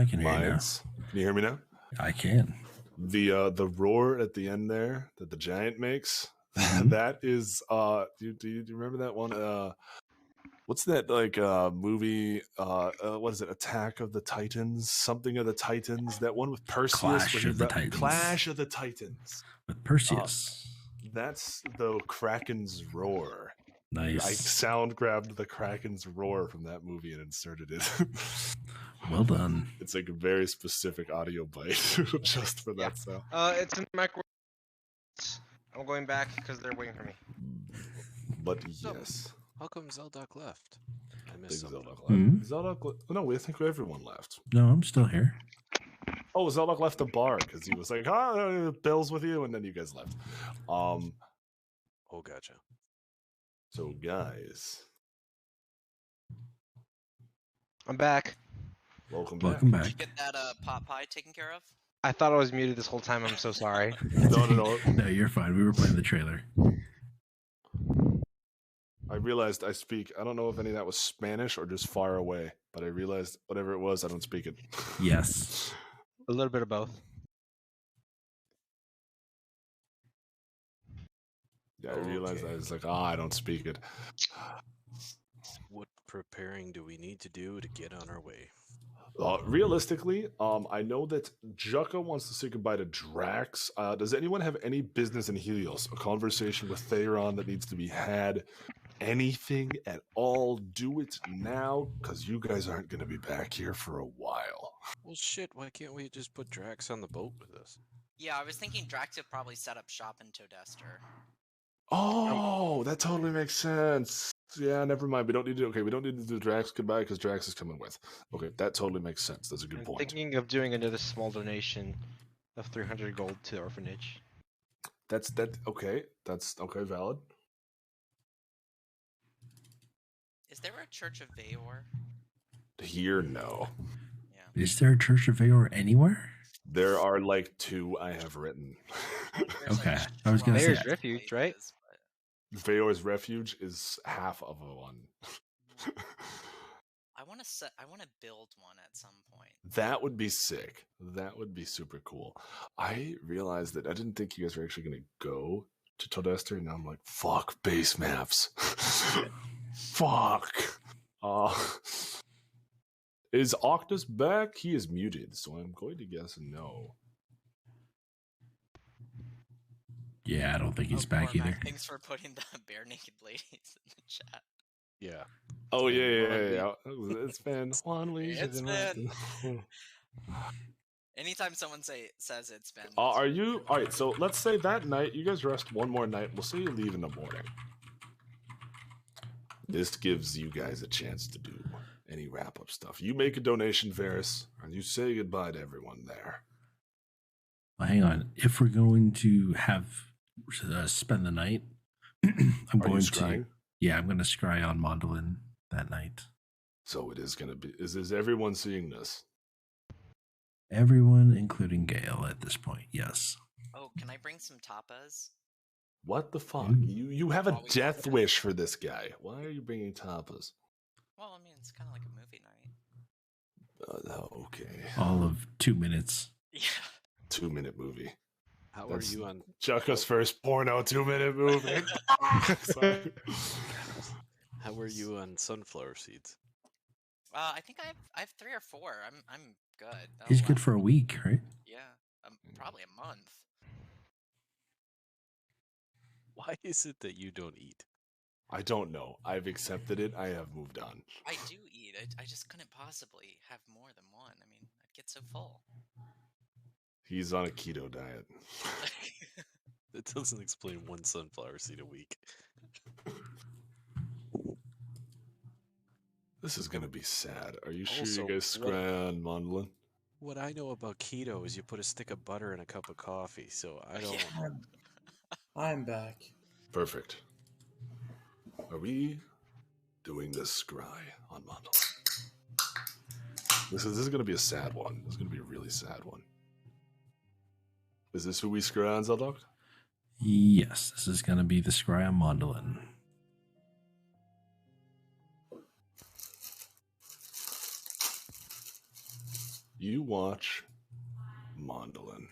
I can hear you now. Mindz. Can you hear me now? I can. The roar at the end there that the giant makes, Mhm. that is do you remember that one? What's that like movie? What is it? Attack of the Titans? Something of the Titans? That one with Perseus? Clash where of the Titans. Clash of the Titans. With Perseus. That's the Kraken's roar. I Nice. sound grabbed the Kraken's roar from that movie and inserted it. Well done. It's like a very specific audio bite just for that sound. It's in the microwave. I'm going back because they're waiting for me. But So- yes. How come Zeldoc left? I I think missed something. Zeldoc left. Hmm? No, I think everyone left. No, I'm still here. Oh, Zeldoc left the bar because he was like, Bill's with you, and then you guys left. Oh, gotcha. So guys, I'm back. welcome Welcome Did you back. get that pot pie taken care of? I thought I was muted this whole time. I'm so sorry. No. No, you're fine. We were playing the trailer. I realized I speak. I don't know if any of that was Spanish or just far away, but I realized whatever it was, I don't speak it. Yes. A little bit of both. Yeah, I realized Okay. I was like, I don't speak it. What preparing do we need to do to get on our way? Realistically, I know that Jukka wants to say goodbye to Drax. Does anyone have any business in Helios? A conversation with Theron that needs to be had? Anything at all? Do it now, because you guys aren't going to be back here for a while. Well, shit, why can't we just put Drax on the boat with us? Yeah, I was thinking Drax would probably set up shop in Todester. Oh, that totally makes sense. Yeah, never mind. We don't need to. Okay, we don't need to do Drax goodbye because Drax is coming with. Okay, that totally makes sense. That's a good I'm point. thinking of doing another small donation of 300 gold to the orphanage. That's okay. That's okay. Valid. Is there a Church of Veor? Here, no. Yeah. Is there a Church of Veor anywhere? There are like 2 I have written. There's, Okay, I was gonna say- There's Refuge, right? places, Veor's Refuge is half of a one. but I want to build one at some point. That would be sick. That would be super cool. I realized that I didn't think you guys were actually going to go to Todester, and now I'm like, fuck base maps. Fuck. Is Octus back? He is muted, so I'm going to guess no. Yeah, I don't think he's back Cormac, either. Thanks for putting the bare naked ladies in the chat. Yeah. Oh yeah. It's been 1 week. It's been. Anytime someone says it's been. Are you all right? So let's say that night you guys rest one more night. We'll say you leave in the morning. This gives you guys a chance to do any wrap up stuff. You make a donation, Varys, and you say goodbye to everyone there. Well, hang on. If we're going to have spend the night, I'm Are you going scrying? to. Yeah, I'm going to scry on Mondolin that night. So it is going to be. Is everyone seeing this? Everyone, including Gale, at this point. Yes. Oh, can I bring some tapas? What the fuck? Ooh. You have a While we death go. wish for this guy. Why are you bringing tapas? Well, I mean, it's kind of like a movie night. Okay. All of 2 minutes. Yeah. 2-minute movie. How That's- are you on? Chucka's first porno 2-minute movie. Sorry. How are you on sunflower seeds? I think I have 3 or 4. I'm good. That'll He's good last for a me. week, right? Yeah, probably a month. Why is it that you don't eat? I don't know. I've accepted it. I have moved on. I do eat. I just couldn't possibly have more than one. I mean, I'd get so full. He's on a keto diet. It doesn't explain one sunflower seed a week. This is gonna be sad. Are you sure Also, you guys what- scry on Mondlin? What I know about keto is you put a stick of butter in a cup of coffee, so I don't. Yeah. I'm back. Perfect. Are we doing this scry on Mondlin? This is gonna be a sad one. This is gonna be a really sad one. Is this who we scry on, Zeldok? Yes, this is going to be the scry on Mondolin. You watch Mondolin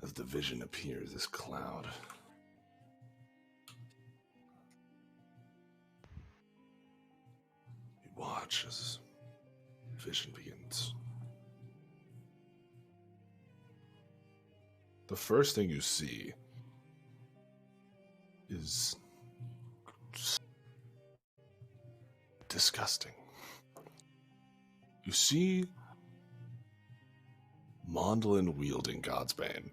as the vision appears, this cloud. You watch as vision begins. The first thing you see is disgusting. You see Mondolin wielding Godsbane.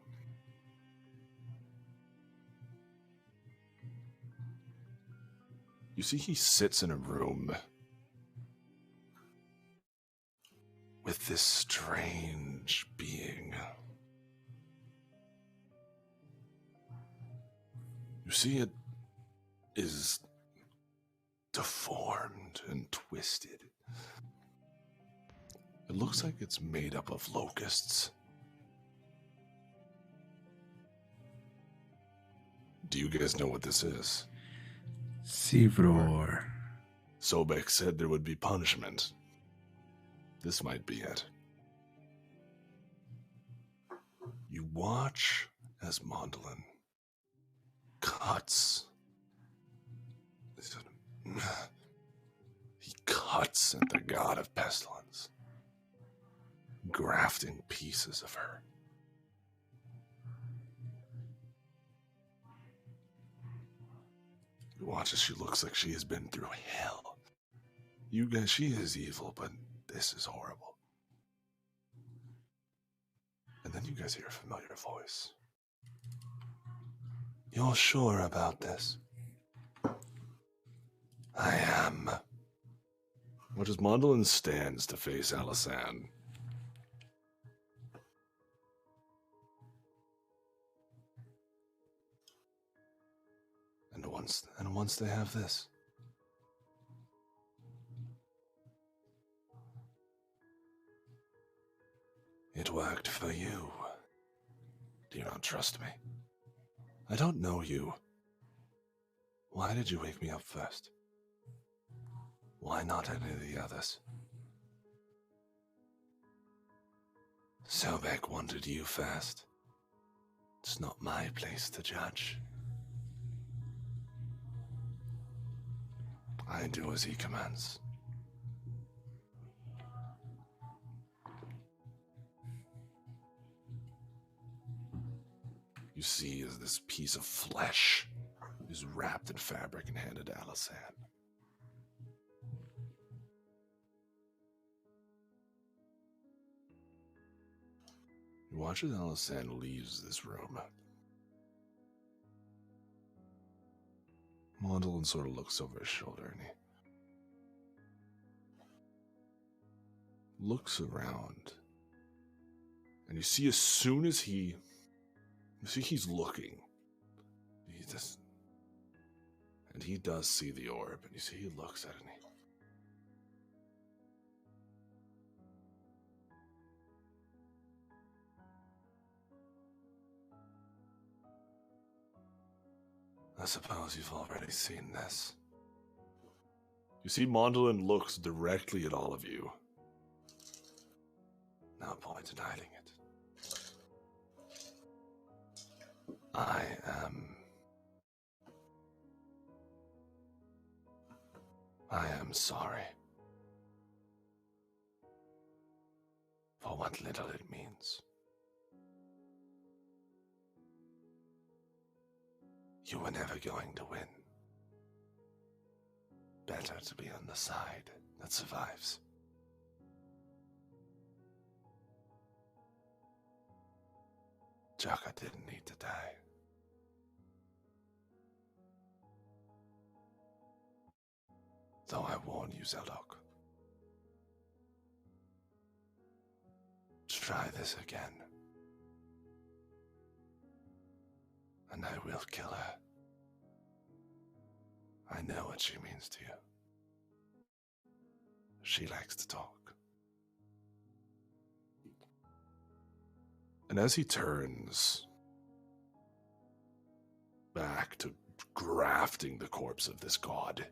You see he sits in a room with this strange being. You see it is deformed and twisted. It looks like it's made up of locusts. Do you guys know what this is? Sivror. Sobek said there would be punishment. This might be it. You watch as Mondolin cuts. He cuts at the god of pestilence, grafting pieces of her. You watch as she looks like she has been through hell. You guys, she is evil, but this is horrible. And then you guys hear a familiar voice. You're sure about this? I am. Watch as Mondolin stands to face Alisan. And once they have this, it worked for you. Do you not trust me? I don't know you. Why did you wake me up first? Why not any of the others? Sobek wanted you first. It's not my place to judge. I do as he commands. You see as this piece of flesh is wrapped in fabric and handed to Alisan. You watch as Alisan leaves this room. Mondolin sort of looks over his shoulder and he looks around. And you see as soon as he's looking. And he does see the orb, and you see he looks at it and I suppose you've already seen this. You see Mondolin looks directly at all of you. No point in hiding it. I am sorry for what little it means. You were never going to win. Better to be on the side that survives. Jaka didn't need to die. Though I warn you, Zeldok. Try this again. And I will kill her. I know what she means to you. She likes to talk. And as he turns back to grafting the corpse of this god,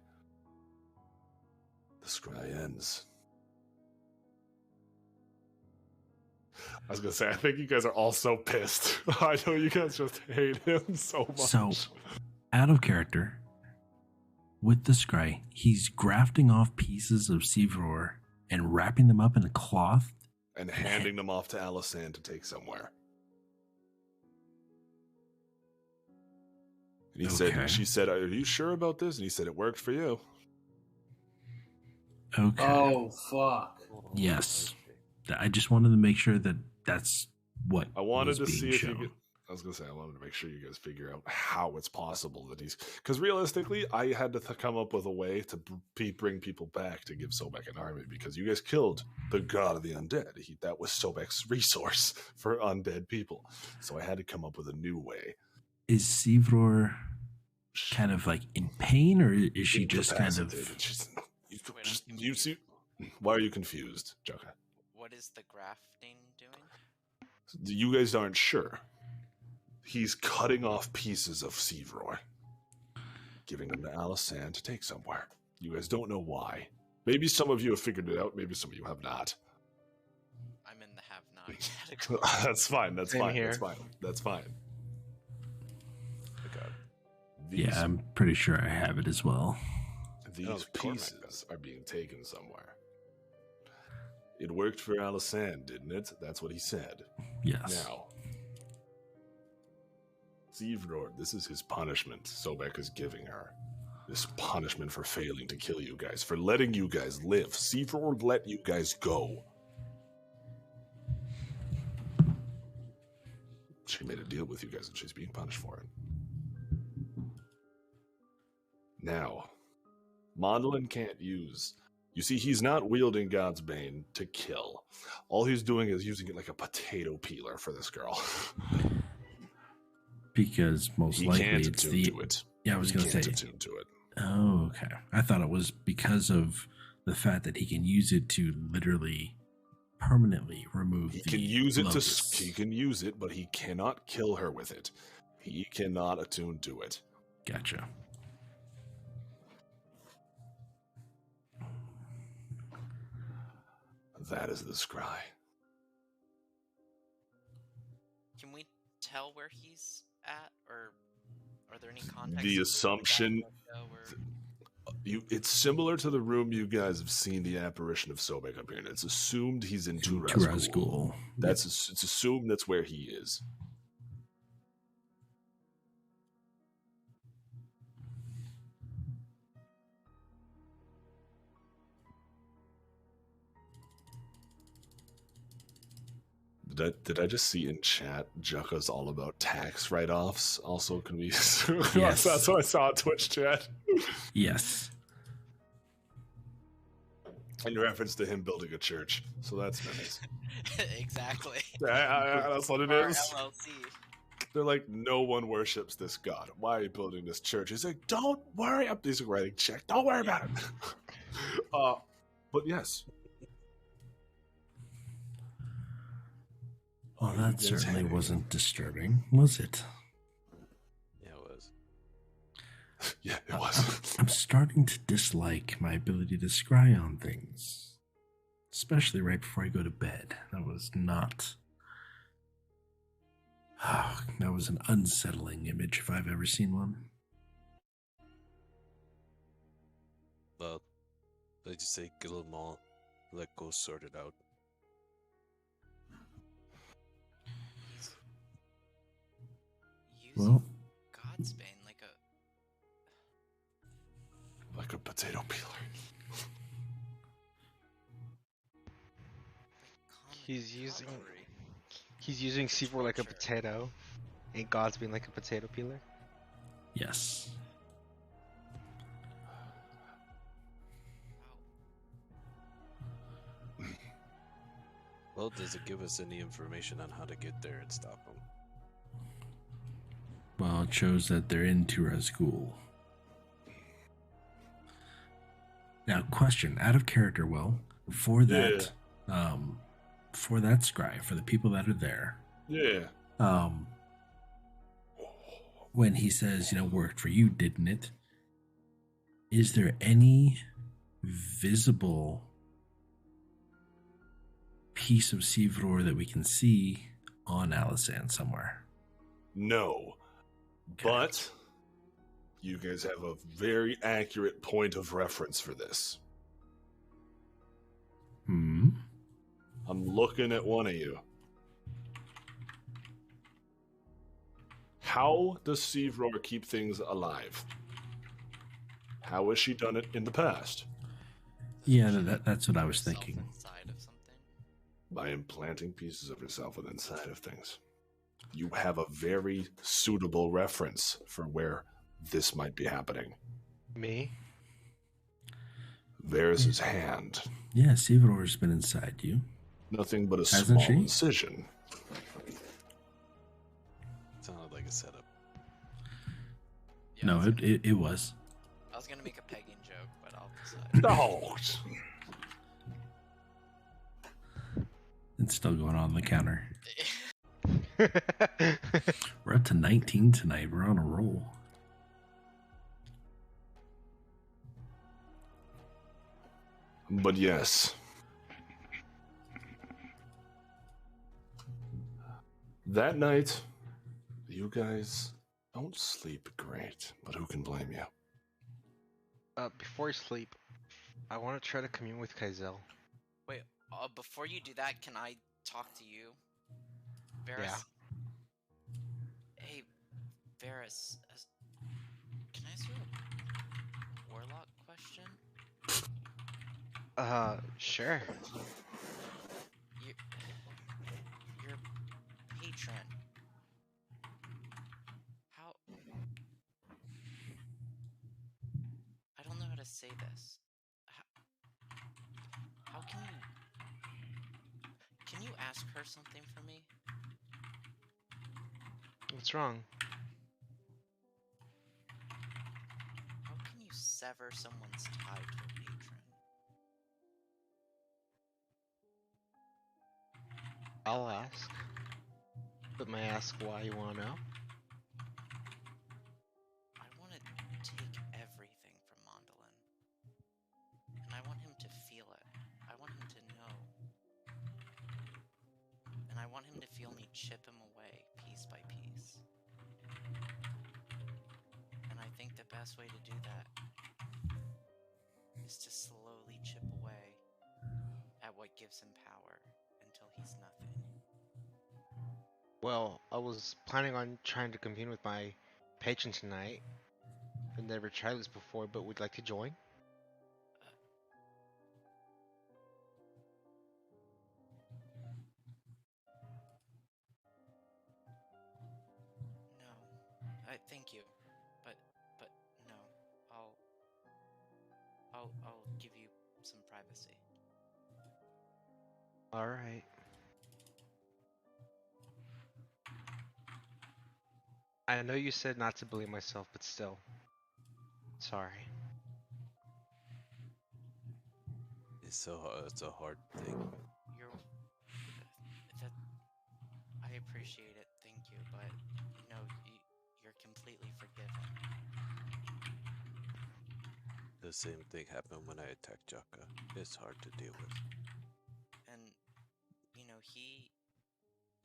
the scry ends. I was gonna say, I think you guys are all so pissed. I know you guys just hate him so much. So, out of character, with the scry, he's grafting off pieces of Seavror and wrapping them up in a cloth and handing them off to Alisan to take somewhere. And she said, "Are you sure about this?" And he said, "It worked for you." Okay. Oh, fuck. Yes. I just wanted to make sure that that's what I wanted was to being see if shown. you could. I was gonna say I wanted to make sure you guys figure out how it's possible that he's, because realistically, I had to come up with a way to bring people back to give Sobek an army, because you guys killed the god of the undead. That was Sobek's resource for undead people, so I had to come up with a new way. Is Seavror kind of like in pain, or is she just kind of? You see, why are you confused, Joka? What is the grafting doing? You guys aren't sure. He's cutting off pieces of Seavror, giving them to Alisan to take somewhere. You guys don't know why. Maybe some of you have figured it out. Maybe some of you have not. I'm in the have-not category. That's fine. That's Same fine. here. That's fine. That's fine. Okay. Yeah, I'm pretty sure I have it as well. These pieces are being taken somewhere. It worked for Alisan, didn't it? That's what he said. Yes. Now, Seavror, this is his punishment Sobek is giving her. This punishment for failing to kill you guys, for letting you guys live. Seavror let you guys go. She made a deal with you guys and she's being punished for it. Now, Mondolin can't use... You see, he's not wielding God's Bane to kill. All he's doing is using it like a potato peeler for this girl. Because most likely can't it's attune to it. Yeah, I was going to say. Attune to it. Oh, okay. I thought it was because of the fact that he can use it to literally permanently remove. He can use it he can use it, but he cannot kill her with it. He cannot attune to it. Gotcha. That is the scry. Can we tell where he's at, or are there any context? The assumption, it's similar to the room you guys have seen the apparition of Sobek up here, and it's assumed he's in Turazgul. It's assumed that's where he is. Did I just see in chat Jucka's all about tax write-offs? Also, can we... Yes. That's what I saw on Twitch chat. Yes. In reference to him building a church. So that's nice. Exactly. That's what it is. LLC. They're like, no one worships this god. Why are you building this church? He's like, don't worry. He's writing check. Don't worry about it. But yes. Well, that certainly wasn't disturbing, was it? Yeah, it was. Yeah, it was. I'm starting to dislike my ability to scry on things. Especially right before I go to bed. That was not... that was an unsettling image if I've ever seen one. Well, I just say get a little more, let go sort it out. Well, God's Bane like a potato peeler. He's using Seavror like a potato, and God's being like a potato peeler. yes. Well, does it give us any information on how to get there and stop them? Well, it shows that they're in Turazgul. Now, question, out of character, Will, for that scry, for the people that are there, when he says, worked for you, didn't it? Is there any visible piece of Seavor that we can see on Alisand somewhere? No. Okay. But you guys have a very accurate point of reference for this. Hmm. I'm looking at one of you. How does Seavor keep things alive? How has she done it in the past? Yeah, She that's what I was herself thinking. Inside of something. By implanting pieces of herself within inside of things. You have a very suitable reference for where this might be happening. Me? Varys' hand. Yeah, Seavor's been inside you. Nothing but a Hasn't small she? incision. Sounded like a setup. Yeah, No, I was gonna- it was. I was gonna make a pegging joke, but I'll decide. No! It's still going on the counter. We're up to 19 tonight. We're on a roll. But yes. That night, you guys don't sleep great, but who can blame you? Before I sleep, I want to try to commune with Kaizel. Wait, before you do that, can I talk to you? Varys? Yeah. Hey, Varys, can I ask you a warlock question? Sure. Your patron. How? I don't know how to say this. How can you? Can you ask her something for me? What's wrong? How can you sever someone's tie to a patron? I'll ask. But may I ask why you want to know? I want to take everything from Mondolin. And I want him to feel it. I want him to know. And I want him to feel me chip him away, piece by piece. And I think the best way to do that is to slowly chip away at what gives him power until he's nothing. Well, I was planning on trying to commune with my patron tonight. I've never tried this before, but would like to join. No, I thank you, but no, I'll give you some privacy. All right. I know you said not to blame myself, but still. Sorry. It's a hard thing. That I appreciate it, thank you, but no, you're completely forgiven. The same thing happened when I attacked Jaka. It's hard to deal with. And he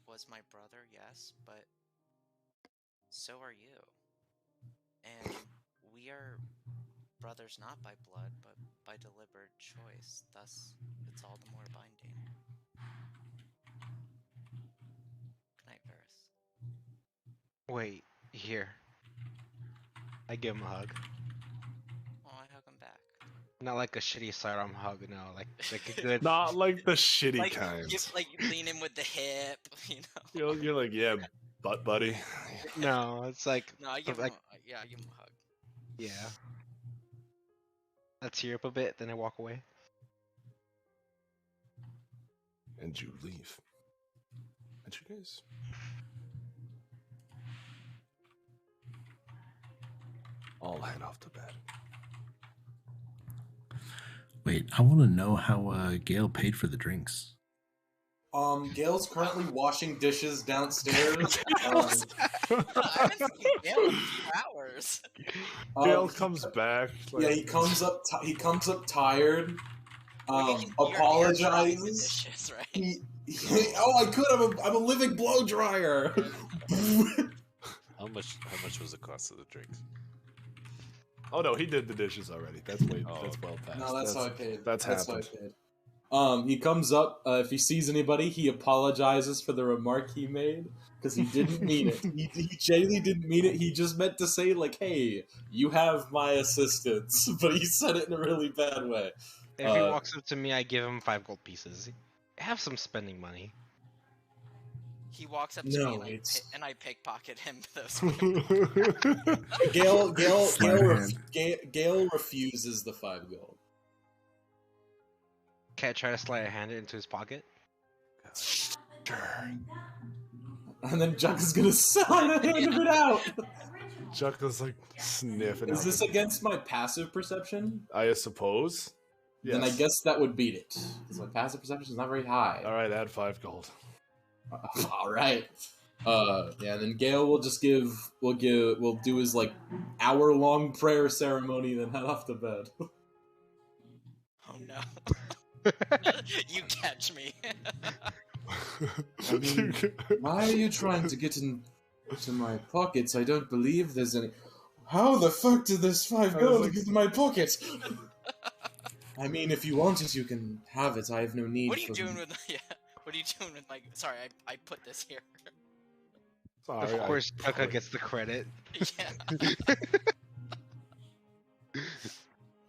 was my brother, yes, but so are you. And we are brothers not by blood, but by deliberate choice. Thus, it's all the more binding. Good night, Varys. Wait, here. I give him a hug. Oh, I hug him back. Not like a shitty sidearm hug, no, like a good. Not like the shitty Like, kind. you lean in with the hip, you know. You're like, yeah, butt buddy. No, it's like. No, I give like, him. I give him a hug. Yeah. I tear up a bit, then I walk away. And you leave. And you guys all head off to bed. Wait, I want to know how Gail paid for the drinks. Gail's currently washing dishes downstairs. I haven't seen Gail in a few hours. Gail comes back. Yeah, he comes up. He comes up tired. You're drying the apologizes. dishes, right? I could. I'm a living blow dryer. How much was the cost of the drinks? Oh no, he did the dishes already. That's Oh, that's okay. well past. No, that's how I paid. That's how I happened. paid. He comes up. If he sees anybody, he apologizes for the remark he made because he didn't mean it. He genuinely didn't mean it. He just meant to say like, "Hey, you have my assistance," but he said it in a really bad way. If he walks up to me, I give him 5 gold pieces. Have some spending money. He walks up to me and I pickpocket him those. Gale refuses the 5 gold. Can't try to slide a hand into his pocket. Sure. And then Juck is gonna hand it out. Juck is like sniffing. Is this against my passive perception? I suppose. Yes. Then I guess that would beat it because my passive perception is not very high. All right, add 5 gold. All right. Yeah. Then Gale will just we'll do his like hour-long prayer ceremony, then head off to bed. Oh no! You catch me. I mean, why are you trying to get into my pockets? I don't believe there's any. How the fuck did this 5 gold get in my pocket? I mean, if you want it, you can have it. I have no need. What are you doing with? Yeah. What are you doing with my? Sorry, I put this here. Sorry, Of course, Tucka gets the credit. Yeah.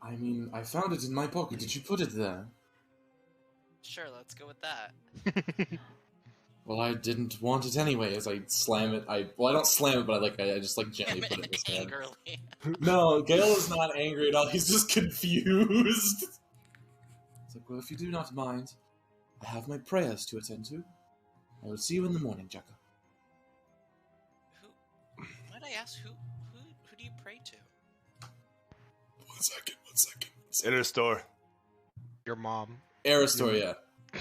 I mean, I found it in my pocket. Did you put it there? Sure, let's go with that. Well, I didn't want it anyway. As I slam it, I don't slam it, but I just like gently put it in his hand. Angrily. No, Gale is not angry at all. He's just confused. It's like, well, if you do not mind, I have my prayers to attend to. I will see you in the morning, Jacka. Might I ask who do you pray to? One second. Inner store. Your mom. Aristor, yeah.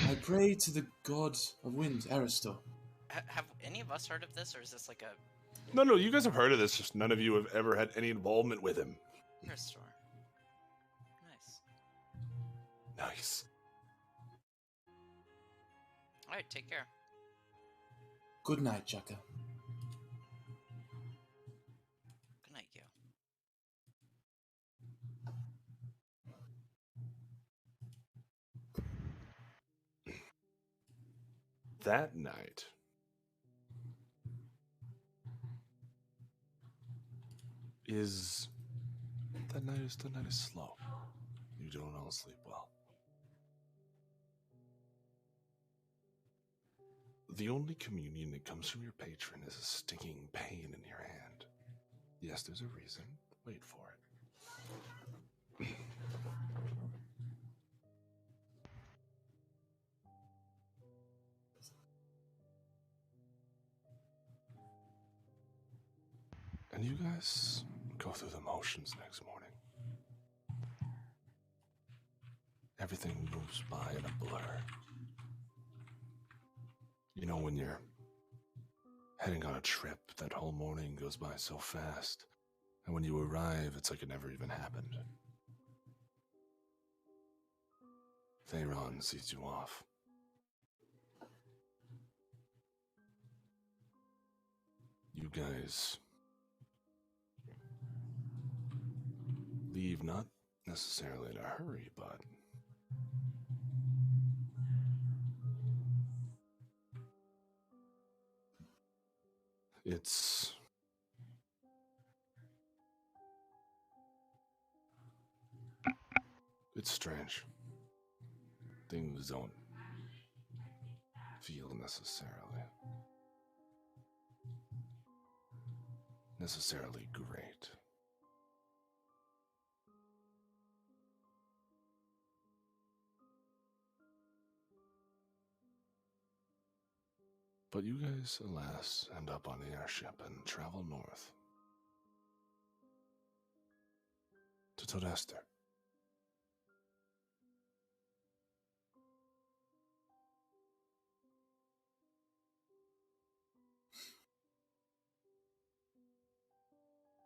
I pray to the god of wind, Aristor. Have any of us heard of this, or is this like a No, you guys have heard of this. Just none of you have ever had any involvement with him. Aristor? Nice. Nice. All right, take care. Good night, Jacka. Good night, Gil. That night, the night is slow. You don't all sleep well. The only communion that comes from your patron is a stinging pain in your hand. Yes, there's a reason. Wait for it. And you guys go through the motions next morning. Everything moves by in a blur. You know, when you're heading on a trip, that whole morning goes by so fast. And when you arrive, it's like it never even happened. Thayron sees you off. You guys leave, not necessarily in a hurry, but it's strange. Things don't feel necessarily great. But you guys, alas, end up on the airship and travel north to Todester.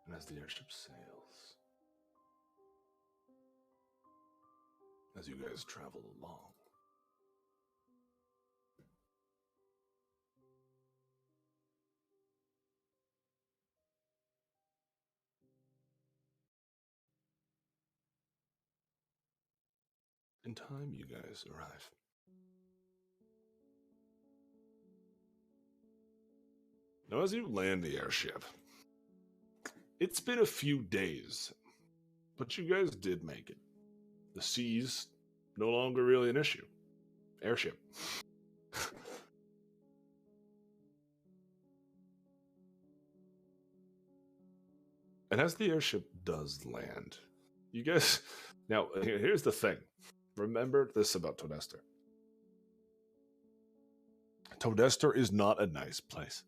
And as the airship sails, as you guys travel along. In time, you guys arrive. Now, as you land the airship, it's been a few days, but you guys did make it. The sea's no longer really an issue. Airship. And as the airship does land, you guys... Now, here's the thing. Remember this about Todester. Todester is not a nice place.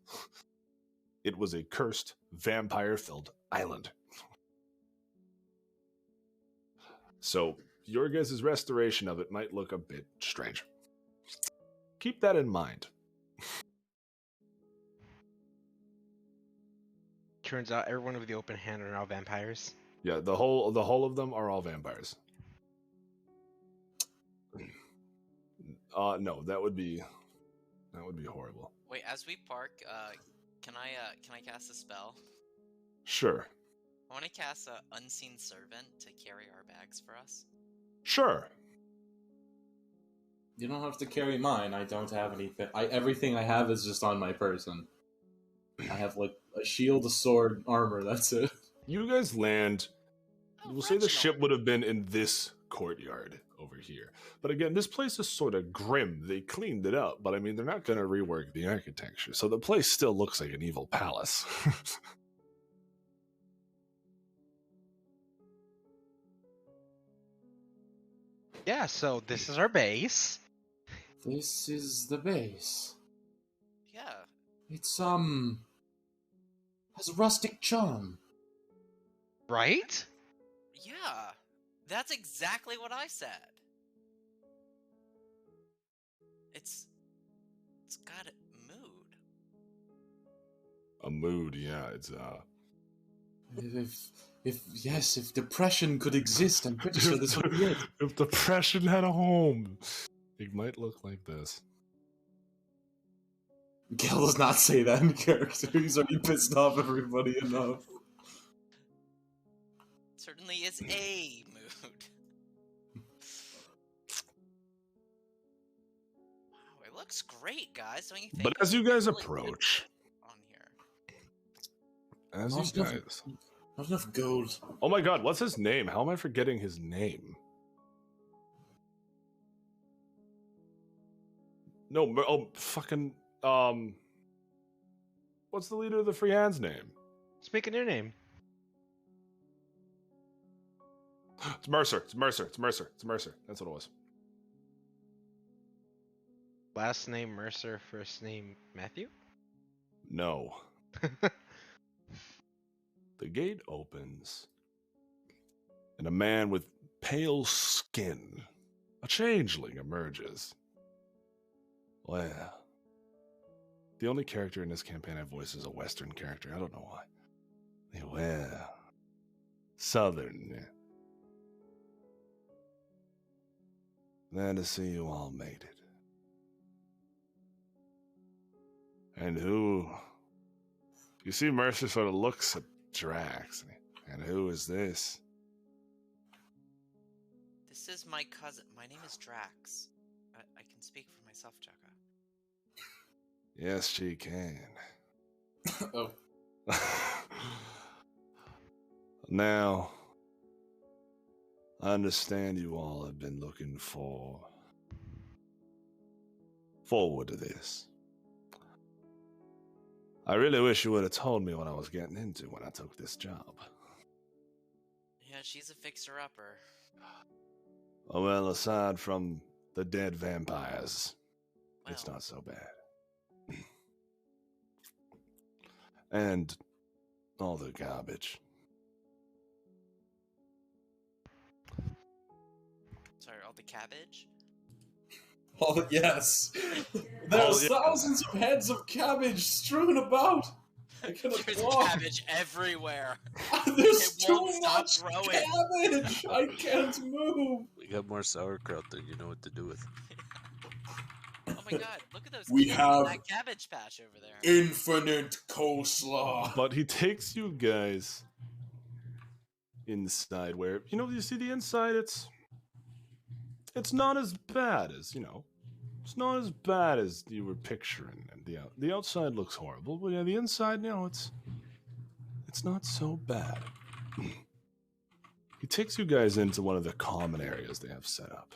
It was a cursed, vampire-filled island. So, your guys' restoration of it might look a bit strange. Keep that in mind. Turns out everyone with the open hand are now vampires. Yeah, the whole of them are all vampires. No, that would be horrible. Wait, as we park, can I cast a spell? Sure. I want to cast a unseen servant to carry our bags for us. Sure. You don't have to carry mine. I don't have anything. Everything I have is just on my person. I have like a shield, a sword, armor. That's it. You guys land. Oh, We'll say the Reginald. ship would have been in this courtyard over here. But again, this place is sort of grim. They cleaned it up, but I mean, they're not going to rework the architecture. So the place still looks like an evil palace. Yeah, so this is our base. This is the base. Yeah. It's has rustic charm. Right? Yeah. That's exactly what I said. It's got a mood. A mood, yeah. It's If depression could exist, I'm pretty sure this would be it. If depression had a home, it might look like this. Gil does not say that in character. He's already pissed off everybody enough. Certainly is a mood. Wow, it looks great, guys. Don't you think? But as you guys Really good approach, on here. as you guys, Not enough gold. oh my God, what's his name? How am I forgetting his name? No, fucking what's the leader of the Free Hands name? Speak a new name. It's Mercer. It's Mercer. It's Mercer. It's Mercer. That's what it was. Last name Mercer, first name Matthew? No. The gate opens, and a man with pale skin, a changeling, emerges. Well, the only character in this campaign I voice is a Western character. I don't know why. Well, Southern. Glad to see you all made it. And who... You see Mercer sort of looks at Drax. And who is this? This is my cousin. My name is Drax. I can speak for myself, Chaka. Yes, she can. Oh. Now, I understand you all have been looking forward to this. I really wish you would have told me what I was getting into when I took this job. Yeah, she's a fixer-upper. Oh, well, aside from the dead vampires, it's Well. not so bad. And all the garbage. Sorry, all the cabbage? Oh, yes. There's yeah. thousands of heads of cabbage strewn about. I cannot There's walk. cabbage everywhere. There's It too won't stop much growing. cabbage. I can't move. We got more sauerkraut than you know what to do with. Oh my god, look at those We kids have in that cabbage patch over there. Infinite coleslaw. But he takes you guys inside where, you see the inside, it's not as bad as, it's not as bad as you were picturing. And the outside looks horrible, but yeah, the inside, it's not so bad. He takes you guys into one of the common areas they have set up.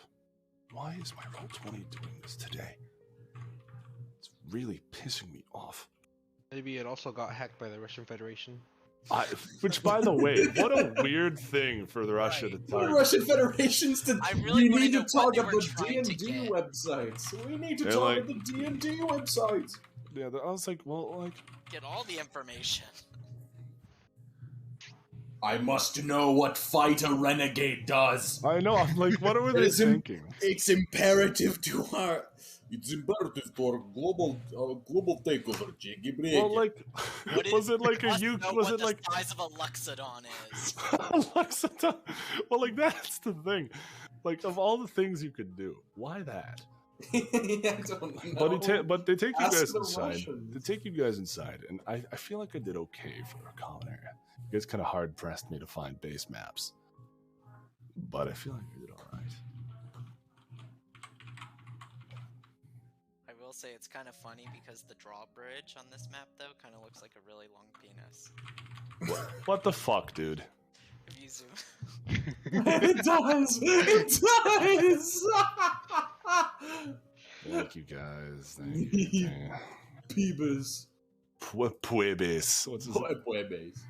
Why is my Roll20 doing this today? It's really pissing me off. Maybe it also got hacked by the Russian Federation. Which, by the way, what a weird thing for the Russia to The target. Russian Federation's to. I really we wanna need to know what they target were the trying to D&D get. websites. We need to They're target like- the D&D websites. Yeah, I was like, well, Get all the information. I must know what fight a renegade does. I know. I'm like, what were they It's thinking? It's imperative to our. It's imperative to our global takeover, Jiggy Briggy. Well, like, What was is- it like we a must you? know Was what it the like size of a Luxodon is? Alexa? Well, like that's the thing. Like, of all the things you could do, why that? I don't know. But they take you Ask guys the inside. Russians. They take you guys inside, and I feel like I did okay for a common area. You guys kind of hard pressed me to find base maps, but I feel like I did all right. I will say it's kind of funny because the drawbridge on this map, though, kind of looks like a really long penis. What the fuck, dude? If you zoom. It does. It does. Thank you guys. Thank you. Peebers. Puebes. What's his Puebes.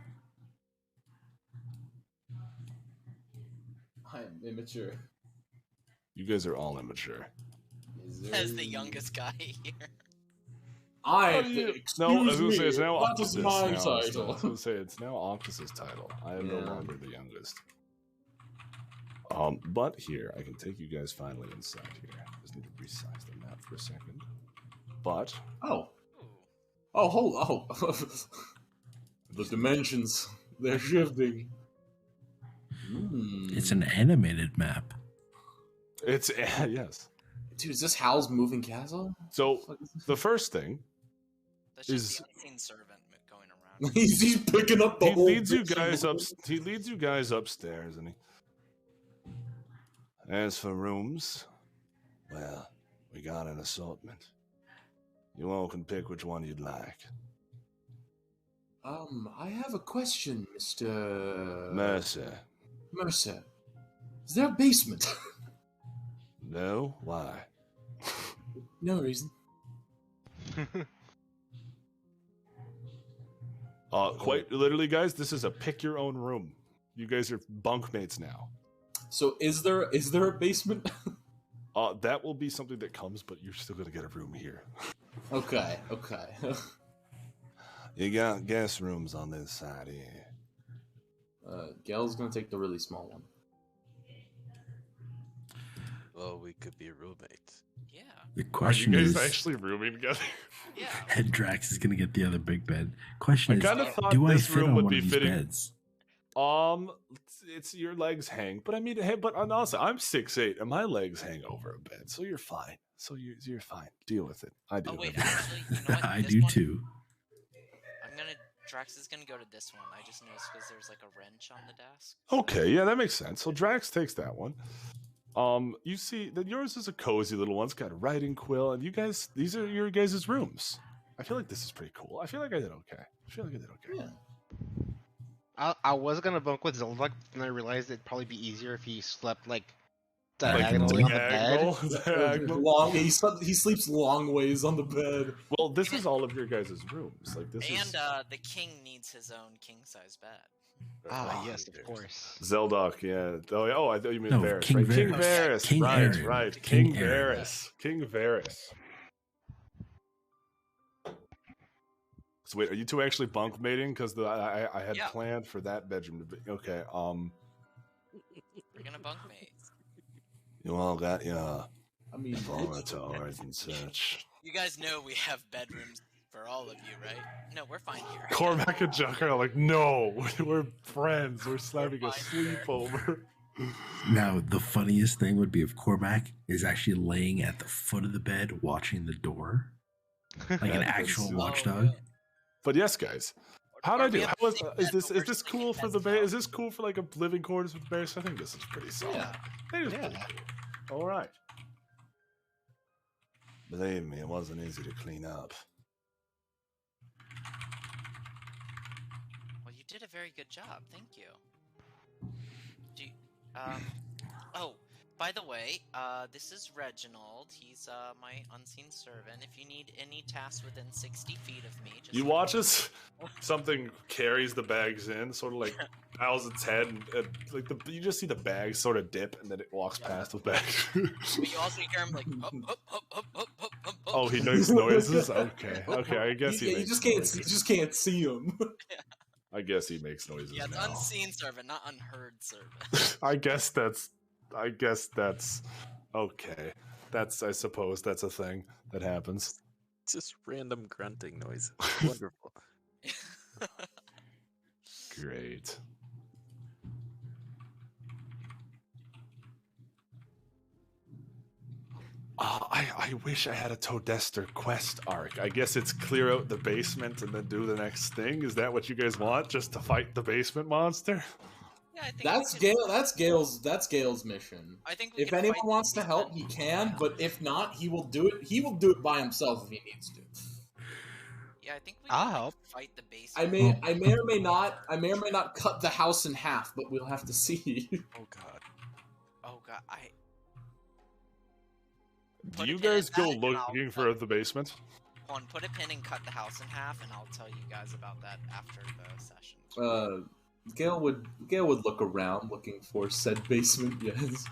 I am immature. You guys are all immature. As the youngest guy here. Excuse No, I was gonna say it's me, now that Octus. is my now. title. I was gonna say it's now Octus's title. I am no Yeah. longer the youngest. But here I can take you guys finally inside here. Just need to resize the map for a second. But Oh. Ooh. Oh, hold oh. The dimensions, they're shifting. It's an animated map. it's yes. Dude, is this Hal's moving castle? So the first thing That's just Is- the unseen servant going around. He's picking up the he whole leads you bits of guys the- up. He leads you guys upstairs, and he. As for rooms, well, we got an assortment. You all can pick which one you'd like. I have a question, Mr. Mercer. Mercer. Is there a basement? No? Why? No reason. Quite literally, guys, this is a pick your own room. You guys are bunkmates now. So is there a basement? That will be something that comes, but you're still gonna get a room here. Okay. You got guest rooms on this side here. Gel's gonna take the really small one. Well, we could be roommates. Yeah. The Are you question guys is, actually rooming together? Yeah. and Drax is gonna get the other big bed. Question I is, kinda thought do I this fit room on would one be of these fitting. beds? It's your legs hang, but I mean, hey, but honestly, I'm 6'8", and my legs hang over a bed, so you're fine. So you're fine. Deal with it. I do. Oh wait, actually, you know what? I This do one, too. Drax is gonna go to this one. I just noticed because there's like a wrench on the desk. Okay, yeah, that makes sense. So Drax takes that one. You see that yours is a cozy little one. It's got a writing quill, and you guys, these are your guys' rooms. I feel like this is pretty cool. I feel like I did okay. Yeah. I was gonna bunk with Zelda, and I realized it'd probably be easier if he slept like Like diagonally on the Diagonal, bed. diagonal. Long. He sleeps long ways on the bed. Well, this is all of your guys' rooms. Like this And is the king needs his own king size bed. Ah, yes, of course. Zeldok, yeah. Oh, I thought you meant No, Varys. King Right? King Varys. Varys. King right, Aaron. right. King King Aaron. Varys. King Varys. So wait, are you two actually bunk mating? Because I had Yeah. planned for that bedroom to be okay. We're gonna bunk mates. You all got your I mean, monitors and such. You guys know we have bedrooms for all of you, right? No, we're fine here. Cormac and Chuck are like, no, we're friends. We're having a fine here." sleepover. Now, the funniest thing would be if Cormac is actually laying at the foot of the bed watching the door, like an actual watchdog. But yes, guys, how'd I Or we do? have How the same is bed, this? but Is we're this sleeping cool in for the beds base? now. Is this cool for like a living quarters with the base? I think this is pretty solid. Yeah. I think it's pretty cool. All right. Believe me, it wasn't easy to clean up. Well, you did a very good job. Thank you. Do you, oh, by the way, this is Reginald. He's my unseen servant. If you need any tasks within 60 feet of me, just You let watch me as something carries the bags in, sort of like bows its head, and like you just see the bags sort of dip, and then it walks past with bags. But you also hear him like, hup, hup, hup, hup, hup, hup, hup, hup. Oh, he makes noises. Okay, okay. I guess he You makes just can't. noises. You just can't see him. I guess he makes noises Yeah, it's now. unseen servant, not unheard servant. I guess that's okay. I suppose that's a thing that happens. Just random grunting noises. Wonderful. Great. I wish I had a Todester quest arc. I guess it's clear out the basement and then do the next thing. Is that what you guys want? Just to fight the basement monster? Yeah, I think That's we Gale. That's Gale's mission. I think we If can anyone fight wants the to help, basement. he can. But if not, he will do it. He will do it by himself if he needs to. Yeah, I think we I'll can help. fight the I basement. may or may not cut the house in half, but we'll have to see. Oh god. Oh god, Do Put a you pin in guys go that and I'll looking for the basement? put a pin and cut the house in half, and I'll tell you guys about that after the session. Gale would look around looking for said basement. Yes.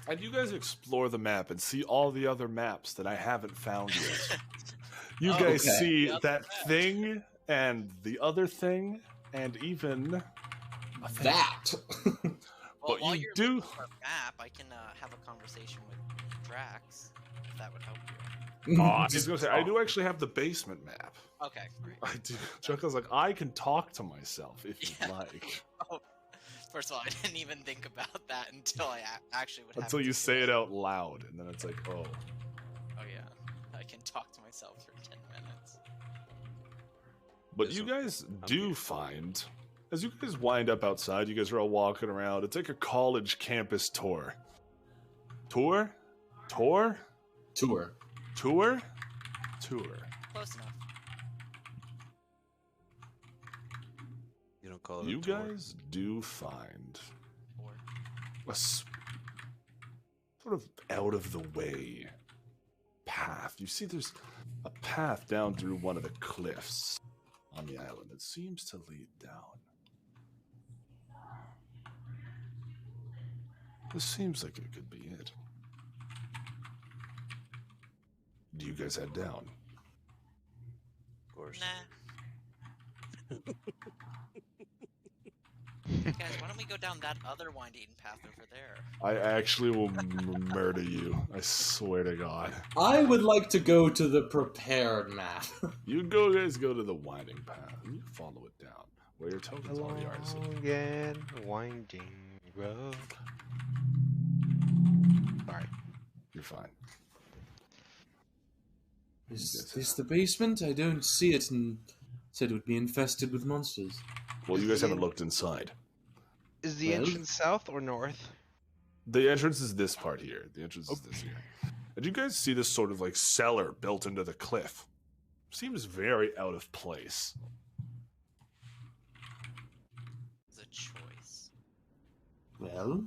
And you guys explore the map and see all the other maps that I haven't found yet. You Oh, guys okay. see The other that map. thing and the other thing and even a thing. That. Well, but while you you're do- looking for a map, I can have a conversation with Drax, if that would help you. I was gonna say I do actually have the basement map. Okay, great. I do. Chuckle's like I can talk to myself if you'd Yeah. like. Oh, first of all, I didn't even think about that until I actually would have Until to you do say it out loud, and then it's like, oh. Oh yeah, I can talk to myself for 10 minutes. But you guys do find, as you guys wind up outside, you guys are all walking around. It's like a college campus tour. Tour? Tour? Tour. Tour? Tour. Close enough. You don't call it You a tour. guys do find Or sort of out of the way path. You see there's a path down through one of the cliffs on the island. It seems to lead down. This seems like it could be it. Do you guys head down? Of course. nah. Guys, why don't we go down that other winding path over there? I actually will murder you. I swear to God. I would like to go to the prepared map. You guys go to the winding path and you follow it down where your tokens already are. So Long and winding road. Sorry. you're fine. Is this the basement? I don't see it, and said it would be infested with monsters. Well, you guys haven't looked inside. Is the Well? entrance south or north? The entrance is this part here. The entrance is this here. And you guys see this sort of like cellar built into the cliff. Seems very out of place. It's a choice. Well,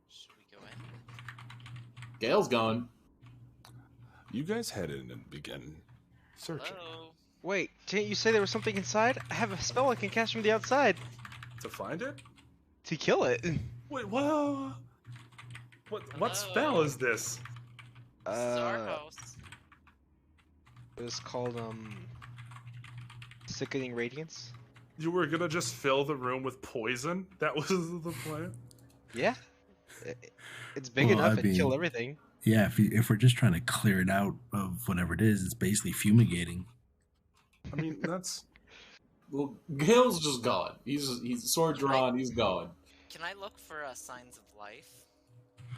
Should we go in? Gale's gone. You guys head in and begin searching. Hello? Wait, didn't you say there was something inside? I have a spell I can cast from the outside To find it? to kill it. Wait, whoa! What spell Hello? is this? This is our house. It was called Sickening Radiance. You were gonna just fill the room with poison? That was the plan? Yeah. It's big Well, enough I to kill mean- everything. Yeah, if we're just trying to clear it out of whatever it is, it's basically fumigating. I mean, that's... Well, Gale's just gone. He's sword drawn. He's gone. Can I look for signs of life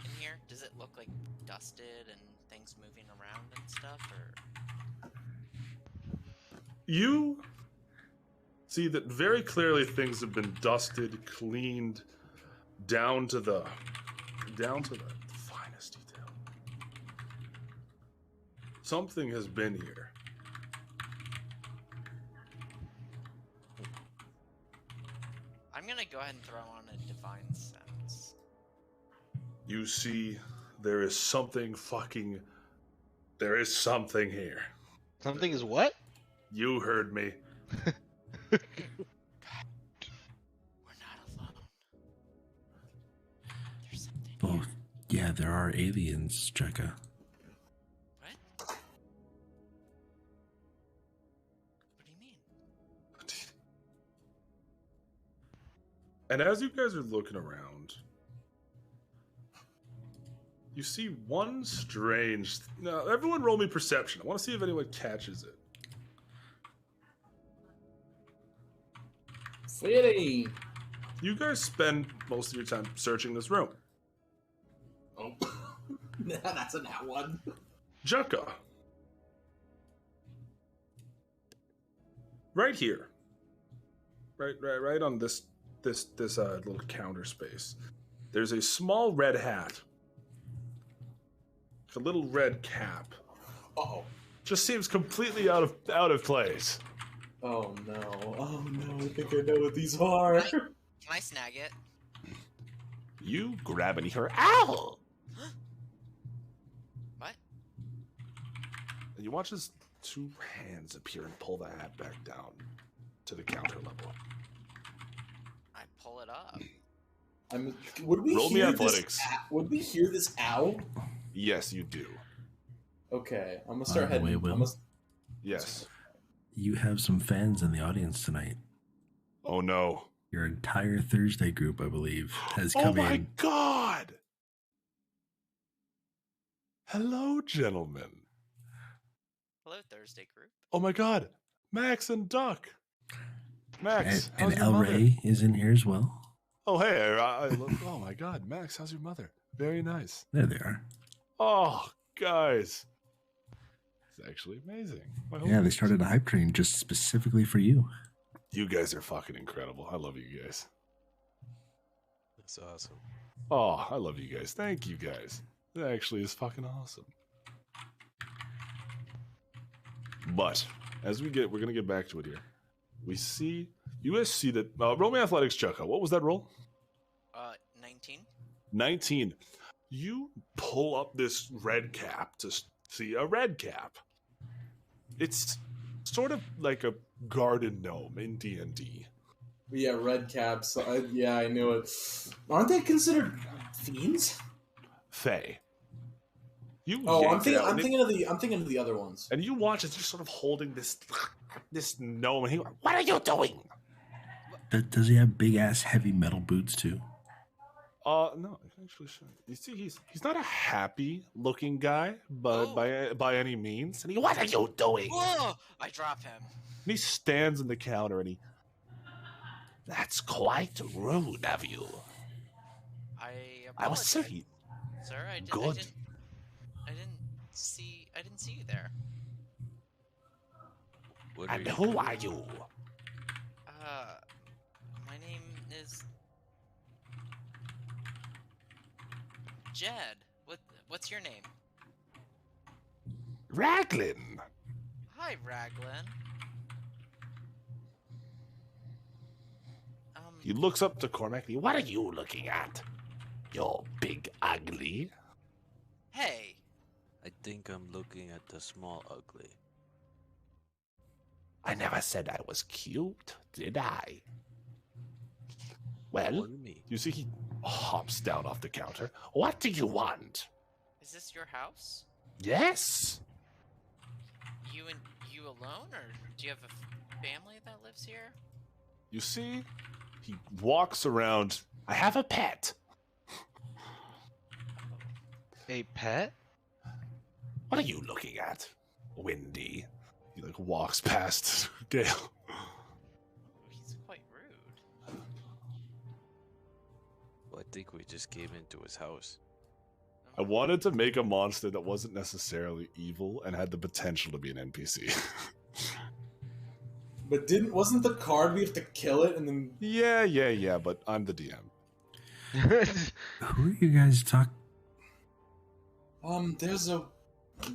in here? Does it look like dusted and things moving around and stuff, or? You see that very clearly things have been dusted, cleaned, down to the finest detail. Something has been here. I'm gonna go ahead and throw on a divine sense. You see, there is something here. Something is what? You heard me. We're not alone. There's something. Oh, yeah, there are aliens, Jekka. What? What do you mean? And as you guys are looking around, you see one strange... Now, everyone roll me perception. I want to see if anyone catches it. 50. You guys spend most of your time searching this room. Oh. That's a nat one. Jekka. Right here. Right on this little counter space. There's a small red hat. A little red cap. Uh-oh. Just seems completely out of place. Oh no, I think I know what these are. Can I snag it? You grabbing her. Ow! What? And you watch as two hands appear and pull the hat back down to the counter level. I pull it up. Would we Roll me hear athletics. Would we hear this ow? Yes, you do. Okay, I'm gonna start By the way, heading. Will, Yes. you have some fans in the audience tonight. Oh no. Your entire Thursday group, I believe, has Oh come my in. god! Hello, gentlemen. Hello, Thursday group. Oh my god. Max and Duck. Max, And how's your El mother? Rey is in here as well. Oh, hey. Oh my god, Max, how's your mother? Very nice. There they are. Oh, guys. It's actually amazing. Yeah, they started a hype train just specifically for you. You guys are fucking incredible. I love you guys. That's awesome. Oh, I love you guys. Thank you guys. That actually is fucking awesome. But as we're gonna get back to it here. You guys see that roll me athletics, Jekka. What was that roll? 19. 19. You pull up this red cap to see a red cap. It's sort of like a garden gnome in D&D. Yeah, red caps. Yeah, I knew it. Aren't they considered fiends? Fae. I'm thinking of the other ones. And you watch as you're sort of holding this gnome, and he goes, "What are you doing?" Does he have big ass heavy metal boots too? No, I can actually show you. You see, he's not a happy looking guy, but by any means. And what are you doing? Whoa! I drop him. And he stands in the counter, and that's quite rude of you. I was saying, sir, I good. didn't see you there. And who are you? My name is Jed. What's your name? Raglan. Hi, Raglan. He looks up to Cormac. What are you looking at? You're big ugly. Hey. I think I'm looking at the small ugly. I never said I was cute, did I? Well, you see he hops down off the counter. What do you want? Is this your house? Yes. You alone, or do you have a family that lives here? You see, he walks around. I have a pet. A pet? What are you looking at, Windy? He like walks past Gale. He's quite rude. Well, I think we just came into his house. I wanted to make a monster that wasn't necessarily evil and had the potential to be an NPC. But wasn't the card we have to kill it and then... Yeah, but I'm the DM. Who are you guys talking? There's a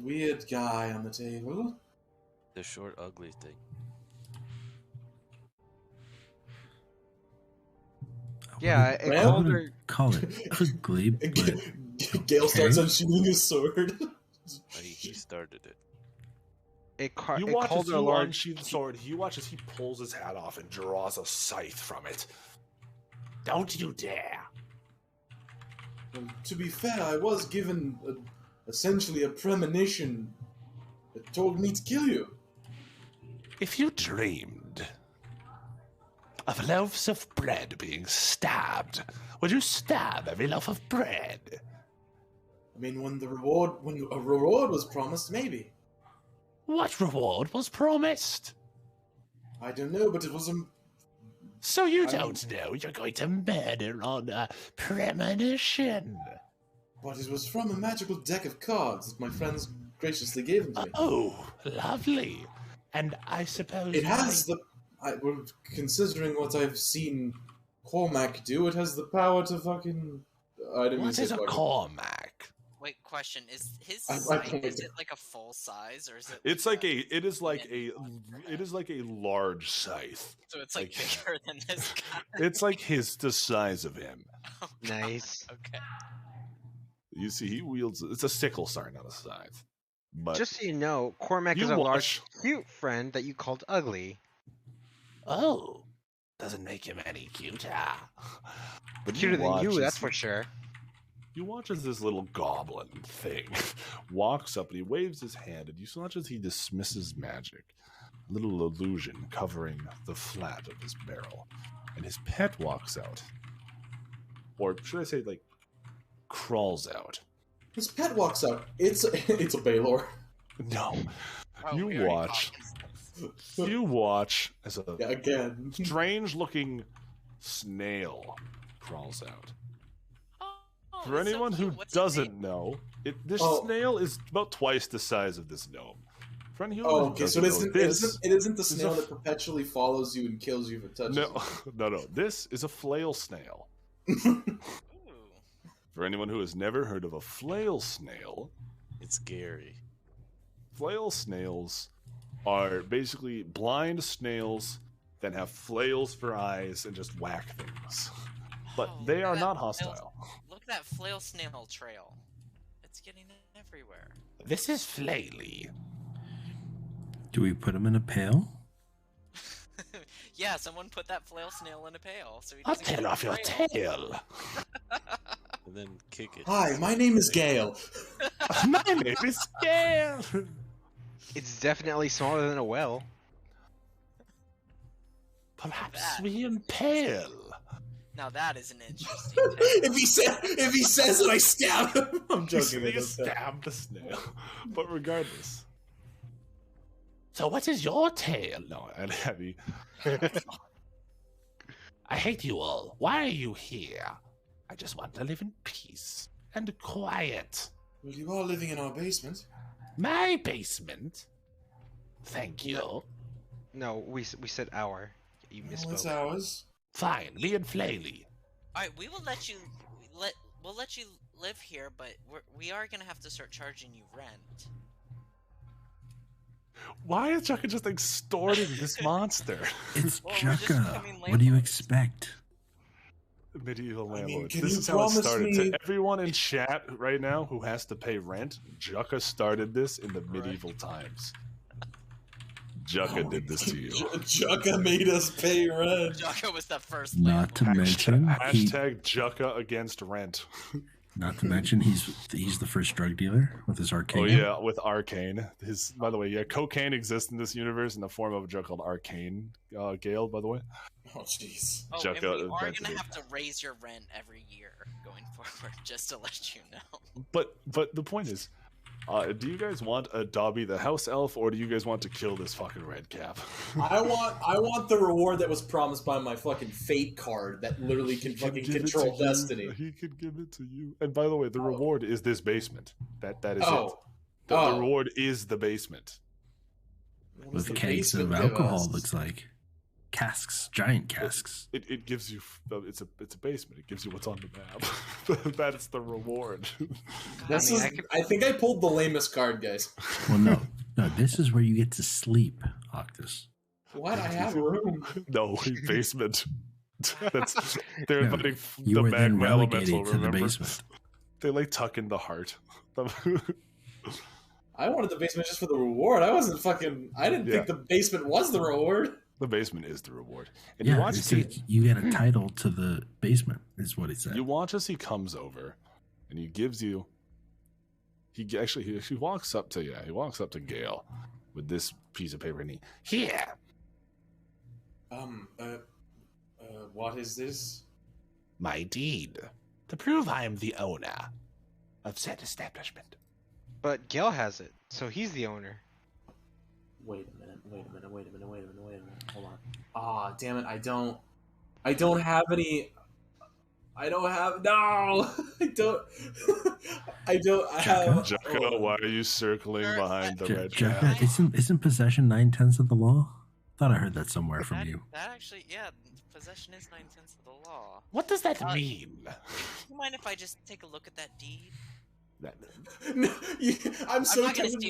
weird guy on the table. The short, ugly thing. Yeah, I it called wouldn't her. call it ugly, but Gale starts okay. unshooting his sword. He started it. It You it watch called as her a he large. unsheathes the sword. You watch as he pulls his hat off and draws a scythe from it. Don't you dare! Well, to be fair, I was given essentially a premonition that told me to kill you. If you dreamed of loaves of bread being stabbed, would you stab every loaf of bread? I mean, when a reward was promised, maybe. What reward was promised? I don't know, but it was a... So you don't know you're going to murder on a premonition? But it was from a magical deck of cards that my friends graciously gave them to me. Oh, lovely. And I suppose... It has well, considering what I've seen Cormac do, it has the power to fucking... What is a Cormac? Wait, question: is his I scythe, is it like a full size, or is it? It is like a large scythe. So it's like bigger than this guy. It's like the size of him. Oh, Nice. Okay. You see, he wields. It's a sickle, sorry, not a scythe. But Just so you know, Cormac is a large, cute friend that you called ugly. Oh, doesn't make him any cuter. But Cuter than you, watch that's as for sure. You watch as this little goblin thing walks up and he waves his hand, and you watch as he dismisses magic, a little illusion covering the flat of his barrel, and his pet walks out, or should I say, like, crawls out. His pet walks out. It's a Baylor. No, Oh, we you already watch. caught You watch as a again strange-looking snail crawls out. Oh, For it's so anyone who cute. What's his doesn't name? know, this Oh. snail is about twice the size of this gnome. For anyone Oh, who okay, so doesn't know, this it isn't the is snail a- that perpetually follows you and kills you if it touches no, no. This is a flail snail. Ooh. For anyone who has never heard of a flail snail, It's Gary. flail snails are basically blind snails that have flails for eyes and just whack things. But Oh, they look are at that not flail- hostile. Look at that flail snail trail. It's getting everywhere. This is flaily. do we put him in a pail? Yeah, someone put that flail snail in a pail. So he I'll doesn't get tear off your trail. tail. And then kick it. Hi, my name is Gale. My name is Gale. It's definitely smaller than a well. Perhaps That we is impale. Now that is an interesting. if he says it, I stab him. I'm joking. You stabbed the snail. But regardless. So what is your tale? No, I'd have you. I hate you all. Why are you here? I just want to live in peace and quiet. Well, you are living in our basement. My basement? Thank you. No, we said our. You Well, it's misspoke. ours. Fine, me and Flaily. All right, we will let you. We'll let you live here, but we are gonna have to start charging you rent. Why is Chucka just extorting this monster? It's Well, we're just Chukka. becoming What do you landlords. expect? Medieval I mean, landlord. can This you is how it promise started. me- To everyone in chat right now who has to pay rent, Jucka started this in the medieval times. Jucka did this to you. Chukka made us pay rent. Jocko was the first Not to mention, Hashtag Jucka against rent. not to mention, he's the first drug dealer with his arcane. Oh yeah, with Arcane. By the way, yeah, cocaine exists in this universe in the form of a drug called Arcane. Gale, by the way. Oh jeez. Oh, and Jocko we are invented gonna it. have to raise your rent every year going forward, just to let you know. But the point is, Do you guys want a Dobby the house elf, or do you guys want to kill this fucking red cap? I want the reward that was promised by my fucking fate card that literally can fucking control destiny. He can give it to you. And by the way, the reward is this basement. That is it. The reward is the basement. With kegs of alcohol, looks like. Casks, giant casks. It gives you. It's a basement. It gives you what's on the map. That's the reward. I think I pulled the lamest card, guys. Well, no. This is where you get to sleep, Octus. What? I have a room. No, basement. They're inviting you the were then magma relegated elemental. to Remember? the basement. They like tuck in the heart. I wanted the basement just for the reward. I wasn't fucking. I didn't think the basement was the reward. The basement is the reward. And yeah, you watch you get a title to the basement, is what he said. You watch as he comes over, and he gives you. He walks up to He walks up to Gale with this piece of paper, and here. What is this? My deed to prove I am the owner of said establishment. But Gale has it, so he's the owner. Wait a minute. Hold on. Ah, damn it, I don't have any. I don't have. No! I have. Jacko, why are you circling behind the red cap? Jacko, isn't possession 9/10 of the law? Thought I heard that somewhere from you. That actually, yeah, possession is 9/10 of the law. What does that mean? Do you mind if I just take a look at that deed? No, I'm so tempted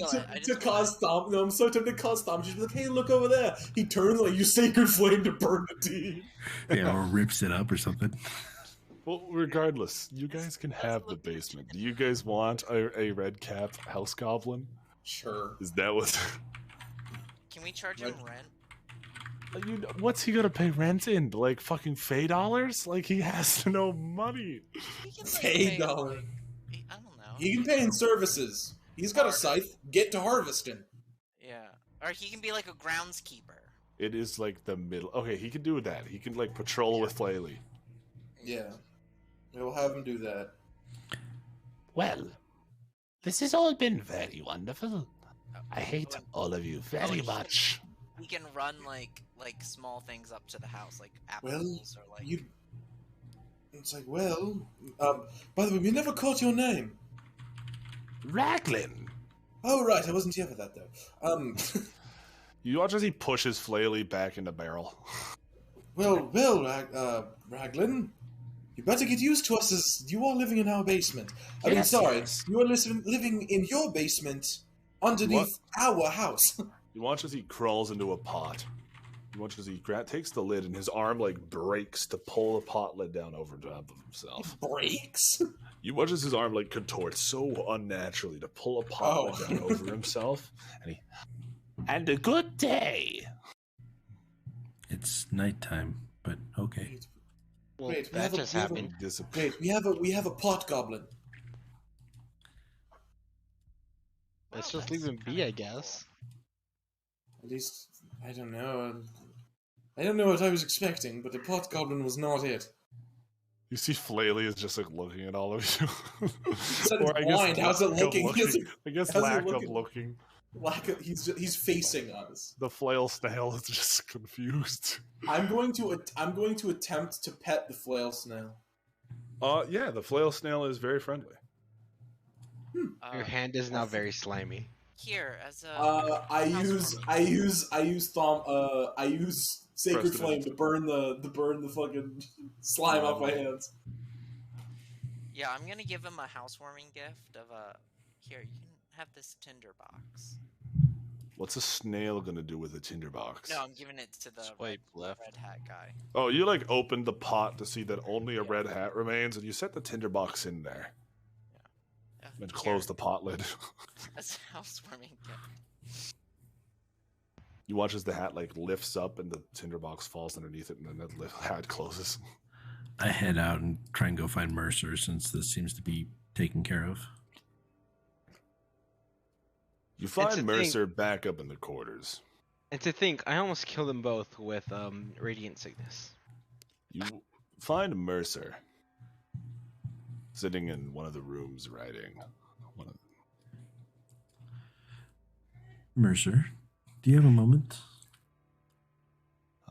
to cause Thom. No, I'm so tempted to cause Thom. Just be like, hey, look over there. He turns like you sacred flame to burn the deed. Yeah, or rips it up or something. Well, regardless, you guys can have the basement. Do you guys want a red cap house goblin? Sure. Is that what? Can we charge him rent? What's he gonna pay rent in? Like fucking Fey dollars? Like he has no money. Fey dollars. I don't know. He can pay in services. He's got a scythe. Get to harvesting. Yeah. Or he can be like a groundskeeper. It is like the middle. Okay, he can do that. He can like patrol with Flaley. Yeah. We'll have him do that. Well, this has all been very wonderful. I hate all of you very much. He can run like small things up to the house, like apples or like. It's like, well, by the way, we never caught your name. Raglan. Oh right, I wasn't here for that though. You watch as he pushes Flaley back in the barrel. Well, Raglan, you better get used to us as you are living in our basement. I mean, sorry, you are living in your basement underneath our house. You watch as he crawls into a pot. You watch as he takes the lid and his arm like breaks to pull the pot lid down over top of himself. It breaks? You watch as his arm like contorts so unnaturally to pull a pot lid down over himself. And a good day. It's nighttime, but okay. Well, wait, that just happened. Wait, we have a pot goblin. Let's just leave him be, I guess. At least, I don't know. I don't know what I was expecting, but the pot goblin was not it. You see Flaley is just like looking at all of you. Or blind. How's it looking? I guess lack of looking. He's facing us. The flail snail is just confused. I'm going to attempt to pet the flail snail. Yeah, the flail snail is very friendly. Your hand is now very slimy. Here, as a I use sacred flame to burn the fucking slime off my hands. Yeah, I'm gonna give him a housewarming gift of a. Here, you can have this tinderbox. What's a snail gonna do with a tinderbox? No, I'm giving it to the red hat guy. Oh, you like opened the pot to see that only a red hat remains, and you set the tinderbox in there. Yeah. And close the pot lid. That's a housewarming gift. You watch as the hat like lifts up and the tinderbox falls underneath it, and then the hat closes. I head out and try and go find Mercer since this seems to be taken care of. You find Mercer back up in the quarters. And to think, I almost killed them both with Radiant Sickness. You find Mercer sitting in one of the rooms writing. Mercer, do you have a moment?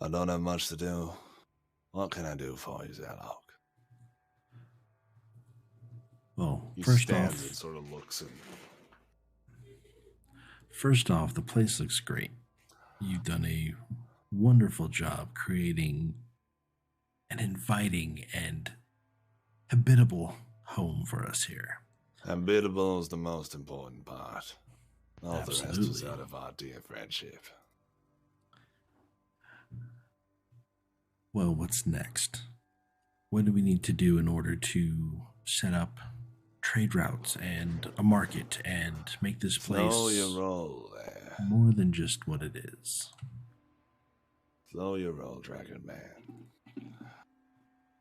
I don't have much to do. What can I do for you, Zerlock? Well, He first stands off, and sort of looks and the place looks great. You've done a wonderful job creating an inviting and habitable home for us here. habitable is the most important part. All the rest was Absolutely. out of our dear friendship. Well, what's next? What do we need to do in order to set up trade routes and a market and make this place Slow your roll there. more than just what it is? Slow your roll, Dragon Man.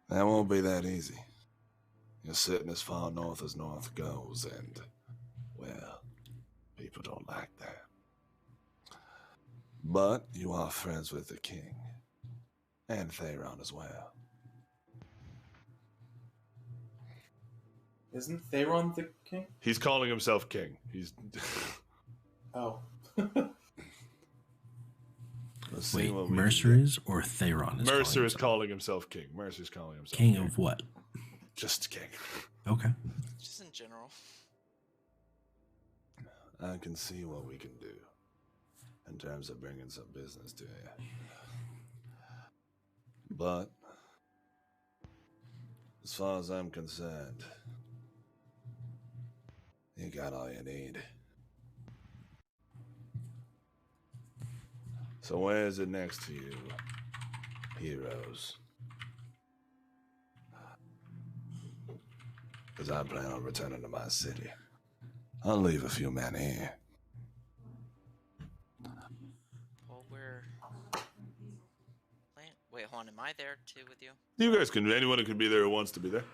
That won't be that easy. You're sitting as far north as north goes, and, well, people don't like that. But you are friends with the king, and Theron as well. Isn't Theron the king? He's calling himself king. He's. Oh. Let's see Wait, what we Mercer can get. is or Theron is? Mercer is calling himself king. Mercer's calling himself king of what? Just king. Okay. Just in general. I can see what we can do in terms of bringing some business to you. But as far as I'm concerned, you got all you need. So where is it next to you, heroes? Because I plan on returning to my city. I'll leave a few men here. Well, wait, hold on. Am I there too with you? You guys can, anyone who can be there who wants to be there.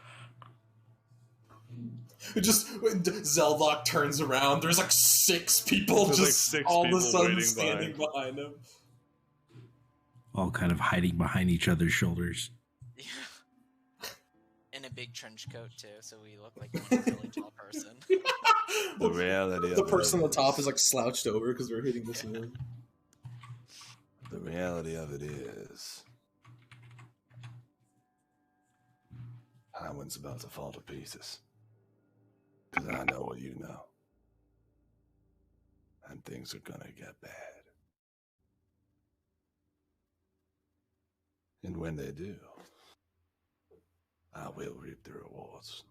Just Zelvok turns around. There's like 6 people There's just like 6 all of a people sudden waiting standing behind him. All kind of hiding behind each other's shoulders. Yeah. In a big trench coat too, so we look like one really tall person. The reality of The person it on the top is- is like slouched over because we're hitting this one. The reality of it is, Highwind's about to fall to pieces. Because I know what you know. And things are gonna get bad. And when they do, I will reap the rewards.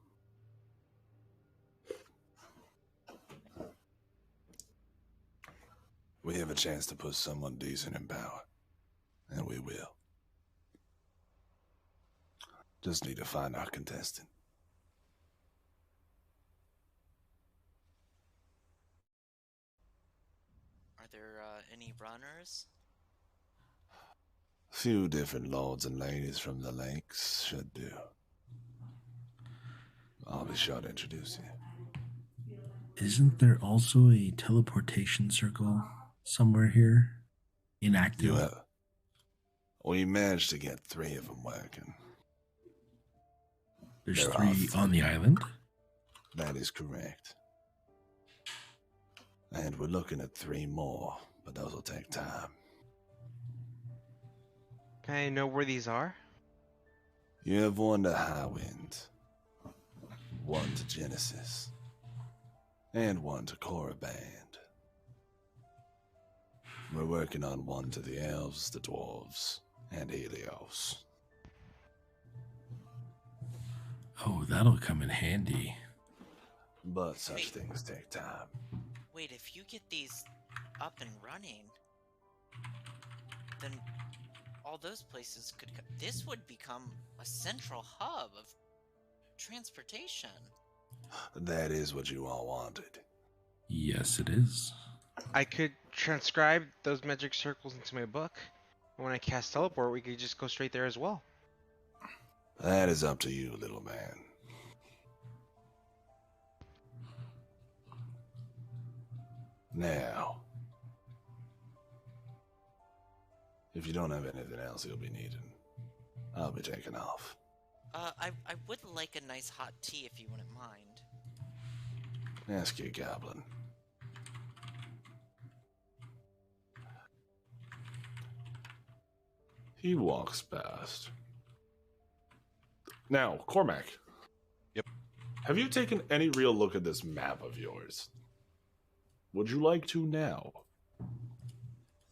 We have a chance to put someone decent in power. And we will. Just need to find our contestant. Are there any runners? Few different lords and ladies from the lakes should do. I'll be sure to introduce you. Isn't there also a teleportation circle somewhere here? Inactive. We managed to get 3 of them working. There's There 3 are on the island. That is correct. And we're looking at 3 more, but those will take time. Can I know where these are? You have 1 to Highwind, 1 to Genesis, and 1 to Koraband. We're working on 1 to the elves, the dwarves, and Helios. Oh, that'll come in handy. But such things take time. Wait, if you get these up and running, then all those places could. This would become a central hub of transportation. That is what you all wanted. Yes, it is. I could transcribe those magic circles into my book. And when I cast teleport, we could just go straight there as well. That is up to you, little man. Now, if you don't have anything else you'll be needing, I'll be taking off. I would like a nice hot tea if you wouldn't mind. Ask your goblin. He walks past. Now, Cormac. Yep. Have you taken any real look at this map of yours? Would you like to now?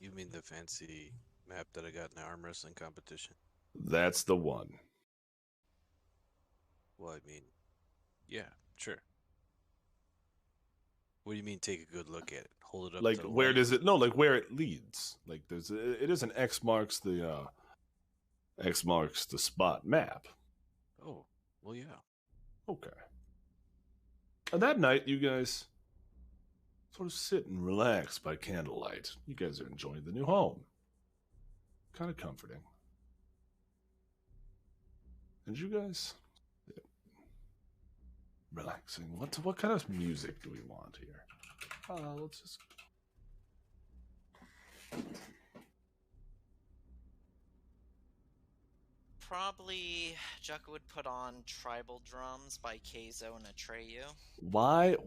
You mean the fancy map that I got in the arm wrestling competition? That's the one. Well, I mean, yeah, sure. What do you mean take a good look at it? Hold it up Like, to the where light? does it? No, like where it leads. Like, it is an X marks the spot map. Oh, well, yeah. Okay. And that night, you guys sort of sit and relax by candlelight. You guys are enjoying the new home. Kind of comforting. And you guys, relaxing. What kind of music do we want here? Let's just. Probably Jucka would put on Tribal Drums by Keizo and Atreyu. Why?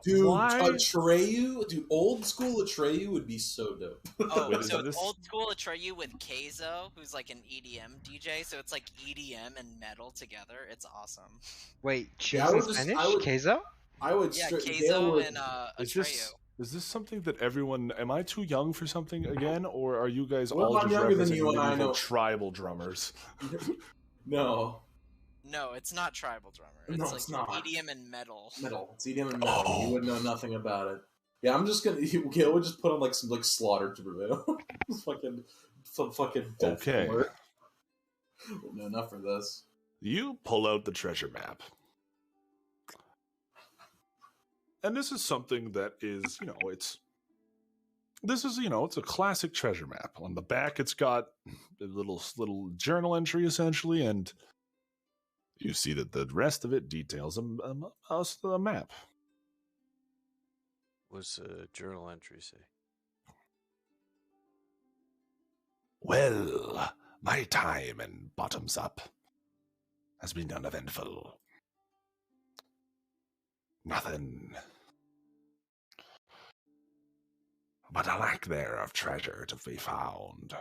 Dude, Why? Atreyu? Dude, old school Atreyu would be so dope. Oh, Wait, so is it's this- old school Atreyu with Keizo, who's like an EDM DJ, so it's like EDM and metal together. It's awesome. Wait, choose Yeah, I in would just- Spanish? I would- Keizo? I would Yeah, straight Keizo and Atreyu. Is this something that everyone? Am I too young for something again, or are you guys Well, all I'm just younger than representing you and I medieval know. tribal drummers? No. No, it's not Tribal Drummer. It's No, like it's not. EDM and metal. Metal. It's EDM and metal. You wouldn't know nothing about it. Yeah, I'm just gonna. Gil would just put on like some like slaughter to prevail. Some fucking death Okay. alert. No, not for this. You pull out the treasure map. And this is something that is, it's a classic treasure map. On the back, it's got a little journal entry, essentially, and you see that the rest of it details a map. What's a journal entry say? Well, my time in Bottoms Up has been uneventful. Nothing but a lack there of treasure to be found.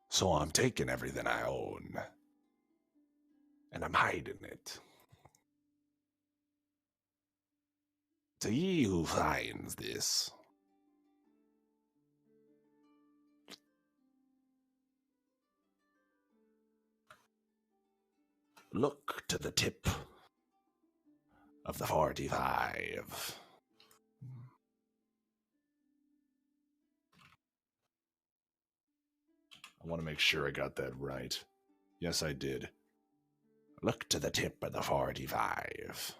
So I'm taking everything I own, and I'm hiding it. To ye who finds this, look to the tip of the 45. I want to make sure I got that right. Yes, I did. Look to the tip of the 45.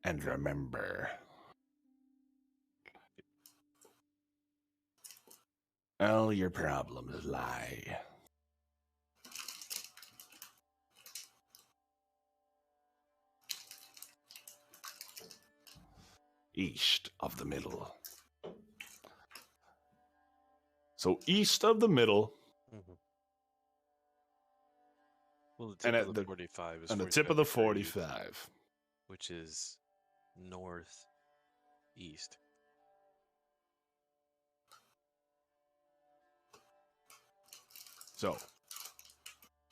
And remember, all your problems lie east of the middle. So east of the middle, Mm-hmm. Well, the tip and of at the 45 is on the tip of the 45 degrees, 45. which is northeast. So,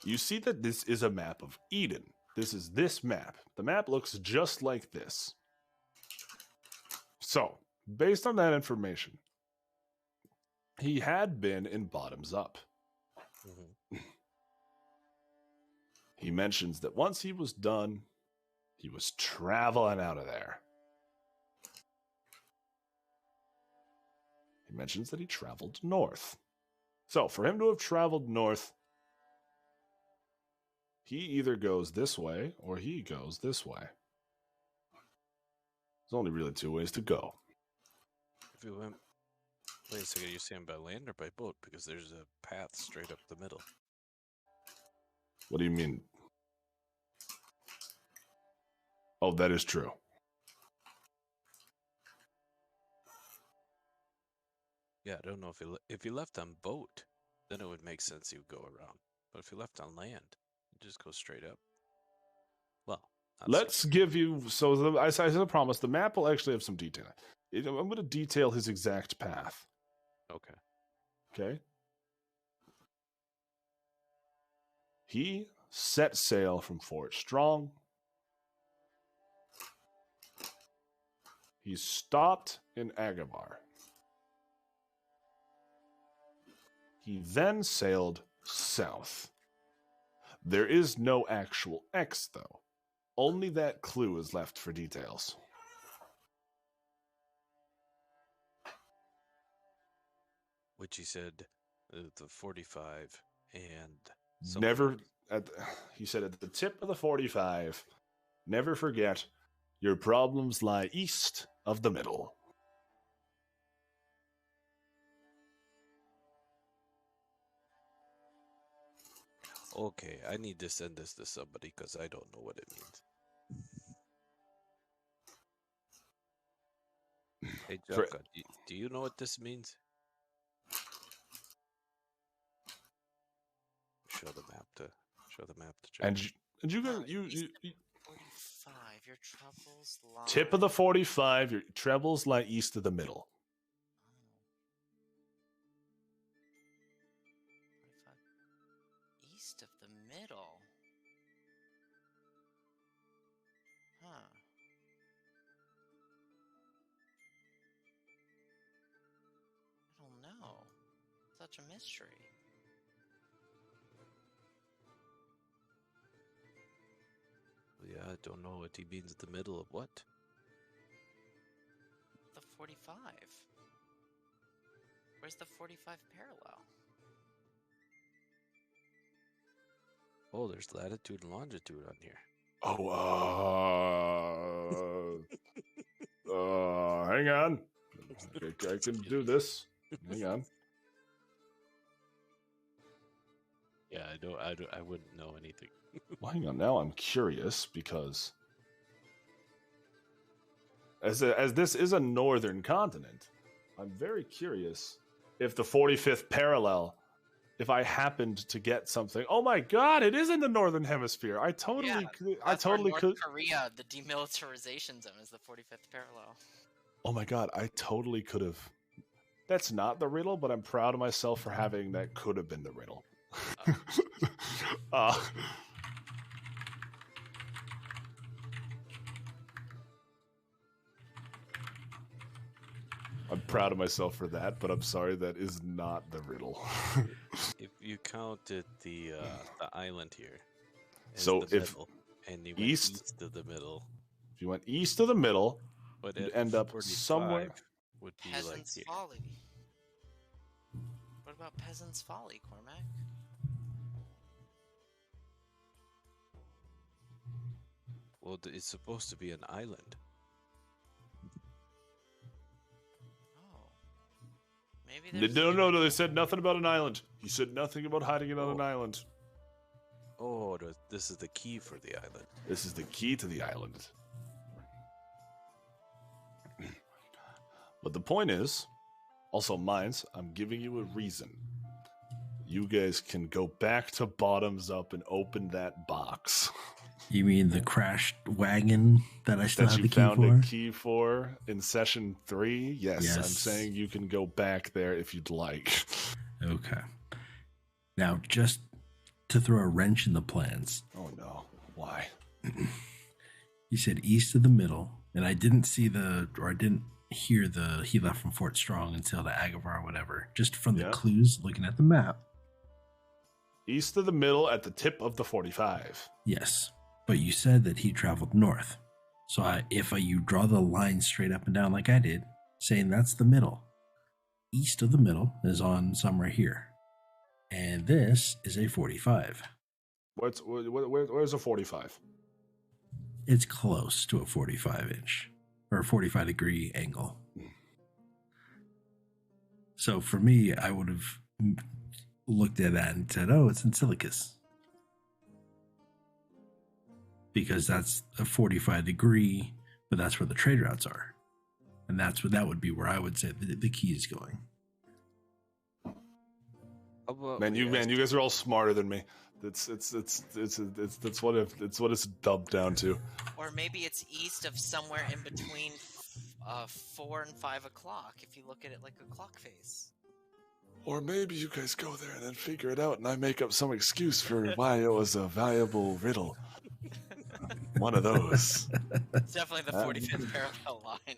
you see that this is a map of Eden. This is this map. The map looks just like this. So, based on that information, he had been in Bottoms Up. Mm-hmm. He mentions that once he was done, he was traveling out of there. He mentions that he traveled north. So, for him to have traveled north, he either goes this way or he goes this way. There's only really two ways to go. If you went, wait a second, you're saying by land or by boat? Because there's a path straight up the middle. What do you mean? Oh, that is true. Yeah, I don't know if you left on boat, then it would make sense you would go around. But if you left on land, you just go straight up. Let's give you. So as I promised, the map will actually have some detail. I'm going to detail his exact path. Okay. Okay. He set sail from Fort Strong. He stopped in Agavar. He then sailed south. There is no actual X, though. Only that clue is left for details. Which he said the 45 and Never. He said at the tip of the 45, never forget, your problems lie east of the middle. Okay, I need to send this to somebody because I don't know what it means. Hey, Jocko, do you know what this means? Show the map to Jocko. And you go, you 45. Your troubles lie. tip of the 45, your trebles lie east of the middle. 45. East of the middle. Huh. I don't know. Such a mystery. Yeah, I don't know what he means at the middle of what. The 45. Where's the 45 parallel? Oh, there's latitude and longitude on here. Hang on. I can do this. Hang on. Yeah, I wouldn't know anything. Well, hang on. Now I'm curious because as this is a northern continent, I'm very curious if the 45th parallel, if I happened to get something. Oh my God! It is in the northern hemisphere. I totally could. Korea, the demilitarization zone is the 45th parallel. Oh my God! I totally could have. That's not the riddle, but I'm proud of myself for having that. Could have been the riddle. I'm proud of myself for that, but I'm sorry, that is not the riddle. If you counted the island here, as so the if middle, and you went east of the middle, if you went east of the middle, but you'd end up 45 somewhere. Would be Peasant's like here. Folly. What about Peasant's Folly, Cormac? Well, it's supposed to be an island. Oh. Maybe there's... No, they said nothing about an island. He said nothing about hiding it on an island. Oh, this is the key for the island. This is the key to the island. But the point is, also Mindz, I'm giving you a reason. You guys can go back to bottoms up and open that box. You mean the crashed wagon that I still that have you the key found for? a key for in session 3? Yes, I'm saying you can go back there if you'd like. Okay. Now, just to throw a wrench in the plans. Oh no. Why? You said east of the middle, and I didn't see I didn't hear he left from Fort Strong until the Agavar or whatever. Just from the clues looking at the map. East of the middle at the tip of the 45. Yes. But you said that he traveled north. So if you draw the line straight up and down like I did, saying that's the middle. East of the middle is on somewhere here. And this is a 45. Where's a 45? It's close to a 45 inch or a 45 degree angle. So for me, I would have looked at that and said, oh, it's in Silicus. Because that's a 45 degree, but that's where the trade routes are. And that would be where I would say the key is going. Man, you guys are all smarter than me. It's what it's dubbed down to. Or maybe it's east of somewhere in between 4 and 5 o'clock, if you look at it like a clock face. Or maybe you guys go there and then figure it out, and I make up some excuse for why it was a valuable riddle. One of those. It's definitely the 45th parallel line.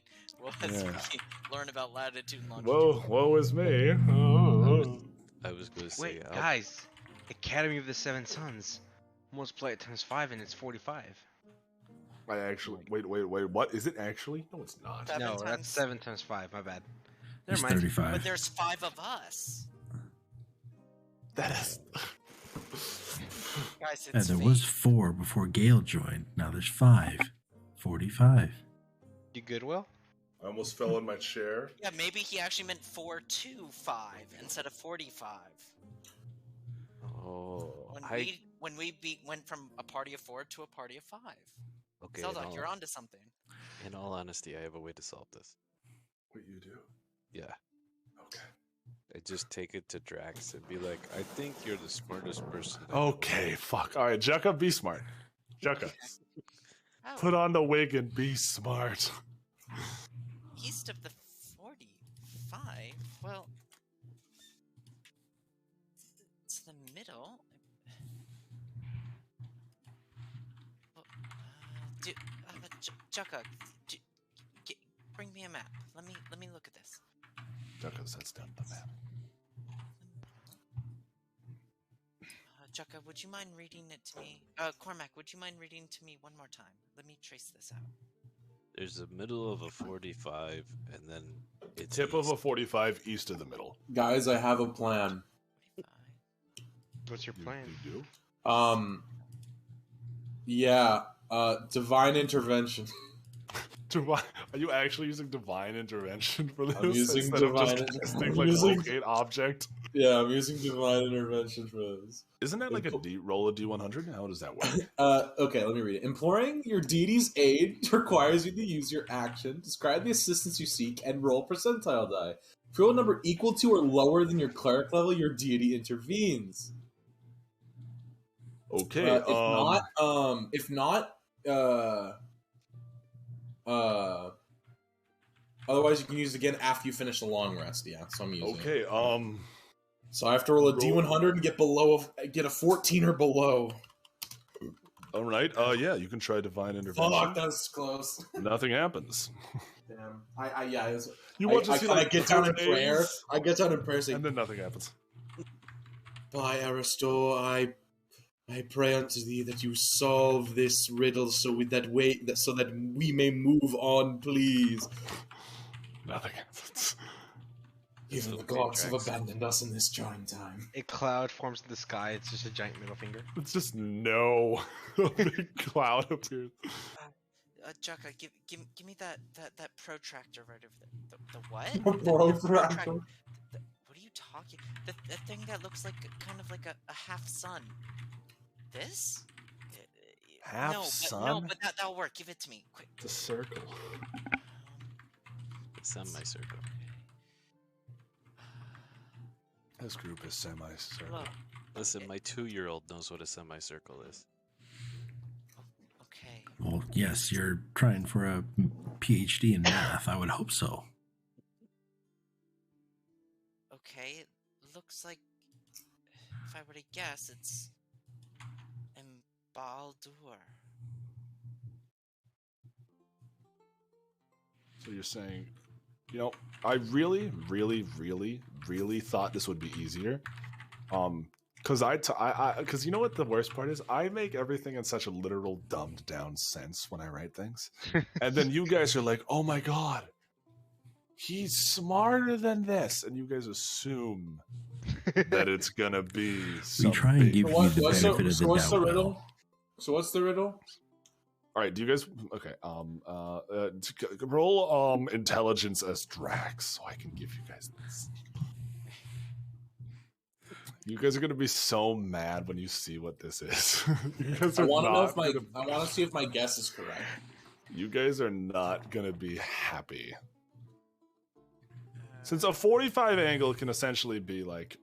Yeah. We learn about latitude and longitude. Woe is me. I was going to say. Wait, guys. Academy of the Seven Sons. Multiply it times 5 and it's 45. I actually wait. What is it actually? No, it's not. No, that's 7 times 5. My bad. It's Never mind. 35. But there's 5 of us. That is. Guys, Yeah, it's there fate. was 4 before Gale joined. Now there's 5. 45. You good, Will? I almost fell in my chair. Yeah, maybe he actually meant 4 to 5 instead of 45. Oh, When we went from a party of 4 to a party of 5. okay. Zelda, you're onto something. In all honesty, I have a way to solve this. What you do? Yeah. Okay. I just take it to Drax and be like, I think you're the smartest person. Okay, fuck. All right, Jukka, be smart. Jukka, Oh, put on the wig and be smart. east of the 45? Well, it's the middle. Well, Jukka, bring me a map. Let me look at this. Jukka sets down the map. Jukka, would you mind reading it to me? Cormac, would you mind reading to me one more time? Let me trace this out. There's a middle of a 45, and then it's Tip of a east. 45 east of the middle. Guys, I have a plan. 45. What's your plan? You do? Yeah, divine intervention. Are you actually using divine intervention for this? I'm using instead of divine. just casting, I'm like using- locate object? Yeah, I'm using divine intervention for this. Isn't that like roll a d100? How does that work? Okay, let me read it. Imploring your deity's aid requires you to use your action, describe the assistance you seek, and roll percentile die. If you roll a number equal to or lower than your cleric level, your deity intervenes. Okay. If not, otherwise you can use it again after you finish the long rest. Yeah, so I'm using it. Okay. So I have to roll a D100 and get a 14 or below. All right. Yeah, you can try divine intervention. Fuck, that's close. Nothing happens. Damn. You want to see like get down in praise, prayer. I get down in prayer saying, and then nothing happens. by Aristor, I pray unto thee that you solve this riddle so that we may move on, please. Nothing happens. Even the gods have abandoned us in this trying time. A cloud forms in the sky. It's just a giant middle finger. It's just no. A big cloud appears. Jukka, give me that protractor right over there. The what? Protractor? What are you talking? The thing that looks like kind of like a half sun. This? Half sun? No, but that'll work. Give it to me, quick. It's a circle. Semicircle. This group is semi-circle. Look. Listen, my 2-year-old knows what a semicircle is. Okay. Well, yes, you're trying for a PhD in math. I would hope so. Okay, it looks like, if I were to guess, it's Baldur. So you're saying, I really, really, really, really thought this would be easier. Because because you know what the worst part is? I make everything in such a literal, dumbed down sense when I write things, and then you guys are like, "Oh my god, he's smarter than this," and you guys assume that it's gonna be. We try and give you the What's benefit of the what's the doubt. riddle? So what's the riddle? All right, do you guys? Okay. Roll intelligence as Drax, so I can give you guys this. You guys are gonna be so mad when you see what this is. You guys I are want to know if not I want to see if my guess is correct. You guys are not gonna be happy. Since a 45 angle can essentially be like,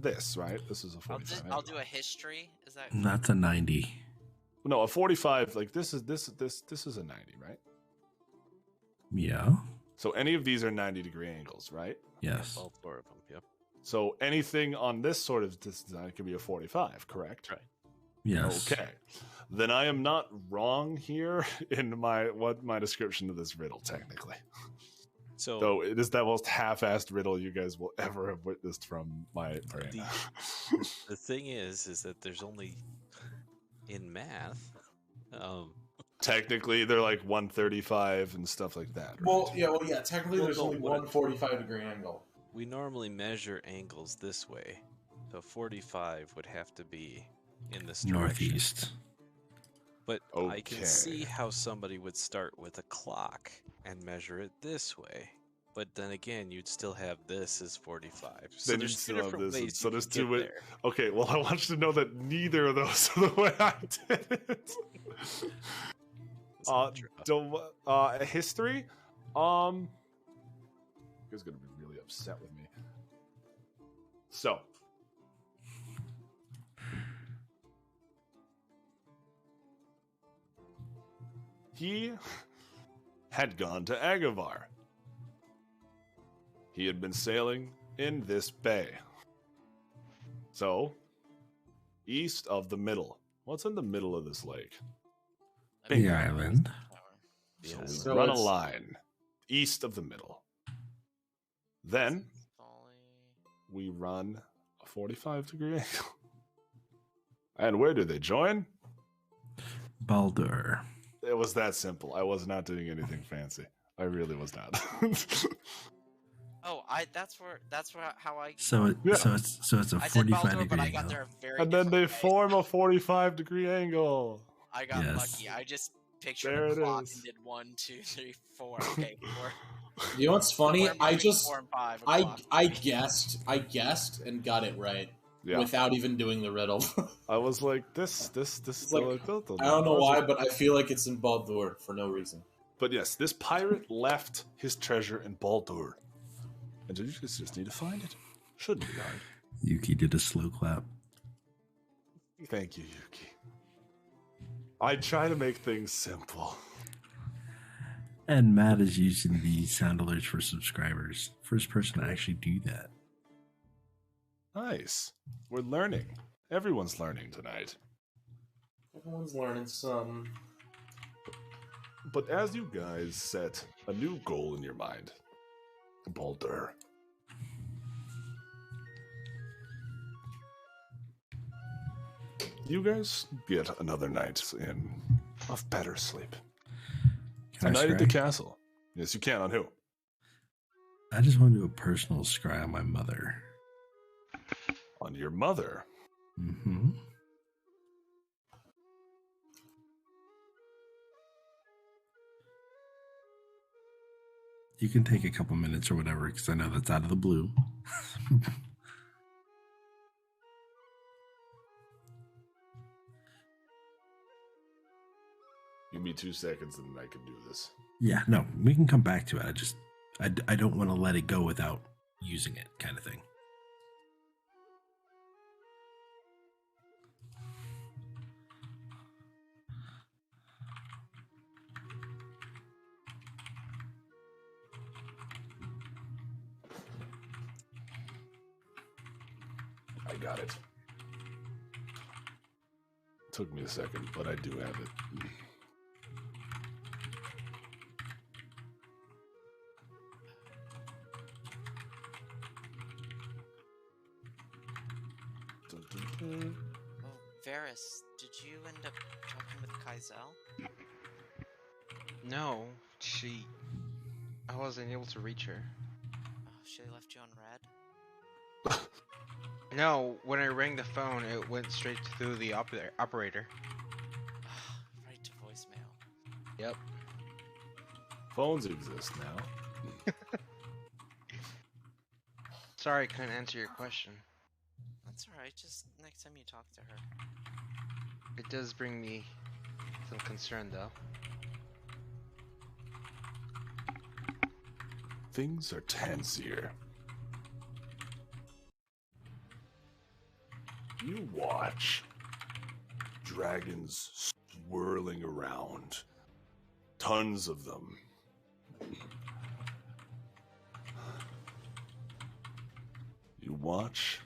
this, right? This is a 45. I'll do a history. Is that? That's a 90. No, a 45. Like this is a 90, right? Yeah. So any of these are 90-degree angles, right? Yes. All 4 of them. Yep. So anything on this sort of design can be a 45, correct? Right. Yes. Okay. Then I am not wrong here in my description of this riddle, technically. So Though it is the most half-assed riddle you guys will ever have witnessed from my brain. the thing is that there's only in math. Technically, they're like 135 and stuff like that. Right? Well, yeah. Technically, Well, there's no, only what- one 45-degree angle. We normally measure angles this way, so 45 would have to be in this direction. Northeast. But I can Okay. see how somebody would start with a clock and measure it this way. But then again, you'd still have this as 45. So Then there's you'd two still have different this, ways. so you there's can two get ways. there. Okay, well, I want you to know that neither of those are the way I did it. It's not true. History. You guys gonna be really upset with me. So, he had gone to Agavar. He had been sailing in this bay. So, east of the middle. What's in the middle of this lake? Big Island. So Yeah, we so run a it's- line east of the middle. Then we run a 45-degree angle. And where do they join? Baldur. It was that simple. I was not doing anything fancy. I really was not. Oh, that's how I. So it Yeah. so it's a I did 45 Baldur, degree but I got angle. there a very. And then they different way. form a 45-degree angle. I got Yes. lucky. I just pictured There a it clock is. and did 1, 2, 3, 4. Okay, 4. You know what's funny? Somewhere between 4 and 5 o'clock. I guessed and got it right Yeah. without even doing the riddle. I was like, this still like, a built I don't know why, but I feel like it's in Baldur for no reason. But yes, this pirate left his treasure in Baldur. And you just need to find it. Shouldn't be hard. Yuki did a slow clap. Thank you, Yuki. I try to make things simple. And Matt is using the sound alerts for subscribers. First person to actually do that. Nice. We're learning. Everyone's learning tonight. Everyone's learning some. But as you guys set a new goal in your mind, Baldur. You guys get another night in of better sleep. Can A I night at the scry? castle. Yes, you can. On who? I just want to do a personal scry on my mother. On your mother. Mm-hmm. You can take a couple minutes or whatever, because I know that's out of the blue. Give me 2 seconds and then I can do this. Yeah, no, we can come back to it. I don't want to let it go without using it, kind of thing. I got it. Took me a second, but I do have it. Oh, Varys, did you end up talking with Kaizel? No, I wasn't able to reach her. Oh, she left you on red? No, when I rang the phone, it went straight through the operator. Right to voicemail. Yep. Phones exist now. Sorry, I couldn't answer your question. That's alright, just next time you talk to her. It does bring me some concern, though. Things are tense here. You watch dragons swirling around. Tons of them. You watch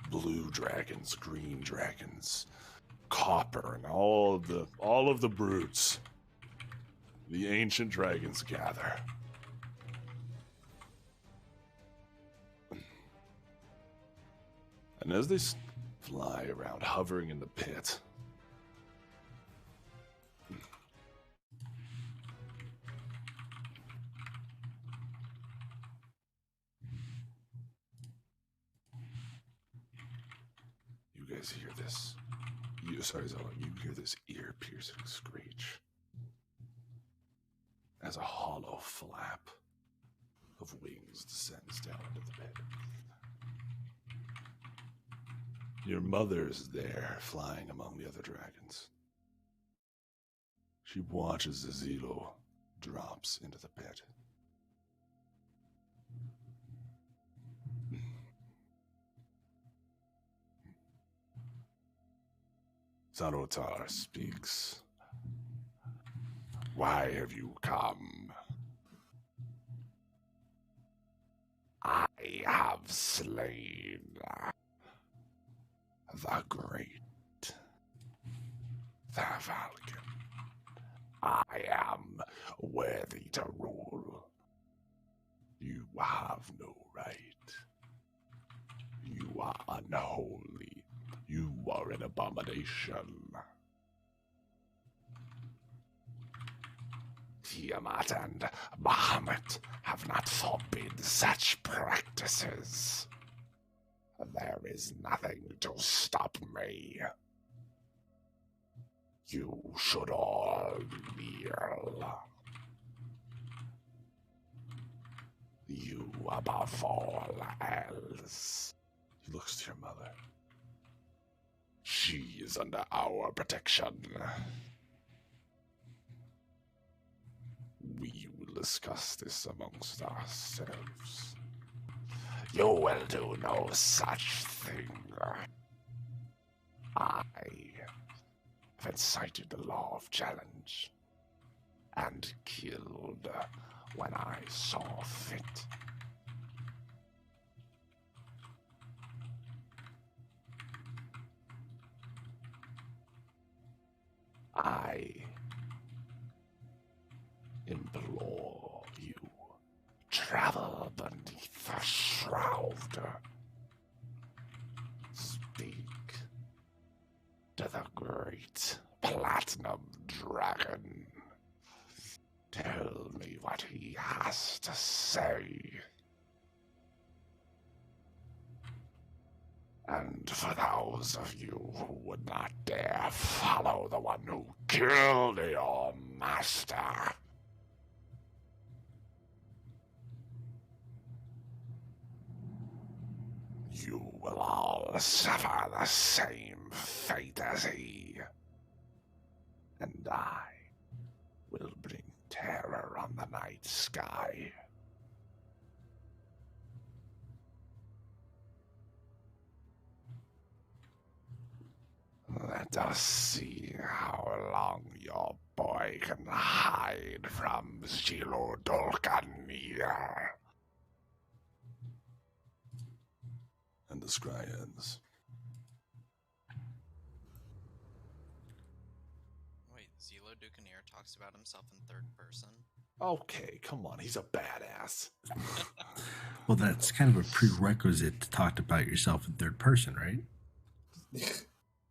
blue dragons, green dragons, copper, and all of the brutes. The ancient dragons gather. And as they fly around, hovering in the pit, you guys hear this. Sorry, Zella, you hear this ear-piercing screech as a hollow flap of wings descends down into the pit. Your mother's there, flying among the other dragons. She watches as Zelo drops into the pit. Sarotar speaks. Why have you come? I have slain the great, the Falcon. I am worthy to rule. You have no right. You are unholy. You are an abomination. Tiamat and Bahamut have not forbid such practices. There is nothing to stop me. You should all kneel. You above all else. He looks to your mother. She is under our protection. We will discuss this amongst ourselves. You will do no such thing. I have incited the law of challenge and killed when I saw fit. I implore you, travel beneath the shroud. Speak to the great platinum dragon. Tell me what he has to say. And for those of you who would not dare follow the one who killed your master, you will all suffer the same fate as he. And I will bring terror on the night sky. Let us see how long your boy can hide from Zelo Dolkanir. And the scry ends. Wait, Zelo Dukanir talks about himself in third person? Okay, come on, he's a badass. Well, that's kind of a prerequisite to talk about yourself in third person, right?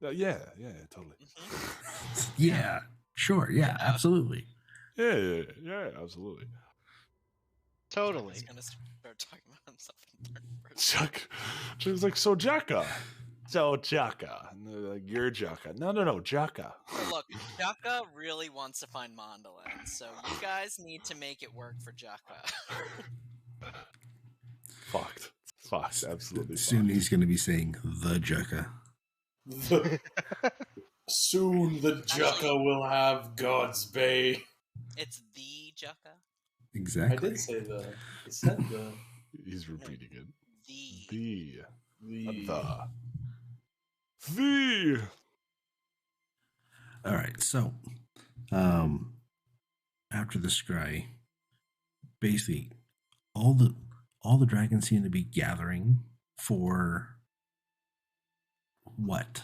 Yeah, totally. Yeah, sure, yeah, absolutely. Yeah, absolutely. Totally. He's gonna start talking about himself in third person. She's like, so Jaka. So Jaka. And they're like, you're Jaka. No, Jaka. Look, Jaka really wants to find Mondolin, so you guys need to make it work for Jaka. Fucked, absolutely Soon fucked. he's going to be saying the Jaka. Soon the Jaka Actually- will have God's Bay. It's the Jaka? Exactly. I did say the. It said the. He's repeating it. The. Thee! All right, so after the scry, basically all the dragons seem to be gathering for what?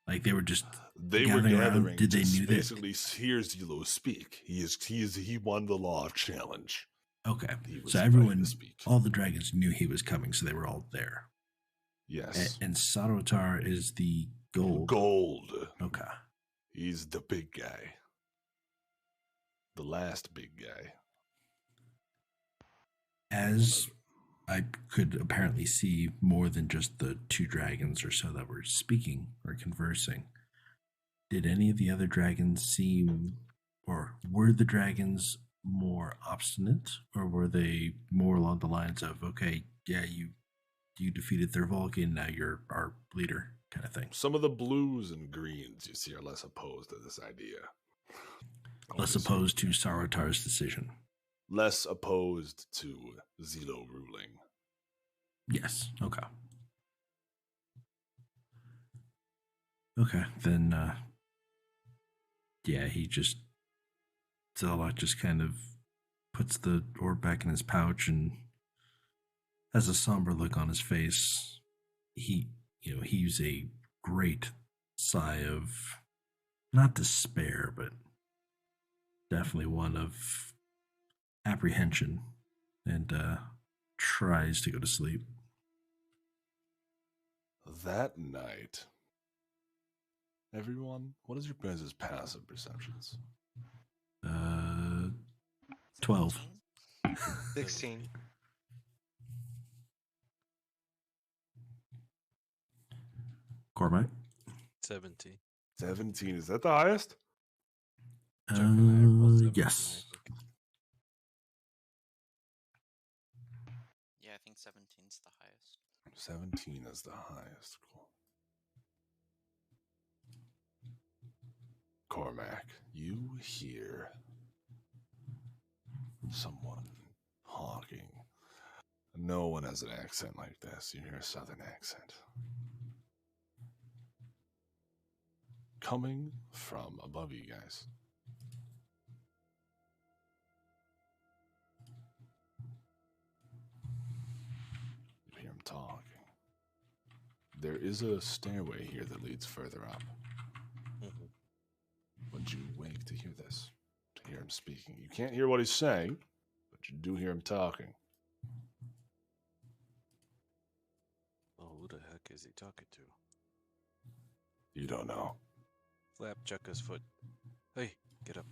Like they were just They were gathering around. gathering Did to they knew that? basically hear Zelo speak. He won the law of challenge. Okay, He was so invited everyone, to speak. all the dragons knew he was coming, so they were all there. Yes. And Sarotar is the gold. Gold. Okay. He's the big guy. The last big guy. As I could apparently see more than just the two dragons or so that were speaking or conversing. Did any of the other dragons seem, or were the dragons more obstinate, or were they more along the lines of, okay, yeah, you defeated their Vulcan, now you're our leader, kind of thing? Some of the blues and greens you see are less opposed to this idea. Less opposed to Sarotar's decision. Less opposed to Zelo ruling. Yes. Okay. Okay, then yeah, Zelda just kind of puts the orb back in his pouch and has a somber look on his face. He heaves a great sigh of not despair, but definitely one of apprehension, and tries to go to sleep. That night, everyone, what is your guys' passive perceptions? 12. 16. Cormac? 17. 17. Is that the highest? Chuck and I are both 17, Yes. I think. Yeah, I think 17's the highest. 17 is the highest. Cool. Cormac, you hear someone talking. No one has an accent like this. You hear a southern accent. Coming from above you guys. You hear him talking. There is a stairway here that leads further up. Mhm. But you wake to hear this, to hear him speaking. You can't hear what he's saying, but you do hear him talking. Oh, who the heck is he talking to? You don't know. Slap Chucka's foot. Hey, get up.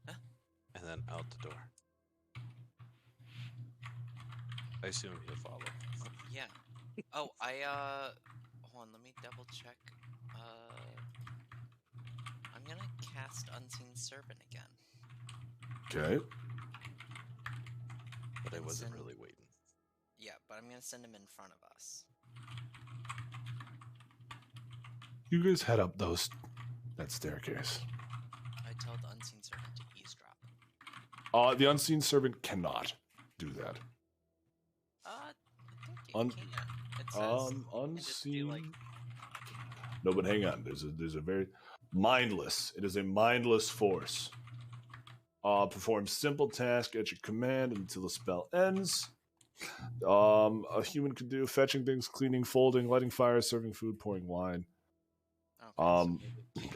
Huh? And then out the door. I assume he'll follow. Yeah. Oh, hold on, let me double check. I'm gonna cast Unseen Servant again. Okay. But I And wasn't send- really waiting. Yeah, but I'm gonna send him in front of us. You guys head up that staircase. I tell the Unseen Servant to eavesdrop. The unseen servant cannot do that. I think it Un- can. It says you can just do, like, Unseen. No, but hang on. There's a very mindless. It is a mindless force. Perform simple task at your command until the spell ends. A human can do fetching things, cleaning, folding, lighting fires, serving food, pouring wine. okay, so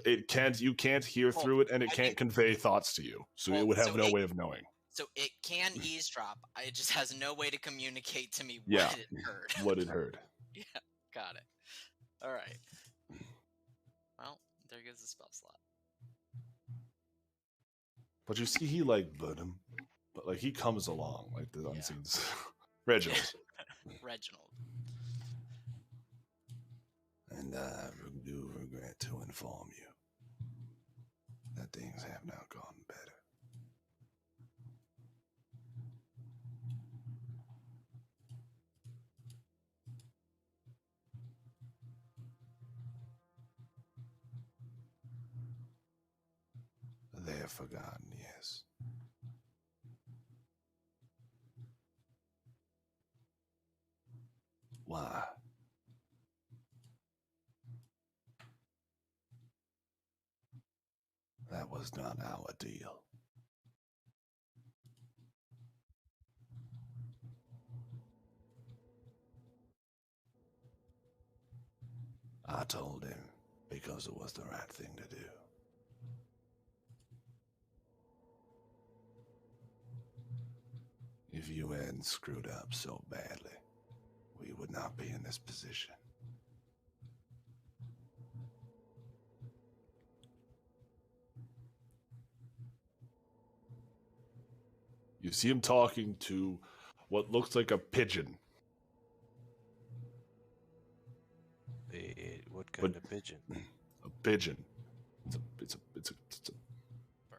maybe- You can't hear Well, through it, and it I can't mean- convey thoughts to you. So it Well, would have so no it- way of knowing So it can eavesdrop. It just has no way to communicate to me what Yeah. it heard. what it heard. Yeah, got it. All right. Well, there goes the spell slot. But you see, he but he comes along like the Yeah. unseen. Reginald. Reginald. And I do regret to inform you that things have now gone better. They have forgotten, yes. Why? That was not our deal. I told him because it was the right thing to do. If you hadn't screwed up so badly, we would not be in this position. You see him talking to what looks like a pigeon. What kind of pigeon? A pigeon. It's a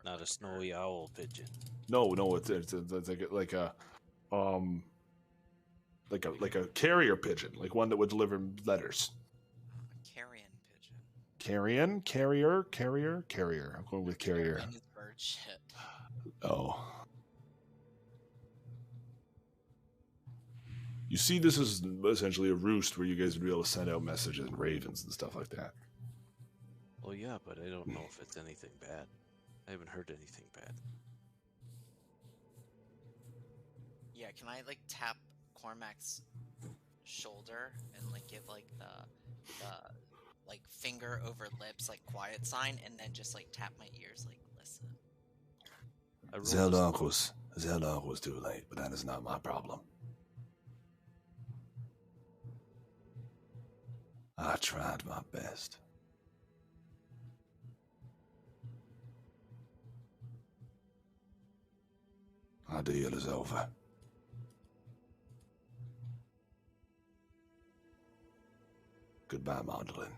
Not a snowy owl pigeon. no, it's like a carrier pigeon, like one that would deliver letters. A carrion pigeon. Carrier. I'm going with carrier. Carrion is bird shit. Oh. You see, this is essentially a roost where you guys would be able to send out messages and ravens and stuff like that. Well, yeah, but I don't know if it's anything bad. I haven't heard anything bad. Yeah, can I like tap Cormac's shoulder and like give like the like finger over lips like quiet sign, and then just like tap my ears like listen. Zeldok was too late, but that is not my problem. I tried my best. Our deal is over. Goodbye, Mondolin.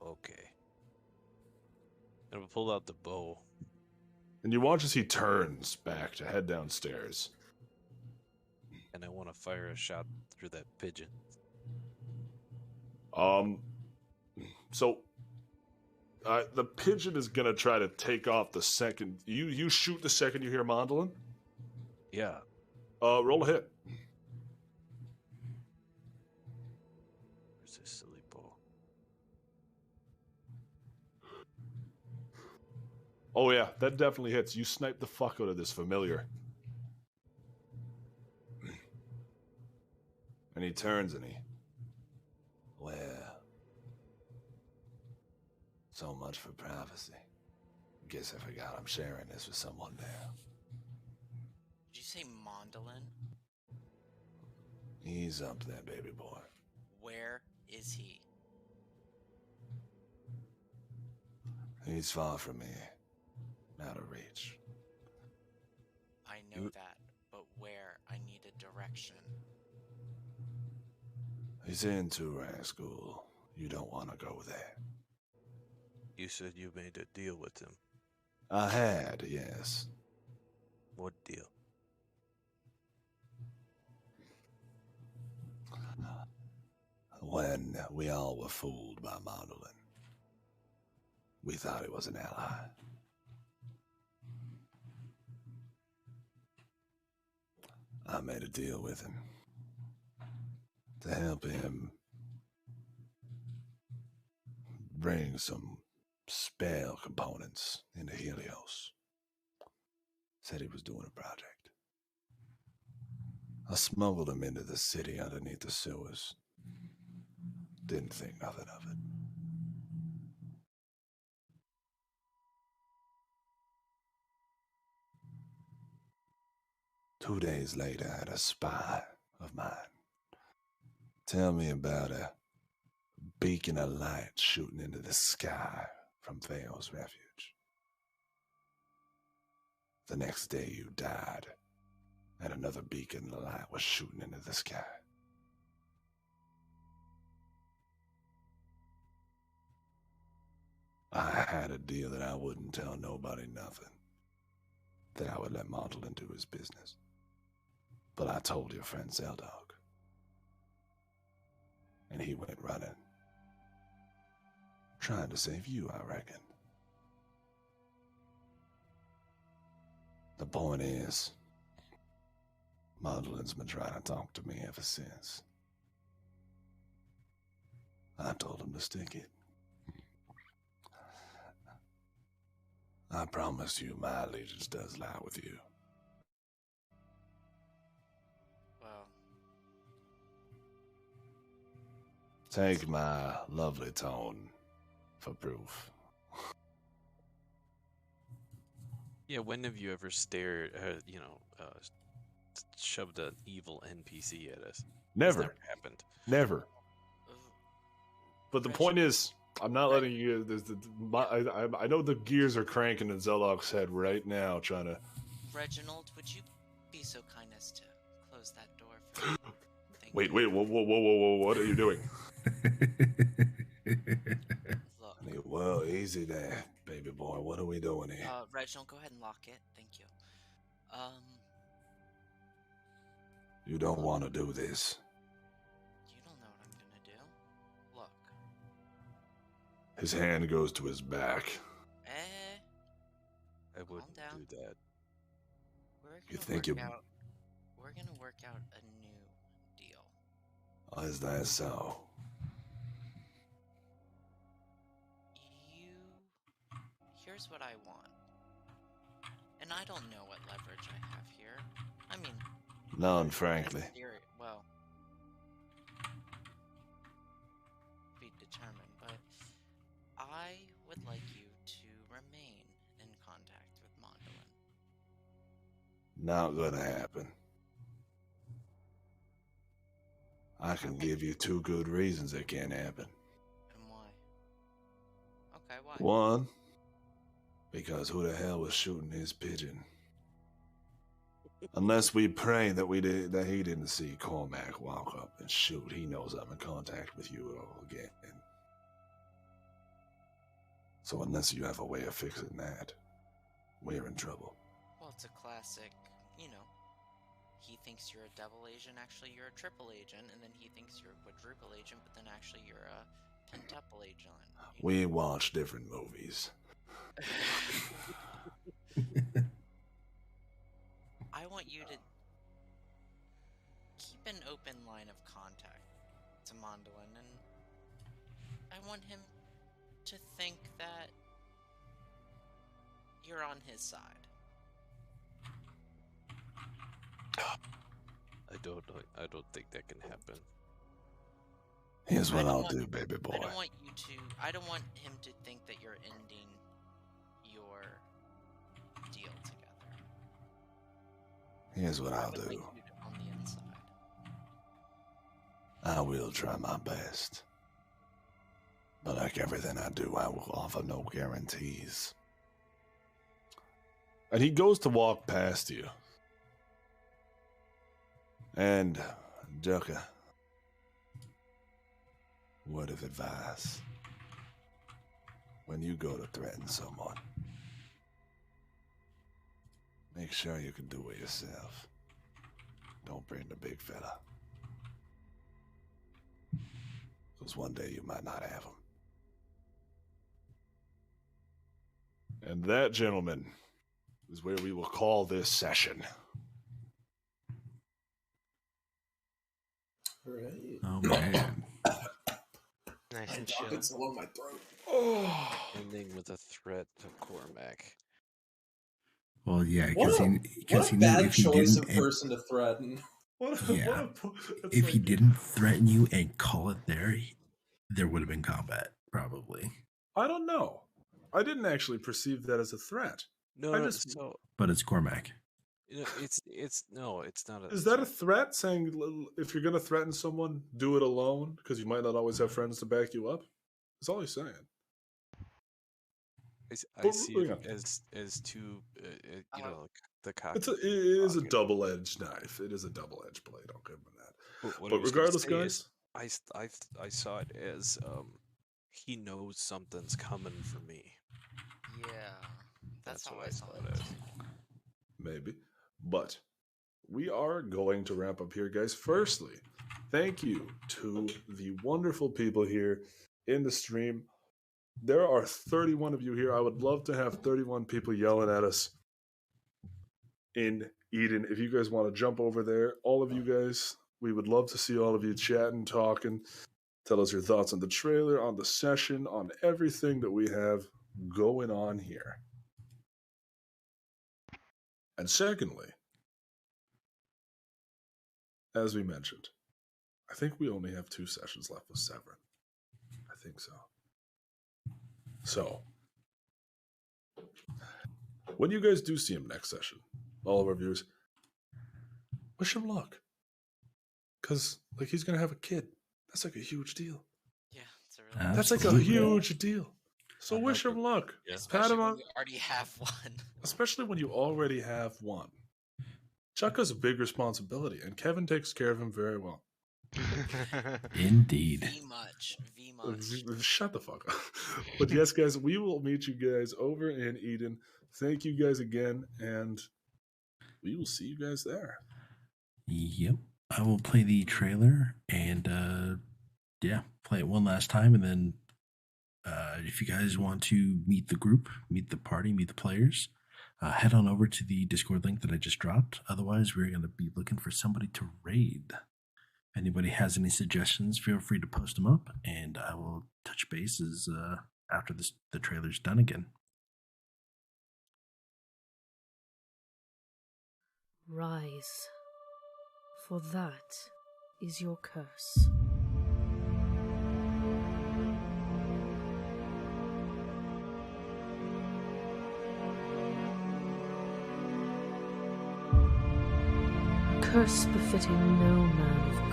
Okay. And we'll pull out the bow. And you watch as he turns back to head downstairs. And I want to fire a shot through that pigeon. So the pigeon is gonna try to take off the second you shoot the second you hear Mondolin. Yeah. Roll a hit. Where's this silly bow? Oh yeah, that definitely hits. You snipe the fuck out of this familiar. And he turns and he... Well... So much for privacy. Guess I forgot I'm sharing this with someone now. Did you say Mondolin? He's up there, baby boy. Where is he? He's far from me. Out of reach. I know that, but where? I need a direction. He's in Turan school. You don't want to go there. You said you made a deal with him. I had, yes. What deal? When we all were fooled by Mondolin, we thought he was an ally. I made a deal with him to help him bring some spell components into Helios. Said he was doing a project. I smuggled him into the city underneath the sewers. Didn't think nothing of it. Two days later, I had a spy of mine tell me about a beacon of light shooting into the sky from Vale's refuge. The next day you died, and another beacon of light was shooting into the sky. I had a deal that I wouldn't tell nobody nothing, that I would let Mondolin do his business. But I told your friend Zeldog, and he went running. Trying to save you, I reckon. The point is, Mondolin's been trying to talk to me ever since. I told him to stick it. I promise you my allegiance does lie with you. Well, Take my lovely tone for proof. Yeah, when have you ever shoved an evil NPC at us? Never. It's never happened. Never. uh, But the Reg- point is, I'm not Reg- letting you. I know the gears are cranking in Zelok's head right now, trying to. Reginald, would you be so kind as to close that door for me? Thank Wait, you. whoa! What are you doing? Look, Well, easy there, baby boy. What are we doing here? Reginald, go ahead and lock it. Thank you. You don't want to do this. You don't know what I'm gonna do. Look, His hand goes to his back. I wouldn't down. do that. You think we're gonna work out a new deal. Is that so? Here's what I want. And I don't know what leverage I have here. I mean, None, frankly. well, be determined, but I would like you to remain in contact with Mondolin. Not gonna happen. I can give you two good reasons it can't happen. And why? Okay, why? One, because who the hell was shooting his pigeon? Unless we pray that he didn't see Cormac walk up and shoot, he knows I'm in contact with you all again. So unless you have a way of fixing that, we're in trouble. Well, it's a classic, he thinks you're a double agent, actually you're a triple agent, and then he thinks you're a quadruple agent, but then actually you're a pentuple agent. We watch different movies. I want you to keep an open line of contact to Mondolin, and I want him to think that you're on his side. I don't think that can happen. Here's what I'll do, baby boy. I don't want him to think that you're ending your deal together. Here's what I'll I would like do. you to on the inside. I will try my best. But like everything I do, I will offer no guarantees. And he goes to walk past you. And, Joker, word of advice. When you go to threaten someone, make sure you can do it yourself. Don't bring the big fella. Because one day you might not have him. And that, gentlemen, is where we will call this session. Right. Oh man. Nice and Dog, chill. it's along my throat. Ending with a threat to Cormac. Well, yeah, What because a he knew bad if he choice didn't, of person to threaten. Yeah. If he didn't threaten you and call it there would have been combat, probably. I don't know. I didn't actually perceive that as a threat. But it's Cormac. It's not a. Is that a threat? Saying if you're going to threaten someone, do it alone because you might not always have friends to back you up. That's all he's saying. I see it as two, like the cock. It is a double-edged knife. It is a double-edged blade. I'll give him that. What But regardless, guys, I saw it as he knows something's coming for me. Yeah, that's how what I saw it it. as. maybe. But we are going to wrap up here, guys. Firstly, thank you to the wonderful people here in the stream. There are 31 of you here. I would love to have 31 people yelling at us in Eden. If you guys want to jump over there, all of you guys, we would love to see all of you chatting, talking. Tell us your thoughts on the trailer, on the session, on everything that we have going on here. And secondly, as we mentioned, I think we only have 2 sessions left with Severin. I think so. So, when you guys do see him next session, all of our viewers, wish him luck. Because, like, he's going to have a kid. That's like a huge deal. Yeah, it's a really That's like a huge deal. So wish him luck. Yeah. Pat him Especially when on. we already have one. Especially when you already have one. Chuck has a big responsibility, and Kevin takes care of him very well. Indeed. V much. Shut the fuck up. But yes, guys, we will meet you guys over in Eden. Thank you guys again, and we will see you guys there. Yep. I will play the trailer and play it one last time, and then if you guys want to meet the group, meet the party, meet the players, head on over to the Discord link that I just dropped. Otherwise, we're going to be looking for somebody to raid. If anybody has any suggestions, feel free to post them up, and I will touch bases after the trailer's done again. Rise, for that is your curse. Curse befitting no man of God.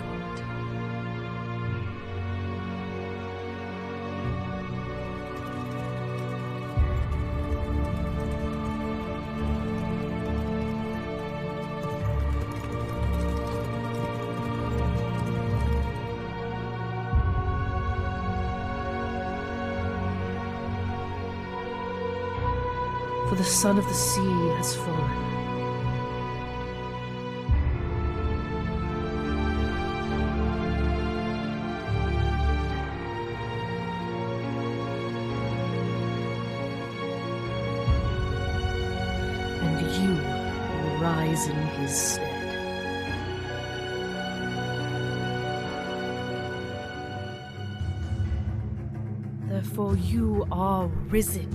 For the son of the sea has fallen. And you will rise in his stead. Therefore you are risen.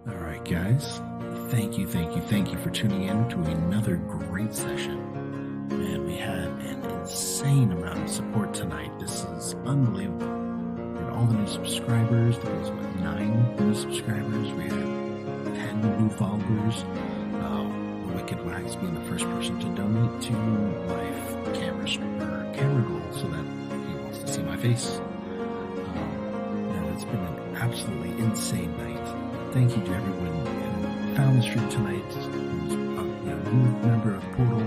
All right, guys. Thank you for tuning in to another great session. Man, we had an insane amount of support tonight. This is unbelievable. all the new subscribers. There was 9 new subscribers. We had 10 new followers. The Wicked Wags being the first person to donate to my camera goal so that he wants to see my face. It's been an absolutely insane night. Thank you to everyone who found the stream tonight. Who's a new member of Portal,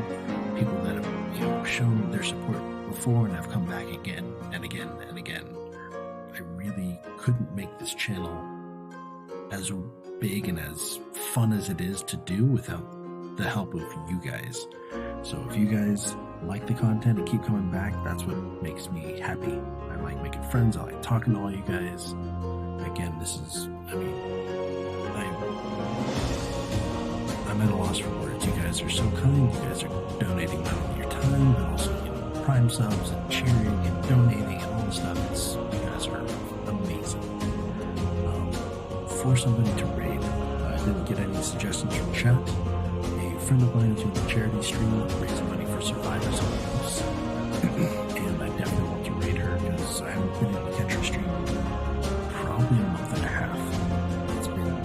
people that have shown their support before and have come back again and again and again. I really couldn't make this channel as big and as fun as it is to do without the help of you guys. So if you guys like the content and keep coming back, that's what makes me happy. I like making friends. I like talking to all you guys. Again, I'm at a loss for words. You guys are so kind. You guys are donating not only your time, but also Prime subs and cheering and donating and all this stuff. You guys are amazing. For somebody to raid, I didn't get any suggestions from chat. A friend of mine is doing a charity stream raising money for survivors of abuse, and I definitely want to raid her because I haven't been able to catch her stream probably a month and a half. It's been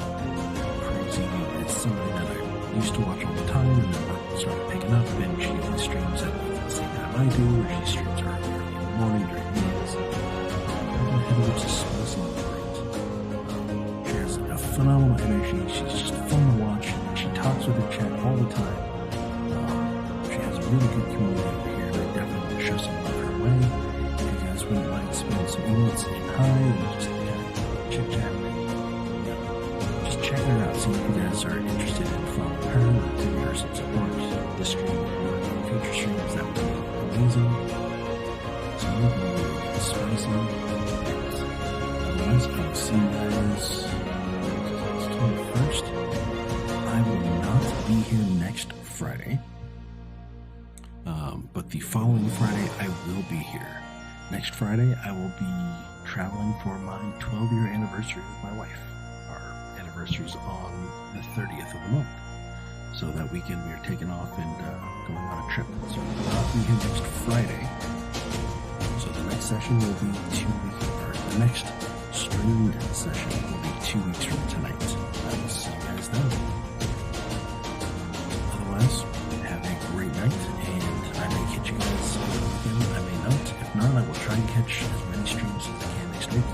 crazy. It's somebody that I used to watch all the time, and then work started picking up, and she always streams at the same time I do, or she streams early in the morning during meetings. I'm gonna head over to Spicy tonight. She has a phenomenal energy. She's just fun to watch. She talks with her chat all the time. She has a really good community over here, and I definitely want to show some love her way. If you guys wouldn't mind spending some minutes saying hi and just kind of chit-chat, just checking her out, seeing if you guys are interested in following her or giving her some support this stream or future streams, that would be amazing. So I'm looking over to Spicy. Otherwise, I will see you guys August 21st. I will not be here next Friday, but the following Friday I will be here. Next Friday I will be traveling for my 12-year anniversary with my wife. Our anniversary's on the 30th of the month, so that weekend we are taking off and going on a trip. So I will not be here next Friday. So the next session will be 2 weeks, or the next stream session will be 2 weeks from tonight. I will see you guys then. Otherwise, have a great night, and I may catch you guys again. I may not. If not, I will try and catch as many streams as I can next week.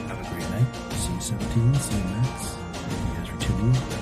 Have a great night. See you 17. See you Max. Thank you guys for tuning in.